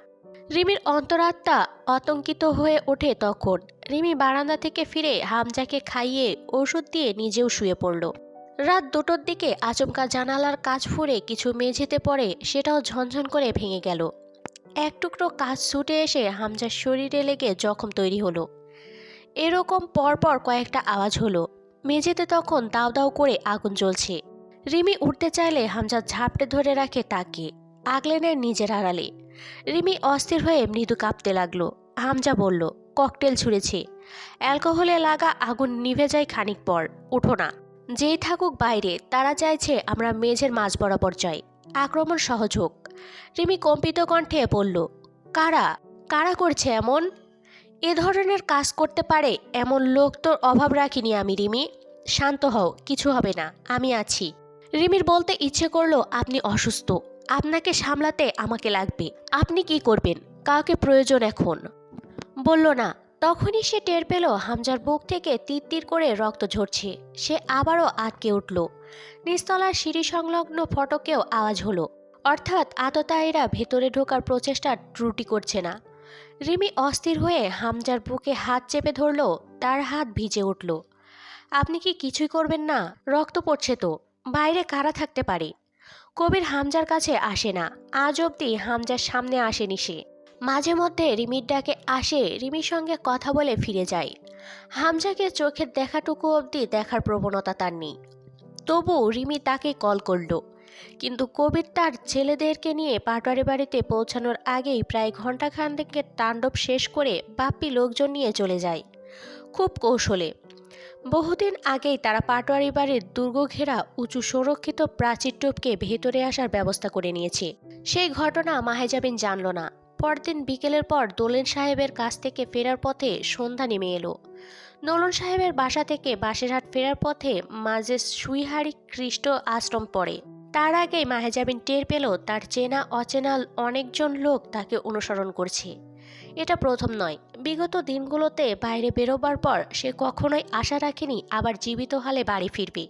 রিমির অন্তরাত্মা আতঙ্কিত হয়ে ওঠে তখন। রিমি বারান্দা থেকে ফিরে হামজাকে খাইয়ে ওষুধ দিয়ে নিজেও শুয়ে পড়ল। রাত 2টোর দিকে আচমকা জানালার কাচ ফুঁড়ে কিছু মেঝেতে পড়ে, সেটাও ঝনঝন করে ভেঙে গেল। এক টুকরো কাচ ছুটে এসে হামজার শরীরে লেগে জখম তৈরি হলো। এরকম পরপর কয়েকটা আওয়াজ হলো। মেঝেতে তখন দাউ দাউ করে আগুন জ্বলছে। রিমি উঠতে চাইলে হামজা ঝাপটে ধরে রাখে তাকে, আগলে নেয় নিজের আড়ালে। রিমি অস্থির হয়ে মৃদু কাঁপতে লাগলো। হামজা বলল, ককটেল ছুঁড়েছে। অ্যালকোহলে লাগা আগুন নিভে যায় খানিক পর। উঠো না। যেই থাকুক বাইরে, তারা চাইছে আমরা মেঝের মাঝ বরাবর যাই, আক্রমণ সহজ হোক। রিমি কম্পিত কণ্ঠে বলল, কারা কারা করছে এমন? এ ধরনের কাজ করতে পারে এমন লোক তোর অভাব রাখিনি আমি রিমি। শান্ত হও, কিছু হবে না, আমি আছি। রিমির বলতে ইচ্ছে করলো, আপনি অসুস্থ, আপনাকে সামলাতে আমাকে লাগবে। আপনি কি করবেন? কাউকে প্রয়োজন এখন। বলল না। তখনই সে টের পেল হামজার বুক থেকে তির করে রক্ত ঝরছে। সে আবারও আটকে উঠল। নিচতলার সিঁড়ি সংলগ্ন ফটকেও আওয়াজ হলো, অর্থাৎ আততায়ীরা ভেতরে ঢোকার প্রচেষ্টা ত্রুটি করছে না। রিমি অস্থির হয়ে হামজার বুকে হাত চেপে ধরল। তার হাত ভিজে উঠল। আপনি কি কিছুই করবেন না? রক্ত পড়ছে তো। বাইরে কারা থাকতে পারে? কবির হামজার কাছে আসে না, আজ অবধি হামজার সামনে আসেনি সে। মাঝে মধ্যে রিমির ডাকে আসে, রিমির সঙ্গে কথা বলে ফিরে যায়। হামজাকে চোখের দেখাটুকু অবধি দেখার প্রবণতা তার নেই। তবু রিমি তাকে কল করল, কিন্তু কবির তার ছেলেদেরকে নিয়ে পাটোয়ারি বাড়িতে পৌঁছানোর আগেই প্রায় ঘণ্টাখানেকের তাণ্ডব শেষ করে বাপ্পি লোকজন নিয়ে চলে যায়, খুব কৌশলে। বহুদিন আগেই তারা পাটোয়ারি বাড়ির দুর্গ ঘেরা উঁচু সংরক্ষিত প্রাচীর টপকে ভেতরে আসার ব্যবস্থা করে নিয়েছে। সেই ঘটনা মাহেজাবিন জানল না। পরদিন বিকেলের পর দোলেন সাহেবের কাছ থেকে ফেরার পথে সন্ধ্যা নেমে এলো। নোলন সাহেবের বাসা থেকে বাসেরহাট ফেরার পথে মাঝে সুইহারি খ্রিস্ট আশ্রম পড়ে। তার আগেই মাহেজাবিন টের পেল তার চেনা অচেনা অনেকজন লোক তাকে অনুসরণ করছে। এটা প্রথম নয়। বিগত দিনগুলোতে বাইরে বেরোবার পর সে কখনোই আশা রাখেনি আবার জীবিত হালে বাড়ি ফিরবে।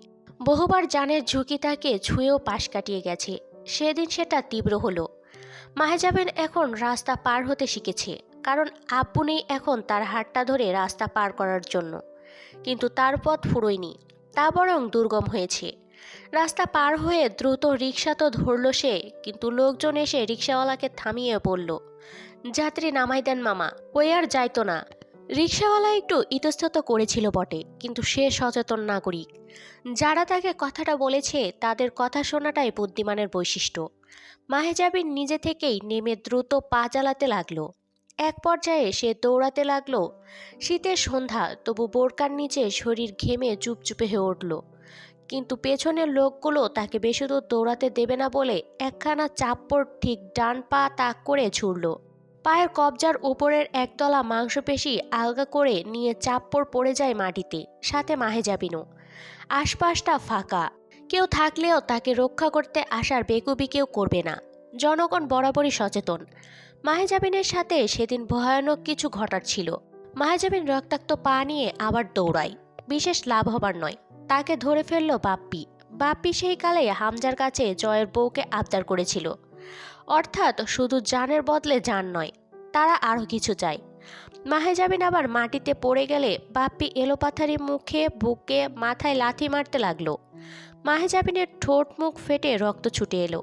বহুবার জানের ঝুঁকি তাকে ছুঁয়েও পাশ কাটিয়ে গেছে। সেদিন সেটা তীব্র হলো। মাহেজাবিন এখন রাস্তা পার হতে শিখেছে, কারণ আব্বু নেই এখন তার হাতটা ধরে রাস্তা পার করার জন্য। কিন্তু তার পথ ফুরোয়নি। তা বরং দুর্গম হয়েছে। রাস্তা পার হয়ে দ্রুত রিক্সা তো ধরল সে, কিন্তু লোকজন এসে রিক্সাওয়ালাকে থামিয়ে বলল, যাত্রী নামাই দেন মামা, ওই আর যাইতো না। রিক্সাওয়ালা একটু ইতস্তত করেছিল বটে, কিন্তু সে সচেতন নাগরিক। যারা তাকে কথাটা বলেছে তাদের কথা শোনাটাই বুদ্ধিমানের বৈশিষ্ট্য। মাহেজাবিন নিজে থেকেই নেমে দ্রুত পা চালাতে লাগলো। এক পর্যায়ে সে দৌড়াতে লাগলো। শীতের সন্ধ্যা, তবু বোরকার নিচে শরীর ঘেমে চুপচুপে হয়ে উঠল। কিন্তু পেছনের লোকগুলো তাকে বেশি দূর দৌড়াতে দেবে না বলে একখানা চাপ্পড় ঠিক ডান পা তাক করে ছুড়ল। পায়ের কবজার উপরের একতলা মাংসপেশি আলগা করে নিয়ে চাপ্পড় পড়ে যায় মাটিতে, সাথে মাহেজাবিনও। আশপাশটা ফাঁকা, কেউ থাকলেও তাকে রক্ষা করতে আসার বেকুবি কেউ করবে না। জনগণ বরাবরই সচেতন। মাহেজাবিনের সাথে সেদিন ভয়ানক কিছু ঘটার ছিল। মাহেজাবিন রক্তাক্ত পা নিয়ে আবার দৌড়ায়, বিশেষ লাভ হবার নয়। তাকে ধরে ফেলল বাপ্পি। বাপ্পি সেই কালে হামজার কাছে জয়ের বউকে আবদার করেছিল, অর্থাৎ শুধু জানের বদলে জান নয়, তারা আরও কিছু চায়। মাহেজাবিন আবার মাটিতে পড়ে গেলে বাপ্পি এলোপাথারি মুখে বুকে মাথায় লাথি মারতে লাগলো। মাহেজাবিনের ঠোঁট মুখ ফেটে রক্ত ছুটে এলো।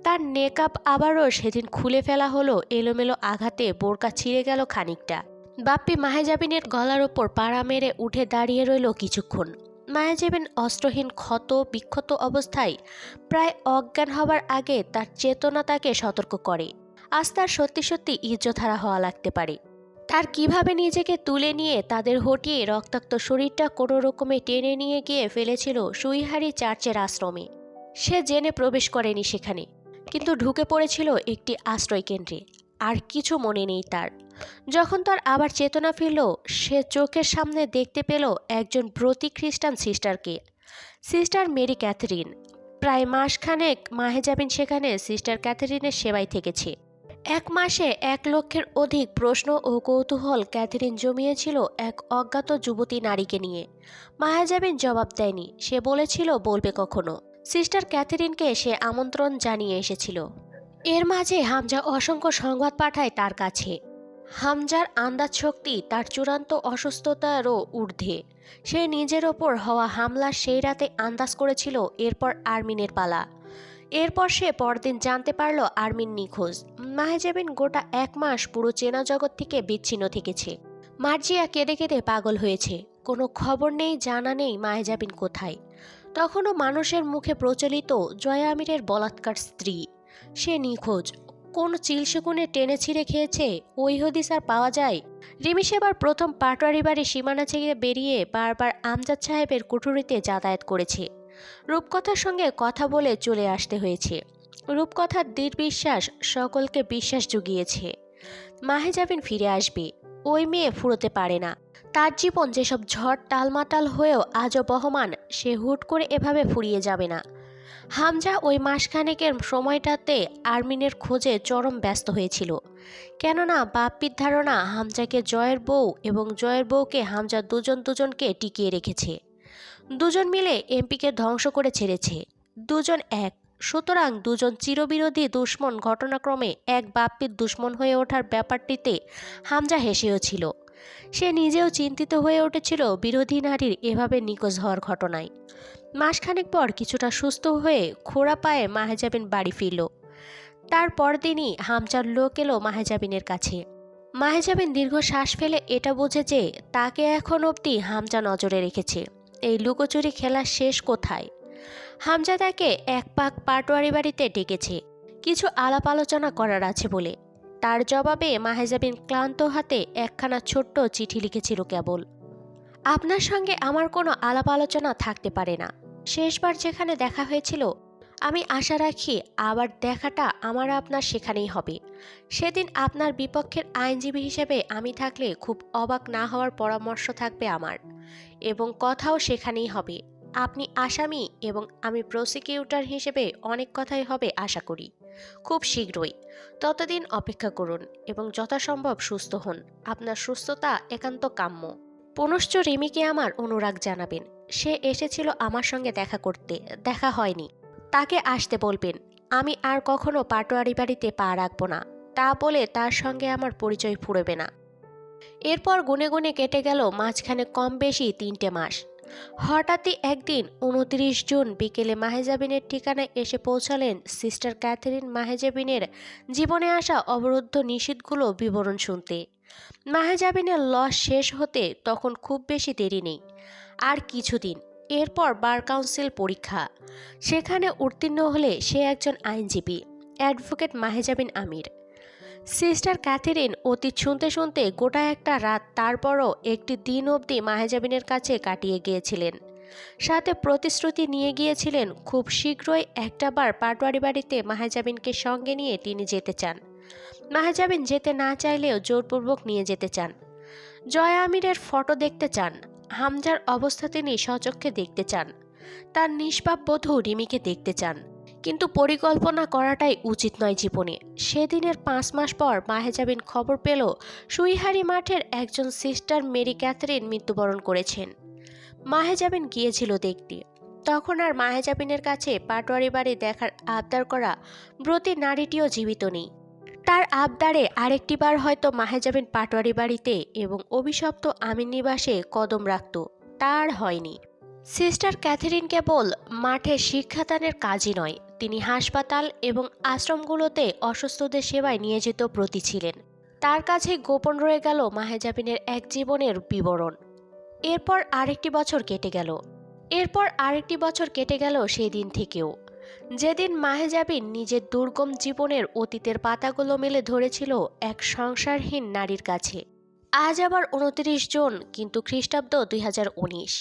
তার নেকআপ আবারও সেদিন খুলে ফেলা হলো। এলোমেলো আঘাতে বোরকা ছিঁড়ে গেল খানিকটা। বাপ্পি মাহেজাবিনের গলার ওপর পাড়া মেরে উঠে দাঁড়িয়ে রইল কিছুক্ষণ। মাহেজাবিন অস্ত্রহীন ক্ষত বিক্ষত অবস্থায় প্রায় অজ্ঞান হবার আগে তার চেতনা তাকে সতর্ক করে, আজ তার সত্যি সত্যি ইজ্জতহারা হওয়া লাগতে পারে। তার কিভাবে নিজেকে তুলে নিয়ে তাদের হটিয়ে রক্তাক্ত শরীরটা কোনো রকমে টেনে নিয়ে গিয়ে ফেলেছিল সুইহারি চার্চের আশ্রমে। সে জেনে প্রবেশ করেনি সেখানে, কিন্তু ঢুকে পড়েছিল একটি আশ্রয় কেন্দ্রে। আর কিছু মনে নেই তার। যখন তার আবার চেতনা ফিরল, সে চোখের সামনে দেখতে পেল একজন ব্রতী খ্রিস্টান সিস্টারকে, সিস্টার মেরি ক্যাথরিন। প্রায় মাসখানেক মাহেজাবিন সেখানে সিস্টার ক্যাথরিনের সেবায় থেকেছে। 1 মাসে 1 লক্ষের অধিক প্রশ্ন ও কৌতূহল ক্যাথরিন জমিয়েছিল এক অজ্ঞাত যুবতী নারীকে নিয়ে। মাহেজাবিন জবাব দেয়নি। সে বলেছিল বলবে কখনো। সিস্টার ক্যাথরিনকে সে আমন্ত্রণ জানিয়ে এসেছিল। এর মাঝে হামজা অসংখ্য সংবাদ পাঠায় তার কাছে। হামজার আন্দাজ শক্তি তার চূড়ান্ত অসুস্থতারও ঊর্ধ্বে। সে নিজের ওপর হওয়া হামলার সেই রাতে আন্দাজ করেছিল এরপর আরমিনের পালা। এরপর সে পরদিন জানতে পারল আরমিন নিখোঁজ। মাহেজাবিন গোটা 1 মাস পুরো চেনা জগৎ থেকে বিচ্ছিন্ন থেকেছে। মার্জিয়া কেঁদে কেঁদে পাগল হয়েছে। কোনো খবর নেই, জানা নেই মাহেজাবিন কোথায়। তখনও মানুষের মুখে প্রচলিত জয়া আমিরের বলাৎকার স্ত্রী, সে নিখোঁজ। কোন চিলশকুনে টেনে ছিঁড়ে খেয়েছে, ওই হদিস আর পাওয়া যায়? রিমি সেবার প্রথম পাটোয়ারি বাড়ির সীমানা ছেড়ে বেরিয়ে বারবার আমজাদ সাহেবের কুঠুরিতে যাতায়াত করেছে। রূপকথার সঙ্গে কথা বলে চলে আসতে হয়েছে। রূপকথার দৃঢ় বিশ্বাস সকলকে বিশ্বাস জুগিয়েছে মাহেজাবিন ফিরে আসবে। ওই মেয়ে ফুরোতে পারে না। তার জীবন যেসব ঝড় টালমাটাল হয়েও আজও বহমান, সে হুট করে এভাবে ফুরিয়ে যাবে না। হামজা ওই মাসখানেকের সময়টাতে আরমিনের খোঁজে চরম ব্যস্ত হয়েছিল। কেননা বাপ্পির ধারণা হামজাকে জয়ের বউ এবং জয়ের বউকে হামজা দুজনকে টিকিয়ে রেখেছে। দুজন মিলে এমপিকে ধ্বংস করে ছেড়েছে। দুজন এক, সুতরাং দুজন চিরবিরোধী দুশ্মন ঘটনাক্রমে এক বাপ্পির দুশ্মন হয়ে ওঠার ব্যাপারটিতে হামজা হেসেও ছিল। সে নিজেও চিন্তিত হয়ে উঠেছিল বিরোধী নারীর এভাবে নিখোঁজ হওয়ার ঘটনায়। মাসখানেক পর কিছুটা সুস্থ হয়ে খোঁড়া পায়ে মাহেজাবিন বাড়ি ফিরল। তার পরদিনই হামজার লোক এলো মাহেজাবিনের কাছে। মাহেজাবিন দীর্ঘ শ্বাস ফেলে এটা বুঝে যে তাকে এখন অবধি হামজা নজরে রেখেছে। এই লুকোচুরি খেলার শেষ কোথায়? হামজা তাকে এক পাক পাটোয়ারি বাড়িতে ডেকেছে, কিছু আলাপ আলোচনা করার আছে বলে। তার জবাবে মাহেজাবিন ক্লান্ত হাতে একখানা ছোট্ট চিঠি লিখেছিল কেবল। আপনার সঙ্গে আমার কোনো আলাপ আলোচনা থাকতে পারে না। শেষবার যেখানে দেখা হয়েছিল, আমি আশা রাখি আবার দেখাটা আমার আপনার সেখানেই হবে। সেদিন আপনার বিপক্ষের আইনজীবী হিসেবে আমি থাকলে খুব অবাক না হওয়ার পরামর্শ থাকবে আমার, এবং কথাও সেখানেই হবে। আপনি আসামি এবং আমি প্রসিকিউটর হিসেবে অনেক কথাই হবে আশা করি, খুব শীঘ্রই। ততদিন অপেক্ষা করুন এবং যথাসম্ভব সুস্থ হন। আপনার সুস্থতা একান্ত কাম্য। পুনশ্চ রিমিকে আমার অনুরাগ জানাবেন। সে এসেছিল আমার সঙ্গে দেখা করতে, দেখা হয়নি। তাকে আসতে বলবেন। আমি আর কখনো পাটোয়ারি বাড়িতে পা রাখব না, তা বলে তার সঙ্গে আমার পরিচয় ফুরবে না। এরপর গুনে গুনে কেটে গেল মাঝখানে কম বেশি 3টে মাস। হঠাৎই একদিন 29 জুন বিকেলে মাহেজাবিনের ঠিকানায় এসে পৌঁছালেন সিস্টার ক্যাথরিন মাহেজাবিনের জীবনে আসা অবরুদ্ধ নিষেধগুলো বিবরণ শুনতে। মাহেজাবিনের লস শেষ হতে তখন খুব বেশি দেরি নেই, আর কিছুদিন। এরপর বার কাউন্সিল পরীক্ষা, সেখানে উত্তীর্ণ হলে সে একজন আইনজীবী, অ্যাডভোকেট মাহেজাবিন আমির। সিস্টার ক্যাথরিন অতীত শুনতে শুনতে গোটা একটা রাত, তারপরও একটি দিন অবধি মাহেজাবিনের কাছে কাটিয়ে গিয়েছিলেন। সাথে প্রতিশ্রুতি নিয়ে গিয়েছিলেন খুব শীঘ্রই একটাবার পাটোয়ারি বাড়িতে মাহেজাবিনকে সঙ্গে নিয়ে তিনি যেতে চান। মাহেজাবিন যেতে না চাইলেও জোরপূর্বক নিয়ে যেতে চান। জয়া আমিরের ফটো দেখতে চান, হামজার অবস্থা তিনি স্বচক্ষে দেখতে চান, তার নিষ্পাপ বধূ রিমিকে দেখতে চান। কিন্তু পরিকল্পনা করাটাই উচিত নয় জীবনে। সেদিনের 5 মাস পর মাহেজাবিন খবর পেল সুইহারি মাঠের একজন সিস্টার মেরি ক্যাথরিন মৃত্যুবরণ করেছেন। মাহেজাবিন গিয়েছিল দেখতে। তখন আর মাহেজাবিনের কাছে পাটোয়ারি বাড়ি দেখার আবদার করা ব্রতী নারীটিও জীবিত নেই। তার আবদারে আরেকটিবার হয়তো মাহেজাবিন পাটোয়ারি বাড়িতে এবং অভিশপ্ত আমির নিবাসে কদম রাখত, তার হয়নি। সিস্টার ক্যাথরিন কেবল মাঠে শিক্ষাদানের কাজই নয়, তিনি হাসপাতাল এবং আশ্রমগুলোতে অসুস্থদের সেবায় নিয়োজিত ব্রতী ছিলেন। তার কাছে গোপন রয়ে গেল মাহেজাবিনের এক জীবনের বিবরণ। এরপর আরেকটি বছর কেটে গেল সেই দিন থেকেও, যেদিন মাহেজাবিন নিজের দুর্গম জীবনের অতীতের পাতাগুলো মেলে ধরেছিল এক সংসারহীন নারীর কাছে। আজ আবার 29 জুন, কিন্তু খ্রিস্টাব্দ 2019।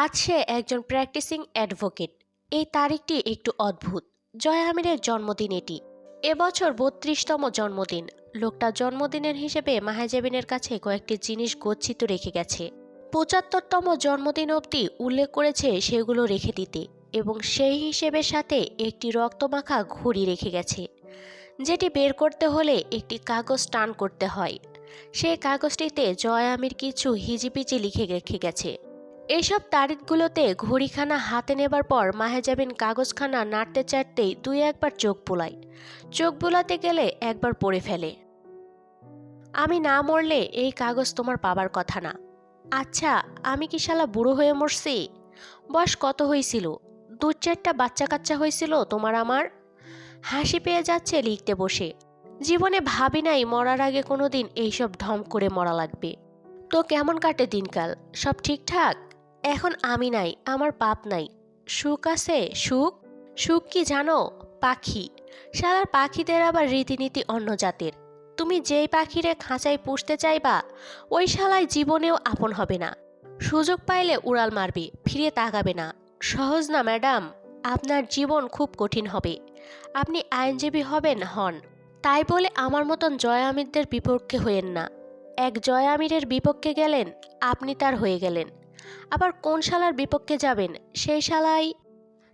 আজ সে একজন প্র্যাকটিসিং অ্যাডভোকেট। এই তারিখটি একটু অদ্ভুত। জয়া আমিরের জন্মদিন এটি। এবছর 32তম জন্মদিন। লোকটা জন্মদিনের হিসেবে মাহেজাবিনের কাছে কয়েকটি জিনিস গচ্ছিত রেখে গেছে। 75তম জন্মদিন অবধি উল্লেখ করেছে সেগুলো রেখে দিতে, এবং সেই হিসেবের সাথে একটি রক্তমাখা ঘড়ি রেখে গেছে, যেটি বের করতে হলে একটি কাগজ টান করতে হয়। সেই কাগজটিতে জয়া আমির কিছু হিজিপিজি লিখে রেখে গেছে। এইসব তারিখগুলোতে ঘড়িখানা হাতে নেবার পর মাহেজাবিন কাগজখানা নাড়তে চাড়তেই 2-1বার চোখ বুলাতে গেলে একবার পড়ে ফেলে, আমি না মরলে এই কাগজ তোমার পাবার কথা না। আচ্ছা, আমি কি শালা বুড়ো হয়ে মরছি? বয়স কত হয়েছিল? 2-4টা বাচ্চা কাচ্চা হয়েছিল তোমার আমার? হাসি পেয়ে যাচ্ছে লিখতে বসে। জীবনে ভাবি নাই মরার আগে কোনোদিন এইসব ঢম করে মরা লাগবে। তো কেমন কাটে দিনকাল? সব ঠিকঠাক? এখন আমি নাই, আমার পাপ নাই, সুখ আছে। সুখ কি জানো? পাখি। শালার পাখিদের আবার রীতিনীতি অন্য জাতের। তুমি যেই পাখিরে খাঁচায় পুষতে চাইবা, ওই শালায় জীবনেও আপন হবে না। সুযোগ পাইলে উড়াল মারবে, ফিরে তাকাবে না। সহজ না ম্যাডাম, আপনার জীবন খুব কঠিন হবে। আপনি আইনজীবী হন, তাই বলে আমার মতন জয়া আমিরদের বিপক্ষে হয়েন না। এক জয়া আমিরের বিপক্ষে গেলেন, আপনি তার হয়ে গেলেন। আবার কোন শালার বিপক্ষে যাবেন? সেই শালাই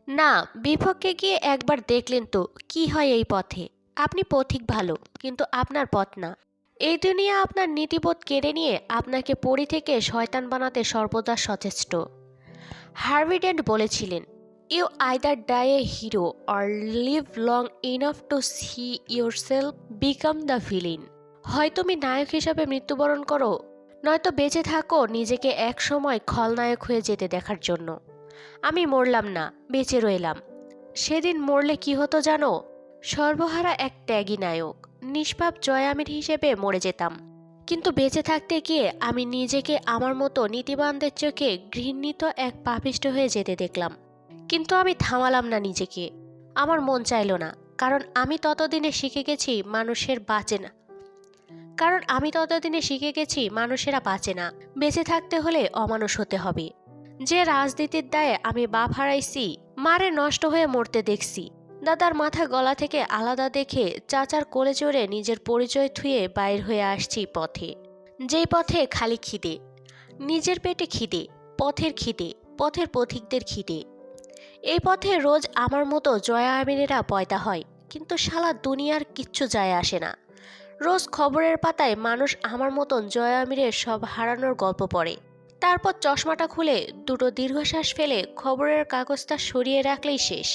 না, বিপক্ষে গিয়ে একবার দেখলেন তো কি হয় এই পথে। আপনি পথিক ভালো, কিন্তু আপনার পথ না। এই দুনিয়া আপনার নীতিবোধ কেড়ে নিয়ে আপনাকে পরি থেকে শয়তান বানাতে সর্বদা সচেষ্ট। হার্ভি ডেন্ট বলেছিলেন, you either die a hero or live long enough to see yourself become the villain. হয় তুমি নায়ক হিসাবে মৃত্যুবরণ করো, নয়তো বেঁচে থাকো নিজেকে এক সময় খলনায়ক হয়ে যেতে দেখার জন্য। আমি মরলাম না, বেঁচে রইলাম। সেদিন মরলে কি হতো জানো? সর্বহারা এক ত্যাগী নায়ক, নিষ্পাপ জয়া আমির হিসেবে মরে যেতাম। কিন্তু বেঁচে থাকতে গিয়ে আমি নিজেকে আমার মতো নীতিবানদের চোখে ঘৃণিত এক পাপিষ্ঠ হয়ে যেতে দেখলাম। কিন্তু আমি থামালাম না নিজেকে। আমার মন চাইল না, কারণ আমি ততদিনে শিখে গেছি মানুষেরা বাঁচে না। বেঁচে থাকতে হলে অমানুষ হতে হবে। যে রাজনীতির দায়ে আমি বাপ হারাইছি, মারে নষ্ট হয়ে মরতে দেখছি, দাদার মাথা গলা থেকে আলাদা দেখে চাচার কোলে চড়ে নিজের পরিচয় থুয়ে বাইর হয়ে আসছি পথে। যেই পথে খালি খিদে, নিজের পেটে খিদে, পথের পথিকদের খিদে। এই পথে রোজ আমার মতো জয়া আমিরেরা পয়দা হয়, কিন্তু শালা দুনিয়ার কিচ্ছু যায় আসে না। রোজ খবরের পাতায় মানুষ আমার মতন জয়া আমিরের সব হারানোর গল্প পড়ে। তারপর চশমাটা খুলে দুটো দীর্ঘশ্বাস ফেলে খবরের কাগজটা সরিয়ে রাখলেই শেষ।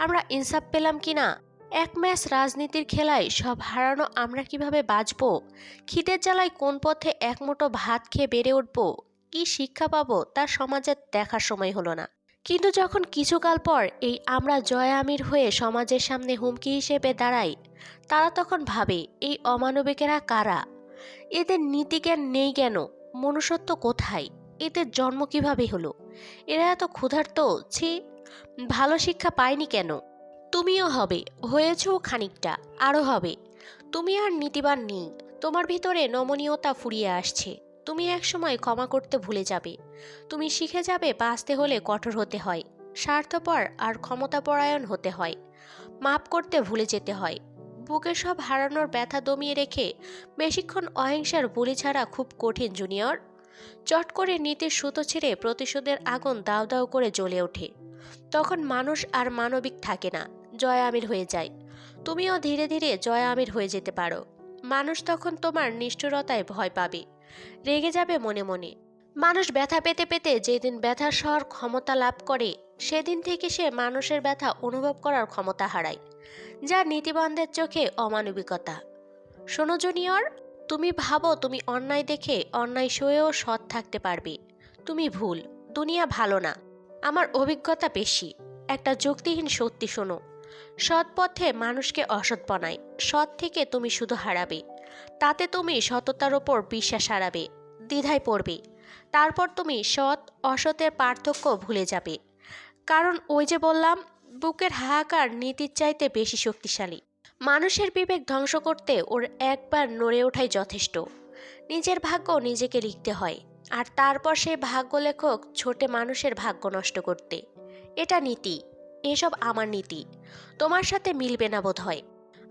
আমরা ইনসাফ পেলাম কি না? এক ম্যাচ রাজনীতির খেলায় সব হারানো আমরা কিভাবে বাঁচব? খিদের জ্বালায় কোন পথে এক মুঠো ভাত খেয়ে বেড়ে উঠব? কি শিক্ষা পাবো তা সমাজে দেখার সময় হলো না। কিন্তু যখন কিছুকাল পর এই আমরা জয় আমির হয়ে সমাজের সামনে হুমকি হিসেবে দাঁড়াই, তারা তখন ভাবে এই অমানবিকেরা কারা, এদের নীতিজ্ঞান নেই কেন, মনুষ্যত্ব কোথায়, এদের জন্ম কিভাবে হলো, এরা এত ক্ষুধার্ত, ছি, ভালো শিক্ষা পায়নি কেন। তুমিও হবে, হয়েছো খানিকটা, আরও হবে। তুমি আর নীতিবান নেই, তোমার ভিতরে নমনীয়তা ফুরিয়ে আসছে। তুমি একসময় ক্ষমা করতে ভুলে যাবে। তুমি শিখে যাবে বাঁচতে হলে কঠোর হতে হয়, স্বার্থপর আর ক্ষমতাপরায়ণ হতে হয়, মাপ করতে ভুলে যেতে হয়। বুকে সব হারানোর ব্যথা দমিয়ে রেখে বেশিক্ষণ অহিংসার বুলি ছাড়া খুব কঠিন জুনিয়র। চট করে নীতির সুতো ছিঁড়ে প্রতিশোধের আগুন দাউ দাউ করে জ্বলে ওঠে। তখন মানুষ আর মানবিক থাকে না, জয় আমির হয়ে যায়। তুমিও ধীরে ধীরে জয় আমির হয়ে যেতে পারো। মানুষ তখন তোমার নিষ্ঠুরতায় ভয় পাবে, রেগে যাবে মনে মনে। মানুষ ব্যথা পেতে পেতে যেদিন ব্যথার সহর ক্ষমতা লাভ করে, সেদিন থেকে সে মানুষের ব্যথা অনুভব করার ক্ষমতা হারায়, যা নীতিবানদের চোখে অমানবিকতা। শোনো জুনিয়র, তুমি ভাবো তুমি অন্যায় দেখে অন্যায় সয়েও সৎ থাকতে পারবে। তুমি ভুল। দুনিয়া ভালো না। আমার অভিজ্ঞতা বেশি। একটা যুক্তিহীন সত্যি শোনো, সৎ পথে মানুষকে অসৎ বানায়, সৎ থেকে তুমি শুধু হারাবে। তাতে তুমি সততার ওপর বিশ্বাস হারাবে, দ্বিধায় পড়বে। তারপর তুমি সৎ অসতের পার্থক্য ভুলে যাবে। কারণ ওই যে বললাম, বুকের হাহাকার নীতির চাইতে বেশি শক্তিশালী। মানুষের বিবেক ধ্বংস করতে ওর একবার নড়ে ওঠাই যথেষ্ট। নিজের ভাগ্য নিজেকে লিখতে হয়, আর তারপর সেই ভাগ্য লেখক ছোটে মানুষের ভাগ্য নষ্ট করতে। এটা নীতি। এসব আমার নীতি। তোমার সাথে মিলবে না বোধ হয়।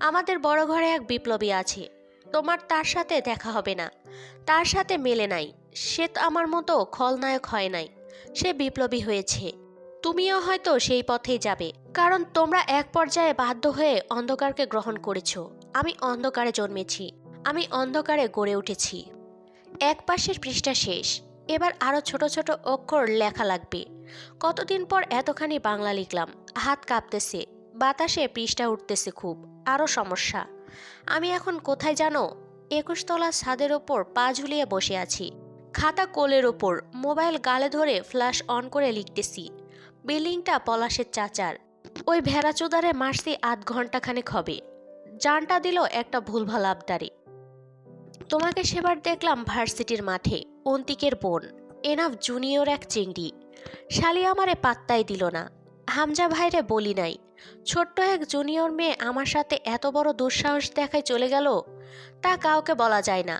আমাদের বড় ঘরে এক বিপ্লবী আছে, তোমার তার সাথে দেখা হবে না। তার সাথে মেলে নাই। সে তো আমার মতো খলনায়ক হয় নাই, সে বিপ্লবী হয়েছে। তুমিও হয়তো সেই পথেই যাবে, কারণ তোমরা এক পর্যায়ে বাধ্য হয়ে অন্ধকারকে গ্রহণ করেছো। আমি অন্ধকারে জন্মেছি, আমি অন্ধকারে গড়ে উঠেছি। এক পাশের পৃষ্ঠা শেষ, এবার আরো ছোট ছোট অক্ষর লেখা লাগবে। কতদিন পর এতখানি বাংলা লিখলাম, হাত কাঁপতেছে, বাতাসে পৃষ্ঠা উঠতেছে খুব। আরো সমস্যা। আমি এখন কোথায় জানো? 21 তলা ছাদের ওপর পা ঝুলিয়ে বসে আছি, খাতা কোলের ওপর, মোবাইল গালে ধরে ফ্ল্যাশ অন করে লিখতেছি। বিল্ডিংটা পলাশের চাচার। ওই ভেড়াচোদারে মারছি আধ ঘন্টা খানেক হবে। জানটা দিল একটা ভুলভাল আবদারে। তোমাকে সেবার দেখলাম ভার্সিটির মাঠে, অন্তিকের বোন, এনাফ জুনিয়র এক চিংড়ি। শালি আমারে পাত্তাই দিল না। হামজা ভাইরে বলি নাই, ছোট্ট এক জুনিয়র মেয়ে আমার সাথে এত বড় দুঃসাহস দেখায় চলে গেল। তা কাউকে বলা যায় না।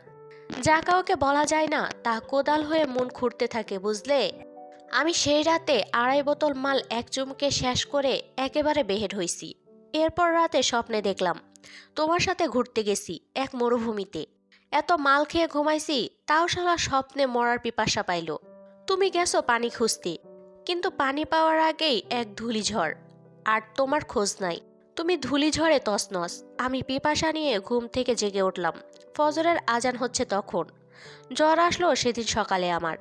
যা কাউকে বলা যায় না তা কোদাল হয়ে মন খুঁড়তে থাকে, বুঝলে? আমি সেই রাতে 2.5 বোতল মাল এক চুমুকে শেষ করে একেবারে বেহেড হইছি। এরপর রাতে স্বপ্নে দেখলাম তোমার সাথে ঘুরতে গেছি এক মরুভূমিতে। এত মাল খেয়ে ঘুমাইছি, তাও শালা স্বপ্নে মরার পিপাসা পাইল। তুমি গেছো পানি খুঁজতে, কিন্তু পানি পাওয়ার আগেই এক ধূলিঝড়, আর তোমার খোঁজ নাই। তুমি ধূলিঝড়ে তছনছ। আমি পিপাসা নিয়ে ঘুম থেকে জেগে উঠলাম, ফজরের আজান হচ্ছে তখন। জ্বর আসলো সেদিন সকালে আমার।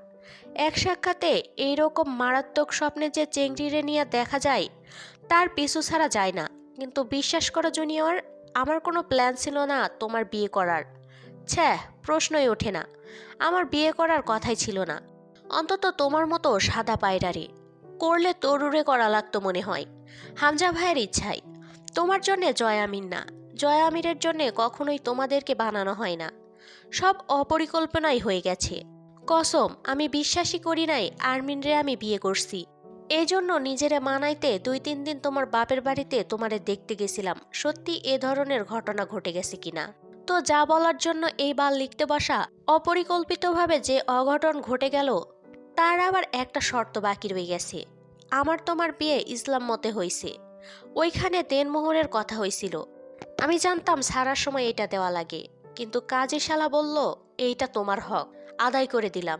এক সাক্ষাতে এইরকম মারাত্মক স্বপ্নে যে চেংড়িরে নিয়ে দেখা যায়, তার পিছু ছাড়া যায় না। কিন্তু বিশ্বাস করো জুনিয়র, আমার কোনো প্ল্যান ছিল না তোমার বিয়ে করার। ছ্যাঃ, প্রশ্নই ওঠে না। আমার বিয়ে করার কথাই ছিল না, অন্তত তোমার মতো সাদা পায়রারে। করলে তরুরে করা লাগতো মনে হয়, হামজা ভাইয়ের ইচ্ছায়। তোমার জন্যে জয় আমির না, জয় আমিরের জন্যে কখনোই তোমাদেরকে বানানো হয় না। সব অপরিকল্পনাই হয়ে গেছে। কসম, আমি বিশ্বাসই করি নাই আর্মিনরে আমি বিয়ে করছি। এই জন্য নিজেরে মানাইতে 2-3 দিন তোমার বাপের বাড়িতে তোমারে দেখতে গেছিলাম, সত্যি এ ধরনের ঘটনা ঘটে গেছে কিনা। তো যা বলার জন্য এই বাল লিখতে বসা, অপরিকল্পিতভাবে যে অঘটন ঘটে গেল, তার আবার একটা শর্ত বাকি রয়ে গেছে। আমার তোমার বিয়ে ইসলাম মতে হয়েছে, ওইখানে দেনমোহরের কথা হয়েছিল। আমি জানতাম সারার সময় এটা দেওয়া লাগে, কিন্তু কাজী শালা বলল এইটা তোমার হক, আদায় করে দিলাম।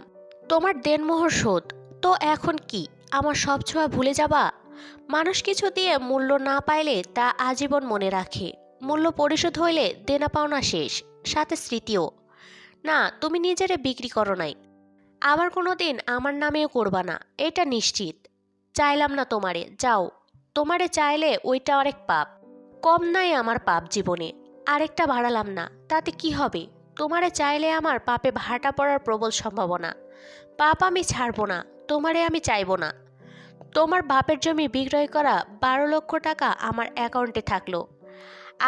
তোমার দেনমোহর শোধ। তো এখন কি, আমার সব ছোঁয়া ভুলে যাবা? মানুষ কিছু দিয়ে মূল্য না পাইলে তা আজীবন মনে রাখে। মূল্য পরিশোধ হইলে দেনা পাওনা শেষ, সাথে স্মৃতিও। না, তুমি নিজেরে বিক্রি করো নাই, আবার কোনো দিন আমার নামেও করবা না, এটা নিশ্চিত। চাইলাম না তোমারে, যাও। তোমারে চাইলে ওইটা অনেক পাপ। কম নাই আমার পাপ জীবনে, আরেকটা বাড়ালাম না, তাতে কি হবে? তোমারে চাইলে আমার পাপে ভাটা পড়ার প্রবল সম্ভাবনা। পাপ আমি ছাড়বো না, তোমারে আমি চাইবো না। তোমার বাপের জমি বিক্রয় করা 12 লক্ষ টাকা আমার অ্যাকাউন্টে থাকলো,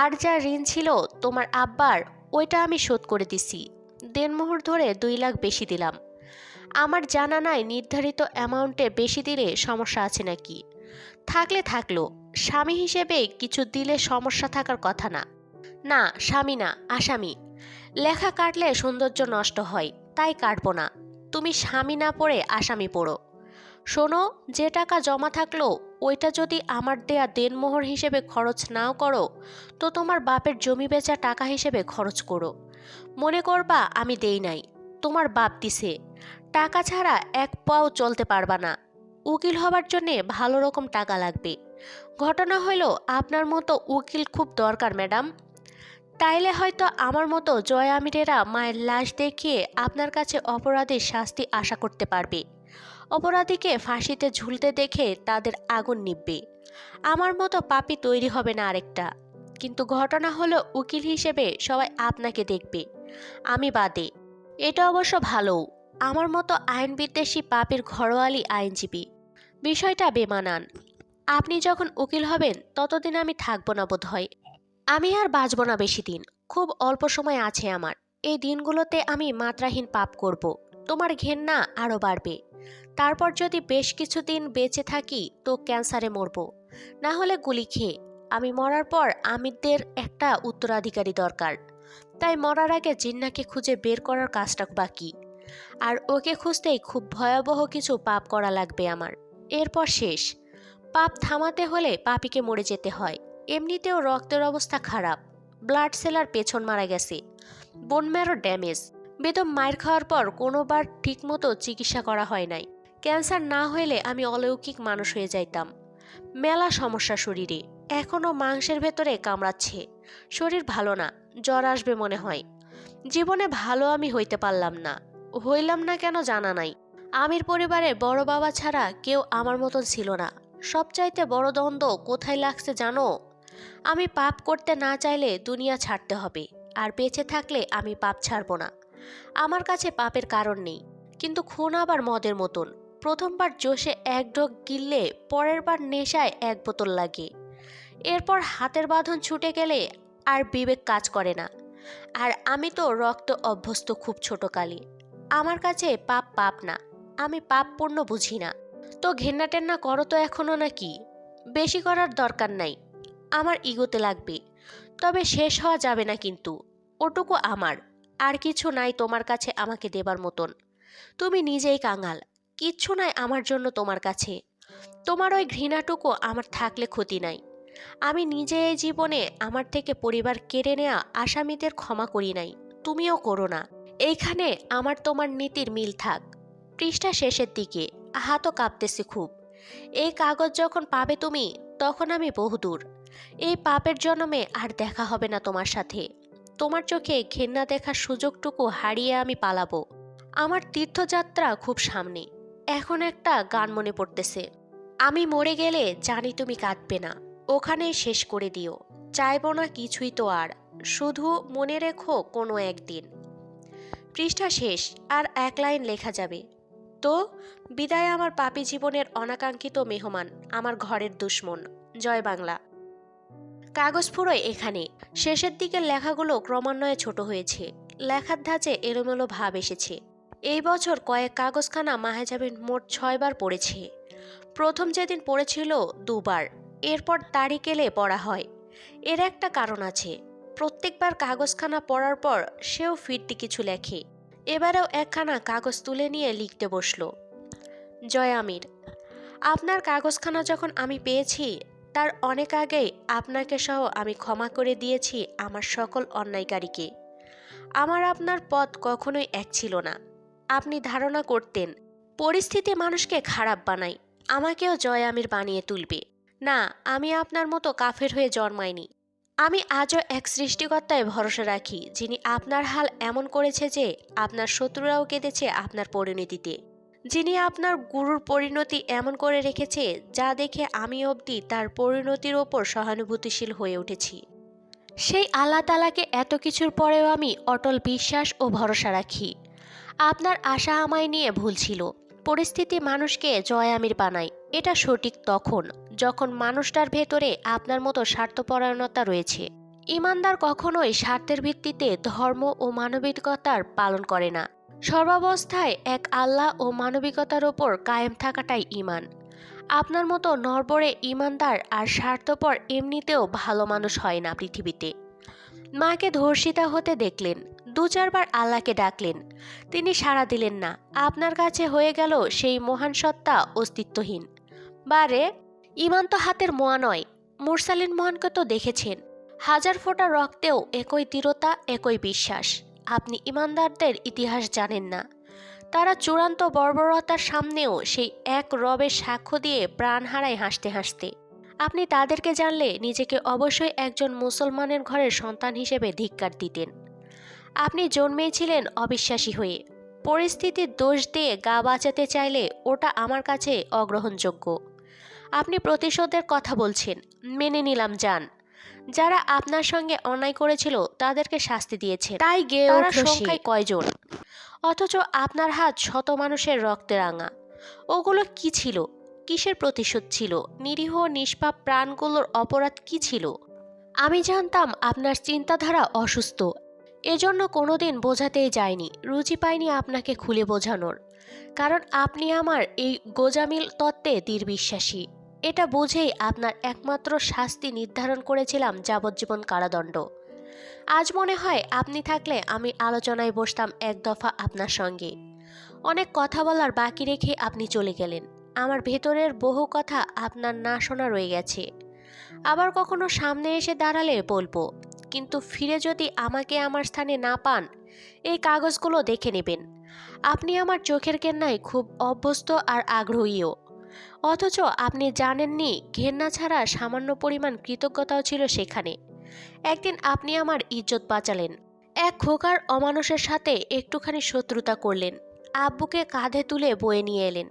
আর যা ঋণ ছিল তোমার আব্বার, ওইটা আমি শোধ করে দিছি। দেনমোহর ধরে 2 লাখ বেশি দিলাম। আমার জানা নাই নির্ধারিত অ্যামাউন্টে বেশি দিলে সমস্যা আছে নাকি। থাকলে থাকলো, স্বামী হিসেবে কিছু দিলে সমস্যা থাকার কথা না। না, স্বামী না, আসামি। লেখা কাটলে সৌন্দর্য নষ্ট হয়, তাই কাটবো না। তুমি স্বামী না পড়ে আসামি পড়ো। শোনো, যে টাকা জমা থাকলো ওইটা যদি আমার দেয়া দেনমোহর হিসেবে খরচ নাও করো, তো তোমার বাপের জমি বেচা টাকা হিসেবে খরচ করো। মনে করবা আমি দেই নাই, তোমার বাপ দিছে। টাকা ছাড়া এক পাও চলতে পারবা না। উকিল হবার জন্যে ভালো রকম টাকা লাগবে। ঘটনা হইল আপনার মতো উকিল খুব দরকার ম্যাডাম। তাইলে হয়তো আমার মতো জয় আমিরেরা মায়ের লাশ দেখিয়ে আপনার কাছে অপরাধীর শাস্তি আশা করতে পারবে। অপরাধীকে ফাঁসিতে ঝুলতে দেখে তাদের আগুন নিববে। আমার মতো পাপী তৈরি হবে না আরেকটা। কিন্তু ঘটনা হলো উকিল হিসেবে সবাই আপনাকে দেখবে, আমি বাদে। এটা অবশ্য ভালো, আমার মতো আইন বিদ্বেষী পাপীর ঘরোয়ালি আইনজীবী। বিষয়টা বেমানান। আপনি যখন উকিল হবেন ততদিন আমি থাকবো না বোধ হয়। আমি আর বাঁচব না বেশি দিন, খুব অল্প সময় আছে আমার। এই দিনগুলোতে আমি মাত্রাহীন পাপ করব, তোমার ঘেন্না আরও বাড়বে। তারপর যদি বেশ কিছুদিন বেঁচে থাকি তো ক্যান্সারে মরব, না হলে গুলি খেয়ে। আমি মরার পর আমিরদের একটা উত্তরাধিকারী দরকার, তাই মরার আগে জিন্নাকে খুঁজে বের করার কাজটা বাকি। আর ওকে খুঁজতেই খুব ভয়াবহ কিছু পাপ করা লাগবে আমার, এরপর শেষ। পাপ থামাতে হলে পাপীকে মরে যেতে হয়। এমনিতেও রক্তের অবস্থা খারাপ, ব্লাড সেলার পেছন মারা গেছে, বোন ম্যারো ড্যামেজ। বেদম মায়ের খাওয়ার পর কোনোবার ঠিকমতো চিকিৎসা করা হয় নাই। ক্যান্সার না হইলে আমি অলৌকিক মানুষ হয়ে যাইতাম। মেলা সমস্যা শরীরে, এখনো মাংসের ভেতরে কামড়াচ্ছে। শরীর ভালো না, জ্বর আসবে মনে হয়। জীবনে ভালো আমি হইতে পারলাম না, হইলাম না কেন জানা নাই। আমির পরিবারে বড় বাবা ছাড়া কেউ আমার মতন ছিল না। সবচাইতে বড় দ্বন্দ্ব কোথায় লাগছে জানো? আমি পাপ করতে না চাইলে দুনিয়া ছাড়তে হবে, আর বেঁচে থাকলে আমি পাপ ছাড়ব না। আমার কাছে পাপের কারণ নেই, কিন্তু খুন আবার মদের মতন। প্রথমবার জোশে এক ঢোক গিললে পরের বার নেশায় 1 বোতল লাগে। এরপর হাতের বাঁধন ছুটে গেলে আর বিবেক কাজ করে না। আর আমি তো রক্ত অভ্যস্ত খুব ছোটকালে। আমার কাছে পাপ পাপ না, আমি পাপ পূর্ণ বুঝি না। তো ঘেন্না টেন্না করো তো এখনো নাকি? বেশি করার দরকার নাই, আমার ইগোতে লাগবে। তবে শেষ হওয়া যাবে না কিন্তু, ওটুকু আমার। আর কিছু নাই তোমার কাছে আমাকে দেবার মতন। তুমি নিজেই কাঙাল, কিচ্ছু নাই আমার জন্য তোমার কাছে। তোমার ওই ঘৃণাটুকু আমার থাকলে ক্ষতি নাই। আমি নিজে এই জীবনে আমার থেকে পরিবার কেড়ে নেয়া আসামিদের ক্ষমা করি নাই, তুমিও করো না। এইখানে আমার তোমার নীতির মিল থাক। পৃষ্ঠা শেষের দিকে, হাতও কাঁপতেছে খুব। এই কাগজ যখন পাবে তুমি, তখন আমি বহুদূর। এই পাপের জন্মে আর দেখা হবে না তোমার সাথে। তোমার চোখে ঘেন্না দেখার সুযোগটুকু হারিয়ে আমি পালাবো। আমার তীর্থযাত্রা খুব সামনে। এখন একটা গান মনে পড়তেছে। আমি মরে গেলে জানি তুমি কাঁদবে না, ওখানেই শেষ করে দিও। চাইবো না কিছুই তো আর, শুধু মনে রেখো কোনো একদিন। পৃষ্ঠা শেষ, আর 1 লাইন লেখা যাবে। তো বিদায় আমার পাপী জীবনের অনাকাঙ্ক্ষিত মেহমান, আমার ঘরের দুশ্মন। জয় বাংলা। কাগজ ফুরোয় এখানে। শেষের দিকের লেখাগুলো ক্রমান্বয়ে ছোট হয়েছে, লেখার ধাঁচে এলোমেলো ভাব এসেছে। এই বছর কয়েক কাগজখানা মাহেজাবিন মোট 6 বার পড়েছে। প্রথম যেদিন পড়েছিল 2 বার, এরপর তারিখ এলে পড়া হয়। এর একটা কারণ আছে, প্রত্যেকবার কাগজখানা পড়ার পর সেও ফিরতি কিছু লেখে। এবারেও একখানা কাগজ তুলে নিয়ে লিখতে বসল। জয় আমির, আপনার কাগজখানা যখন আমি পেয়েছি তার অনেক আগেই আপনাকে সহ আমি ক্ষমা করে দিয়েছি আমার সকল অন্যায়কারীকে। আমার আপনার পথ কখনোই এক ছিল না। আপনি ধারণা করতেন পরিস্থিতি মানুষকে খারাপ বানায়, আমাকেও জয় আমির বানিয়ে তুলবে। না, আমি আপনার মতো কাফের হয়ে জন্মাইনি। আমি আজও এক সৃষ্টিকর্তায় ভরসা রাখি, যিনি আপনার হাল এমন করেছে যে আপনার শত্রুরাও কেঁদেছে আপনার পরিণতিতে। যিনি আপনার গুরুর পরিণতি এমন করে রেখেছে যা দেখে আমি অবধি তার পরিণতির ওপর সহানুভূতিশীল হয়ে উঠেছি। সেই আল্লাহ তাআলাকে এত কিছুর পরেও আমি অটল বিশ্বাস ও ভরসা রাখি। আপনার আশা আমায় নিয়ে ভুল ছিল। পরিস্থিতি মানুষকে জয় আমির বানায়, এটা সঠিক তখন যখন মানুষটার ভেতরে আপনার মতো স্বার্থপরায়ণতা রয়েছে। ইমানদার কখনোই স্বার্থের ভিত্তিতে ধর্ম ও মানবিকতার পালন করে না। সর্বাবস্থায় এক আল্লাহ ও মানবিকতার ওপর কায়েম থাকাটাই ঈমান। আপনার মতো নড়বড়ে ইমানদার আর স্বার্থপর এমনিতেও ভালো মানুষ হয় না পৃথিবীতে। মাকে ধর্ষিতা হতে দেখলেন, দু চারবার আল্লাহকে ডাকলেন, তিনি সাড়া দিলেন না। আপনার কাছে হয়ে গেল সেই মহান সত্তা অস্তিত্বহীন। বারে, ইমান তো হাতের মোয়া নয়। মুরসালিন মহানকে তো দেখেছেন, হাজার ফোঁটা রক্তেও একই দৃঢ়তা, একই বিশ্বাস। আপনি ইমানদারদের ইতিহাস জানেন না। তারা চূড়ান্ত বর্বরতার সামনেও সেই এক রবের সাক্ষ্য দিয়ে প্রাণ হারায় হাসতে হাসতে। আপনি তাদেরকে জানলে নিজেকে অবশ্যই একজন মুসলমানের ঘরের সন্তান হিসেবে ধিক্কার দিতেন। আপনি জন্মেছিলেন অবিশ্বাসী হয়ে। পরিস্থিতির দোষ দিয়ে গা বাঁচাতে চাইলে ওটা আমার কাছে অগ্রহণযোগ্য। আপনি প্রতিশোধের কথা বলছেন, মেনে নিলাম যান। যারা আপনার সঙ্গে অন্যায় করেছিল তাদেরকে শাস্তি দিয়েছে, তাই গেয়ে ওঠা সংখ্যায় কয়জন? অথচ আপনার হাত শত মানুষের রক্তে রাঙা। ওগুলো কি ছিল? কিসের প্রতিশোধ ছিল? নিরীহ নিষ্পাপ প্রাণগুলোর অপরাধ কি ছিল? আমি জানতাম আপনার চিন্তাধারা অসুস্থ, এজন্য কোনোদিন বোঝাতেই যায়নি, রুচি পাইনি আপনাকে খুলে বোঝানোর। কারণ আপনি আমার এই গোজামিল তত্ত্বে দৃঢ় বিশ্বাসী। এটা বুঝেই আপনার একমাত্র শাস্তি নির্ধারণ করেছিলাম যাবজ্জীবন কারাদণ্ড। আজ মনে হয় আপনি থাকলে আমি আলোচনায় বসতাম এক দফা আপনার সঙ্গে। অনেক কথা বলার বাকি রেখে আপনি চলে গেলেন। আমার ভেতরের বহু কথা আপনার না শোনা রয়ে গেছে। আবার কখনো সামনে এসে দাঁড়ালে বলবো, কিন্তু ফিরে যদি আমাকে আমার স্থানে না পান, এই কাগজগুলো দেখে নেবেন। আপনি আমার চোখের কেন্নায় খুব অভ্যস্ত আর আগ্রহীও। অথচ আপনি জানেননি ঘেন্না ছাড়া সামান্য পরিমাণ কৃতজ্ঞতাও ছিল সেখানে। একদিন আপনি আমার ইজ্জত বাঁচালেন, এক খোকার অমানুষের সাথে একটুখানি শত্রুতা করলেন, আব্বুকে কাঁধে তুলে বয়ে নিয়ে এলেন।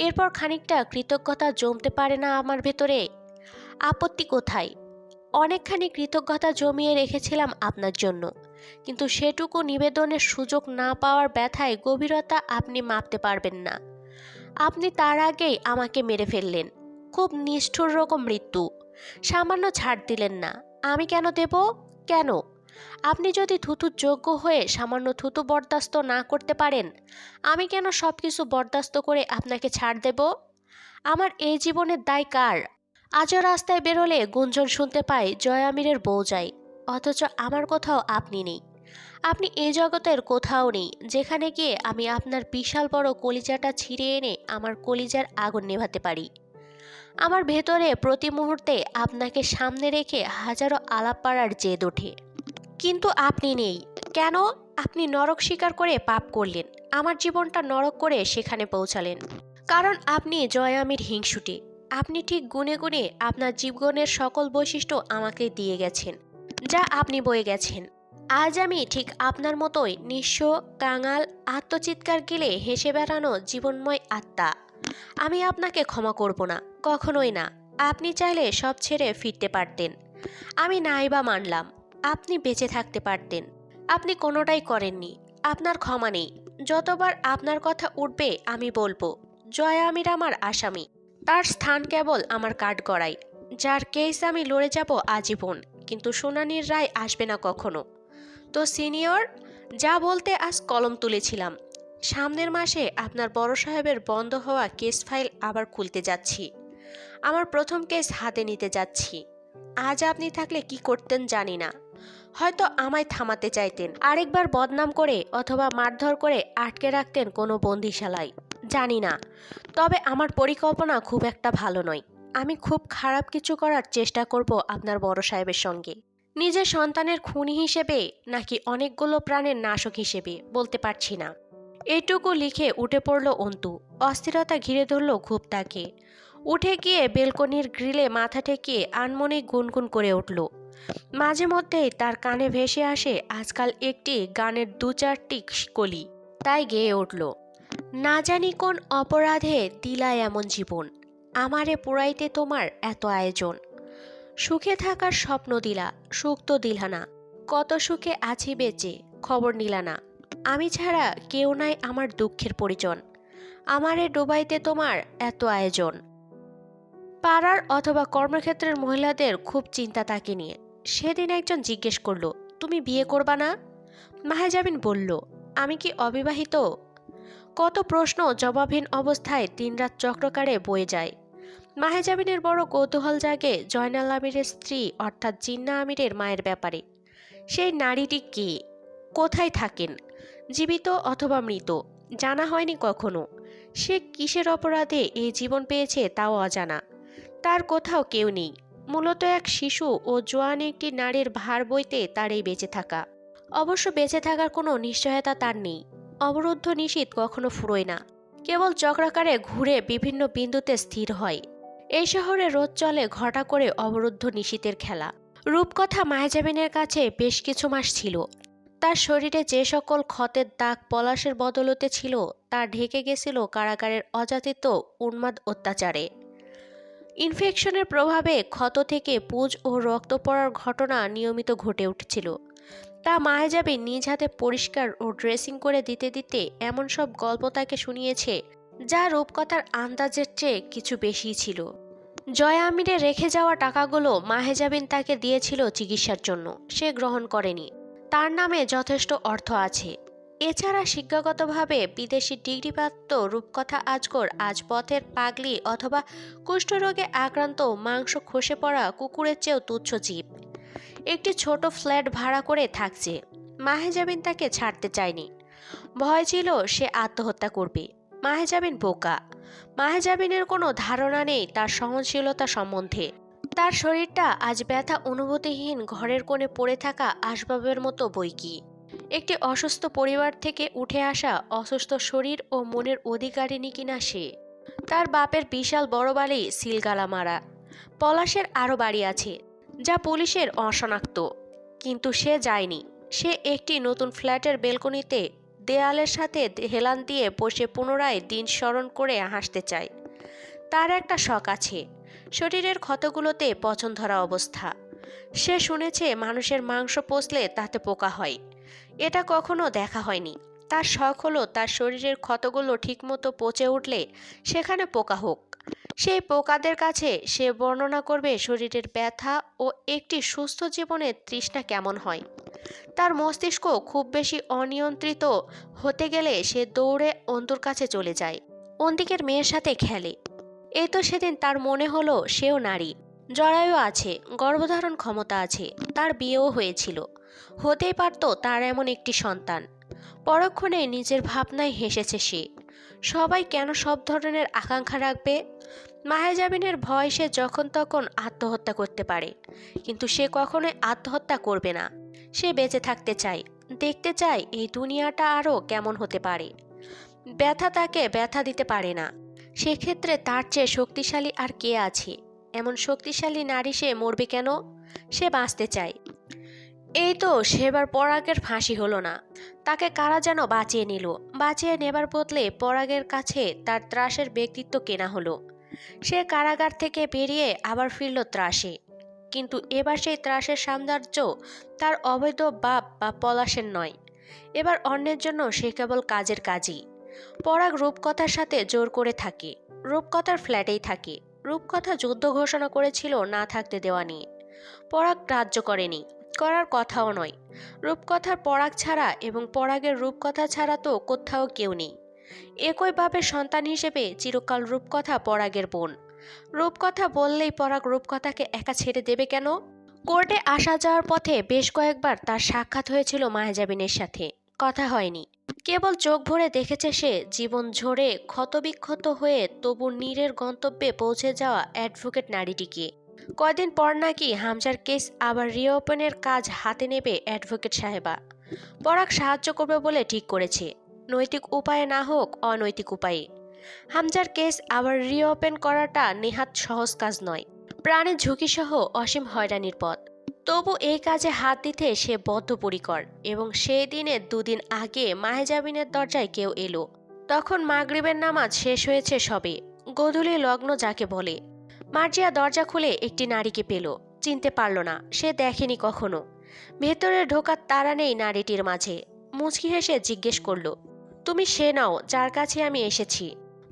এরপর খানিকটা কৃতজ্ঞতা জমতে পারে না আমার ভেতরে? আপত্তি কোথায়? অনেকখানি কৃতজ্ঞতা জমিয়ে রেখেছিলাম আপনার জন্য, কিন্তু সেটুকু নিবেদনের সুযোগ না পাওয়ার ব্যথায় গভীরতা আপনি মাপতে পারবেন না। আপনি তার আগেই আমাকে মেরে ফেললেন, খুব নিষ্ঠুর রকম মৃত্যু। সামান্য ছাড় দিলেন না। আমি কেন দেব? কেন? আপনি যদি থুতুর যোগ্য হয়ে সামান্য থুতু বরদাস্ত না করতে পারেন, আমি কেন সব কিছু বরদাস্ত করে আপনাকে ছাড় দেব? আমার এই জীবনের দায় কার? আজও রাস্তায় বেরোলে গুঞ্জন শুনতে পাই জয় আমিরের বউ যায়, অথচ আমার কোথাও আপনি নেই। আপনি এই জগতের কোথাও নেই যেখানে গিয়ে আমি আপনার বিশাল বড় কলিজাটা ছিঁড়ে এনে আমার কলিজার আগুন নেভাতে পারি। আমার ভেতরে প্রতি মুহূর্তে আপনাকে সামনে রেখে হাজারো আলাপ পাড়ার জেদ ওঠে, কিন্তু আপনি নেই। কেন? আপনি নরক স্বীকার করে পাপ করলেন, আমার জীবনটা নরক করে সেখানে পৌঁছালেন। কারণ আপনি জয় আমির হিংসুটে। আপনি ঠিক গুণে গুণে আপনার জীবনের সকল বৈশিষ্ট্য আমাকে দিয়ে গেছেন, যা আপনি বয়ে গেছেন। আজ আমি ঠিক আপনার মতোই নিঃস্ব, কাঙাল, আত্মচিৎকার গেলে হেসে বেড়ানো জীবনময় আত্মা। আমি আপনাকে ক্ষমা করব না, কখনোই না। আপনি চাইলে সব ছেড়ে ফিরতে পারতেন, আমি নাই বা মানলাম। আপনি বেঁচে থাকতে পারতেন, আপনি কোনোটাই করেননি। আপনার ক্ষমা নেই। যতবার আপনার কথা উঠবে আমি বলবো জয় আমির আমার আসামি, তার স্থান কেবল আমার কাঠগড়ায়। যার কেস আমি লড়ে যাব আজীবন, কিন্তু শুনানির রায় আসবে না কখনো। তো সিনিয়র, যা বলতে আজ কলম তুলেছিলাম, সামনের মাসে আপনার বড় সাহেবের বন্ধ হওয়া কেস ফাইল আবার খুলতে যাচ্ছি। আমার প্রথম কেস হাতে নিতে যাচ্ছি। আজ আপনি থাকলে কি করতেন জানি না। হয়তো আমায় থামাতে চাইতেন, আরেকবার বদনাম করে অথবা মারধর করে আটকে রাখতেন কোনো বন্দিশালায়, জানি না। তবে আমার পরিকল্পনা খুব একটা ভালো নয়। আমি খুব খারাপ কিছু করার চেষ্টা করব আপনার বড় সাহেবের সঙ্গে। নিজের সন্তানের খুনি হিসেবে নাকি অনেকগুলো প্রাণের নাশক হিসেবে বলতে পারছি না। এইটুকু লিখে উঠে পড়ল অন্তু। অস্থিরতা ঘিরে ধরল খুব তাকে। উঠে গিয়ে বেলকনির গ্রিলে মাথা ঠেকিয়ে আনমনে গুনগুন করে উঠল। মাঝে মধ্যেই তার কানে ভেসে আসে আজকাল একটি গানের দু চারটি কলি, তাই গেয়ে উঠল। না জানি কোন অপরাধে দিলা এমন জীবন, আমারে পোড়াইতে তোমার এত আয়োজন। সুখে থাকার স্বপ্ন দিলা, সুখ তো দিলা না। কত সুখে আছি বেঁচে, খবর নিলা না। আমি ছাড়া কেউ নাই আমার দুঃখের পরিজন, আমারে ডুবাইতে তোমার এত আয়োজন। পাড়ার অথবা কর্মক্ষেত্রের মহিলাদের খুব চিন্তা তাকে নিয়ে। সেদিন একজন জিজ্ঞেস করলো, তুমি বিয়ে করবা না? মাহেজাবিন বলল, আমি কি অবিবাহিত? কত প্রশ্ন জবাবহীন অবস্থায় দিনরাত চক্রকারে বয়ে যায়। মাহেজাবিনের বড় কৌতূহল জাগে জয়নাল আমিরের স্ত্রী অর্থাৎ জিন্না আমিরের মায়ের ব্যাপারে। সেই নারীটি কে, কোথায় থাকেন, জীবিত অথবা মৃত, জানা হয়নি কখনো। সে কিসের অপরাধে এই জীবন পেয়েছে তাও অজানা। তার কোথাও কেউ নেই। মূলত এক শিশু ও জোয়ান একটি নারীর ভার বইতে তার এই বেঁচে থাকা। অবশ্য বেঁচে থাকার কোনো নিশ্চয়তা তার নেই। অবরুদ্ধ নিশীথ কখনো ফুরোয় না, কেবল চক্রাকারে ঘুরে বিভিন্ন বিন্দুতে স্থির হয়। এই শহরে রোজ চলে ঘটা করে অবরুদ্ধ নিশীথের খেলা। রূপকথা মাহেজাবিনের কাছে বেশ কিছু মাস ছিল। তার শরীরে যে সকল ক্ষতের দাগ পলাশের বদলতে ছিল তা ঢেকে গেছিল কারাগারের অযাচিত উন্মাদ অত্যাচারে। ইনফেকশনের প্রভাবে ক্ষত থেকে পুঁজ ও রক্ত পড়ার ঘটনা নিয়মিত ঘটে উঠছিল। তা মাহেজাবিন নিজ হাতে পরিষ্কার ও ড্রেসিং করে দিতে দিতে এমন সব গল্প তাকে শুনিয়েছে যা রূপকথার আন্দাজের চেয়ে কিছু বেশিই ছিল। জয়া আমিরে রেখে যাওয়া টাকাগুলো মাহেজাবিন তাকে দিয়েছিল চিকিৎসার জন্য, সে গ্রহণ করেনি। তার নামে যথেষ্ট অর্থ আছে। এছাড়া শিক্ষাগতভাবে বিদেশি ডিগ্রিপ্রাপ্ত রূপকথা আজগর আজ পথের পাগলি অথবা কুষ্ঠরোগে আক্রান্ত মাংস খসে পড়া কুকুরের চেয়েও তুচ্ছ জীব। একটি ছোট ফ্ল্যাট ভাড়া করে থাকছে। মাহেজাবিন তাকে ছাড়তে চায়নি। ভয় ছিল সে আত্মহত্যা করবে। মাহেজাবিন বোকা। মাহেজাবিনের কোনো ধারণা নেই তার সহনশীলতা সম্বন্ধে। তার শরীরটা আজ ব্যথা অনুভূতিহীন ঘরের কোণে পড়ে থাকা আসবাবের মতো বৈকি। একটি অসুস্থ পরিবার থেকে উঠে আসা অসুস্থ শরীর ও মনের অধিকারিণী কিনা সে। তার বাপের বিশাল বড় বাড়ি সিলগালা মারা। পলাশের আরও বাড়ি আছে যা পুলিশের অশনাক্ত, কিন্তু সে যায়নি। সে একটি নতুন ফ্ল্যাটের বেলকনিতে দেয়ালের সাথে হেলান দিয়ে বসে পুনরায় দিন স্মরণ করে হাসতে চায়। তার একটা শখ আছে, শরীরের ক্ষতগুলোতে পচন ধরা অবস্থা। সে শুনেছে মানুষের মাংস পচলে তাতে পোকা হয়। এটা কখনো দেখা হয়নি। তার শখ হলো তার শরীরের ক্ষতগুলো ঠিকমতো পচে উঠলে সেখানে পোকা হোক। সেই পোকাদের কাছে সে বর্ণনা করবে শরীরের ব্যথা ও একটি সুস্থ জীবনের তৃষ্ণা কেমন হয়। তার মস্তিষ্ক খুব বেশি অনিয়ন্ত্রিত হতে গেলে সে দৌড়ে অন্তুর কাছে চলে যায়, অন্তিকের মেয়ের সাথে খেলে। এই তো সেদিন তার মনে হলো সেও নারী, জরায়ু আছে, গর্ভধারণ ক্ষমতা আছে, তার বিয়েও হয়েছিল, হতেই পারত তার এমন একটি সন্তান। পরক্ষণে নিজের ভাবনায় হেসেছে সে। সবাই কেন সব ধরনের আকাঙ্ক্ষা রাখবে? মাহেজাবিনের ভয় সে যখন তখন আত্মহত্যা করতে পারে, কিন্তু সে কখনোই আত্মহত্যা করবে না। সে বেঁচে থাকতে চায়, দেখতে চায় এই দুনিয়াটা আরও কেমন হতে পারে। ব্যথা তাকে ব্যথা দিতে পারে না। সেক্ষেত্রে তার চেয়ে শক্তিশালী আর কে আছে? এমন শক্তিশালী নারী সে মরবে কেন? সে বাঁচতে চায়। এই তো সেবার পরাগের ফাঁসি হলো না, তাকে কারা যেন বাঁচিয়ে নিল। বাঁচিয়ে নেবার বদলে পরাগের কাছে তার ত্রাসের ব্যক্তিত্ব কেনা হলো। সে কারাগার থেকে বেরিয়ে আবার ফিরল ত্রাসে, কিন্তু এবার সেই ত্রাসের সাম্রাজ্য তার অবৈধ বাপ বা পলাশের নয়। এবার অন্যের জন্য সে কেবল কাজের কাজই। পরাগ রূপকথার সাথে জোর করে থাকে, রূপকথার ফ্ল্যাটেই থাকে। রূপকথা যুদ্ধ ঘোষণা করেছিল না থাকতে দেওয়া নিয়ে। পরাগ গ্রাহ্য করেনি, করার কথাও নয়। রূপকথার পরাগ ছাড়া এবং পরাগের রূপকথা ছাড়া তো কোথাও কেউ নেই। একই বাপের সন্তান হিসেবে চিরকাল রূপকথা পরাগের বোন। রূপকথা বললেই পরাগ রূপকথাকে একা ছেড়ে দেবে কেন? কোর্টে আসা যাওয়ার পথে বেশ কয়েকবার তার সাক্ষাৎ হয়েছিল মাহেজাবিনের সাথে, কথা হয়নি। কেবল চোখ ভরে দেখেছে সে জীবন ঝরে ক্ষতবিক্ষত হয়ে তবু নীরের গন্তব্যে পৌঁছে যাওয়া অ্যাডভোকেট নারীটিকে। কয়দিন পর নাকি হামজার কেস আবার রিওপেনের কাজ হাতে নেবে অ্যাডভোকেট সাহেবা। পরাগ সাহায্য করবে বলে ঠিক করেছে, নৈতিক উপায়ে না হোক অনৈতিক উপায়ে। হামজার কেস আবার রিওপেন করাটা নেহাত সহজ কাজ নয়, প্রাণের ঝুঁকিসহ অসীম হয়রানির পথ। তবু এই কাজে হাত দিতে সে বদ্ধপরিকর। এবং সেই দিনের দুদিন আগে মাহেজাবিনের দরজায় কেউ এলো। তখন মাগরিবের নামাজ শেষ হয়েছে সবে, গোধূলি লগ্ন যাকে বলে। মার্জিয়া দরজা খুলে একটি নারীকে পেল, চিনতে পারল না, সে দেখেনি কখনো। ভেতরে ঢোকার তাড়া নেই নারীটির মাঝে। মুচকি হেসে জিজ্ঞেস করলো, তুমি সে নাও যার কাছে আমি এসেছি।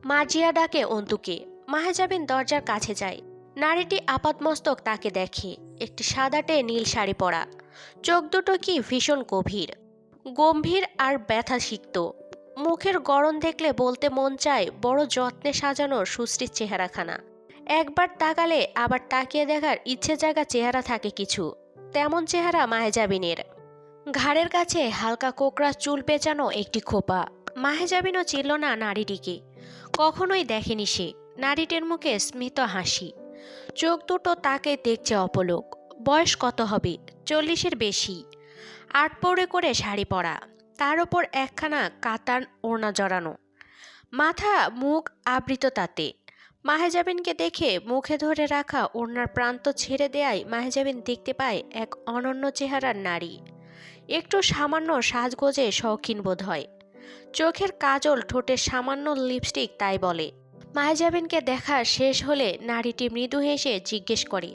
মার্জিয়া ডাকে অন্তুকে। মাহেজাবিন দরজার কাছে যায়। নারীটি আপাতমস্তক তাকে দেখে। একটি সাদাটে নীল শাড়ি পরা, চোখ দুটো কি ভীষণ গম্ভীর আর ব্যথাসিক্ত। মুখের গড়ন দেখলে বলতে মন চায় বড় যত্নে সাজানো সুশ্রীর চেহারাখানা। একবার তাকালে আবার তাকিয়ে দেখার ইচ্ছে জাগা চেহারা থাকে কিছু, তেমন চেহারা মাহেজাবিনের। ঘাড়ের কাছে হালকা কোকড়া চুল পেঁচানো একটি খোপা। মাহেজাবিনও চিনল না নারীটিকে, কখনোই দেখেনি সে। নারীটির মুখে স্মিত হাসি, চোখ দুটো তাকে দেখছে অপলোক। বয়স কত হবে, 40-এর বেশি। আটপৌরে করে শাড়ি পরা, তার ওপর একখানা কাতান ওড়না জড়ানো, মাথা মুখ আবৃত তাতে। মাহেজাবিনকে দেখে মুখে ধরে রাখা ওড়নার প্রান্ত ছেড়ে দেয়ায় মাহেজাবিন দেখতে পায় এক অনন্য চেহারার নারী। একটু সামান্য সাজগোজে শৌখিন বোধ হয়। চোখের কাজল, ঠোঁটের সামান্য লিপস্টিক, তাই বলে। মাহেজাবিনকে দেখা শেষ হলে নারীটি মৃদু হেসে জিজ্ঞেস করে,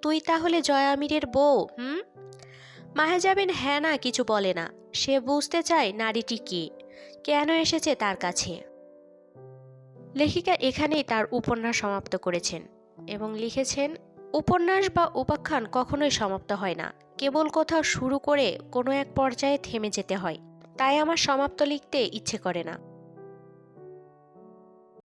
তুই তাহলে জয়া আমিরের বউ? মাহেজাবিন হ্যাঁ না কিছু বলে না। সে বুঝতে চায় নারীটি কে, কেন এসেছে তার কাছে। লেখিকা এখানেই তার উপন্যাস সমাপ্ত করেছেন এবং লিখেছেন, উপন্যাস বা উপাখ্যান কখনোই সমাপ্ত হয় না, কেবল কোথাও শুরু করে কোনো এক পর্যায়ে থেমে যেতে হয়। তাই আমার সমাপ্ত লিখতে ইচ্ছে করে না।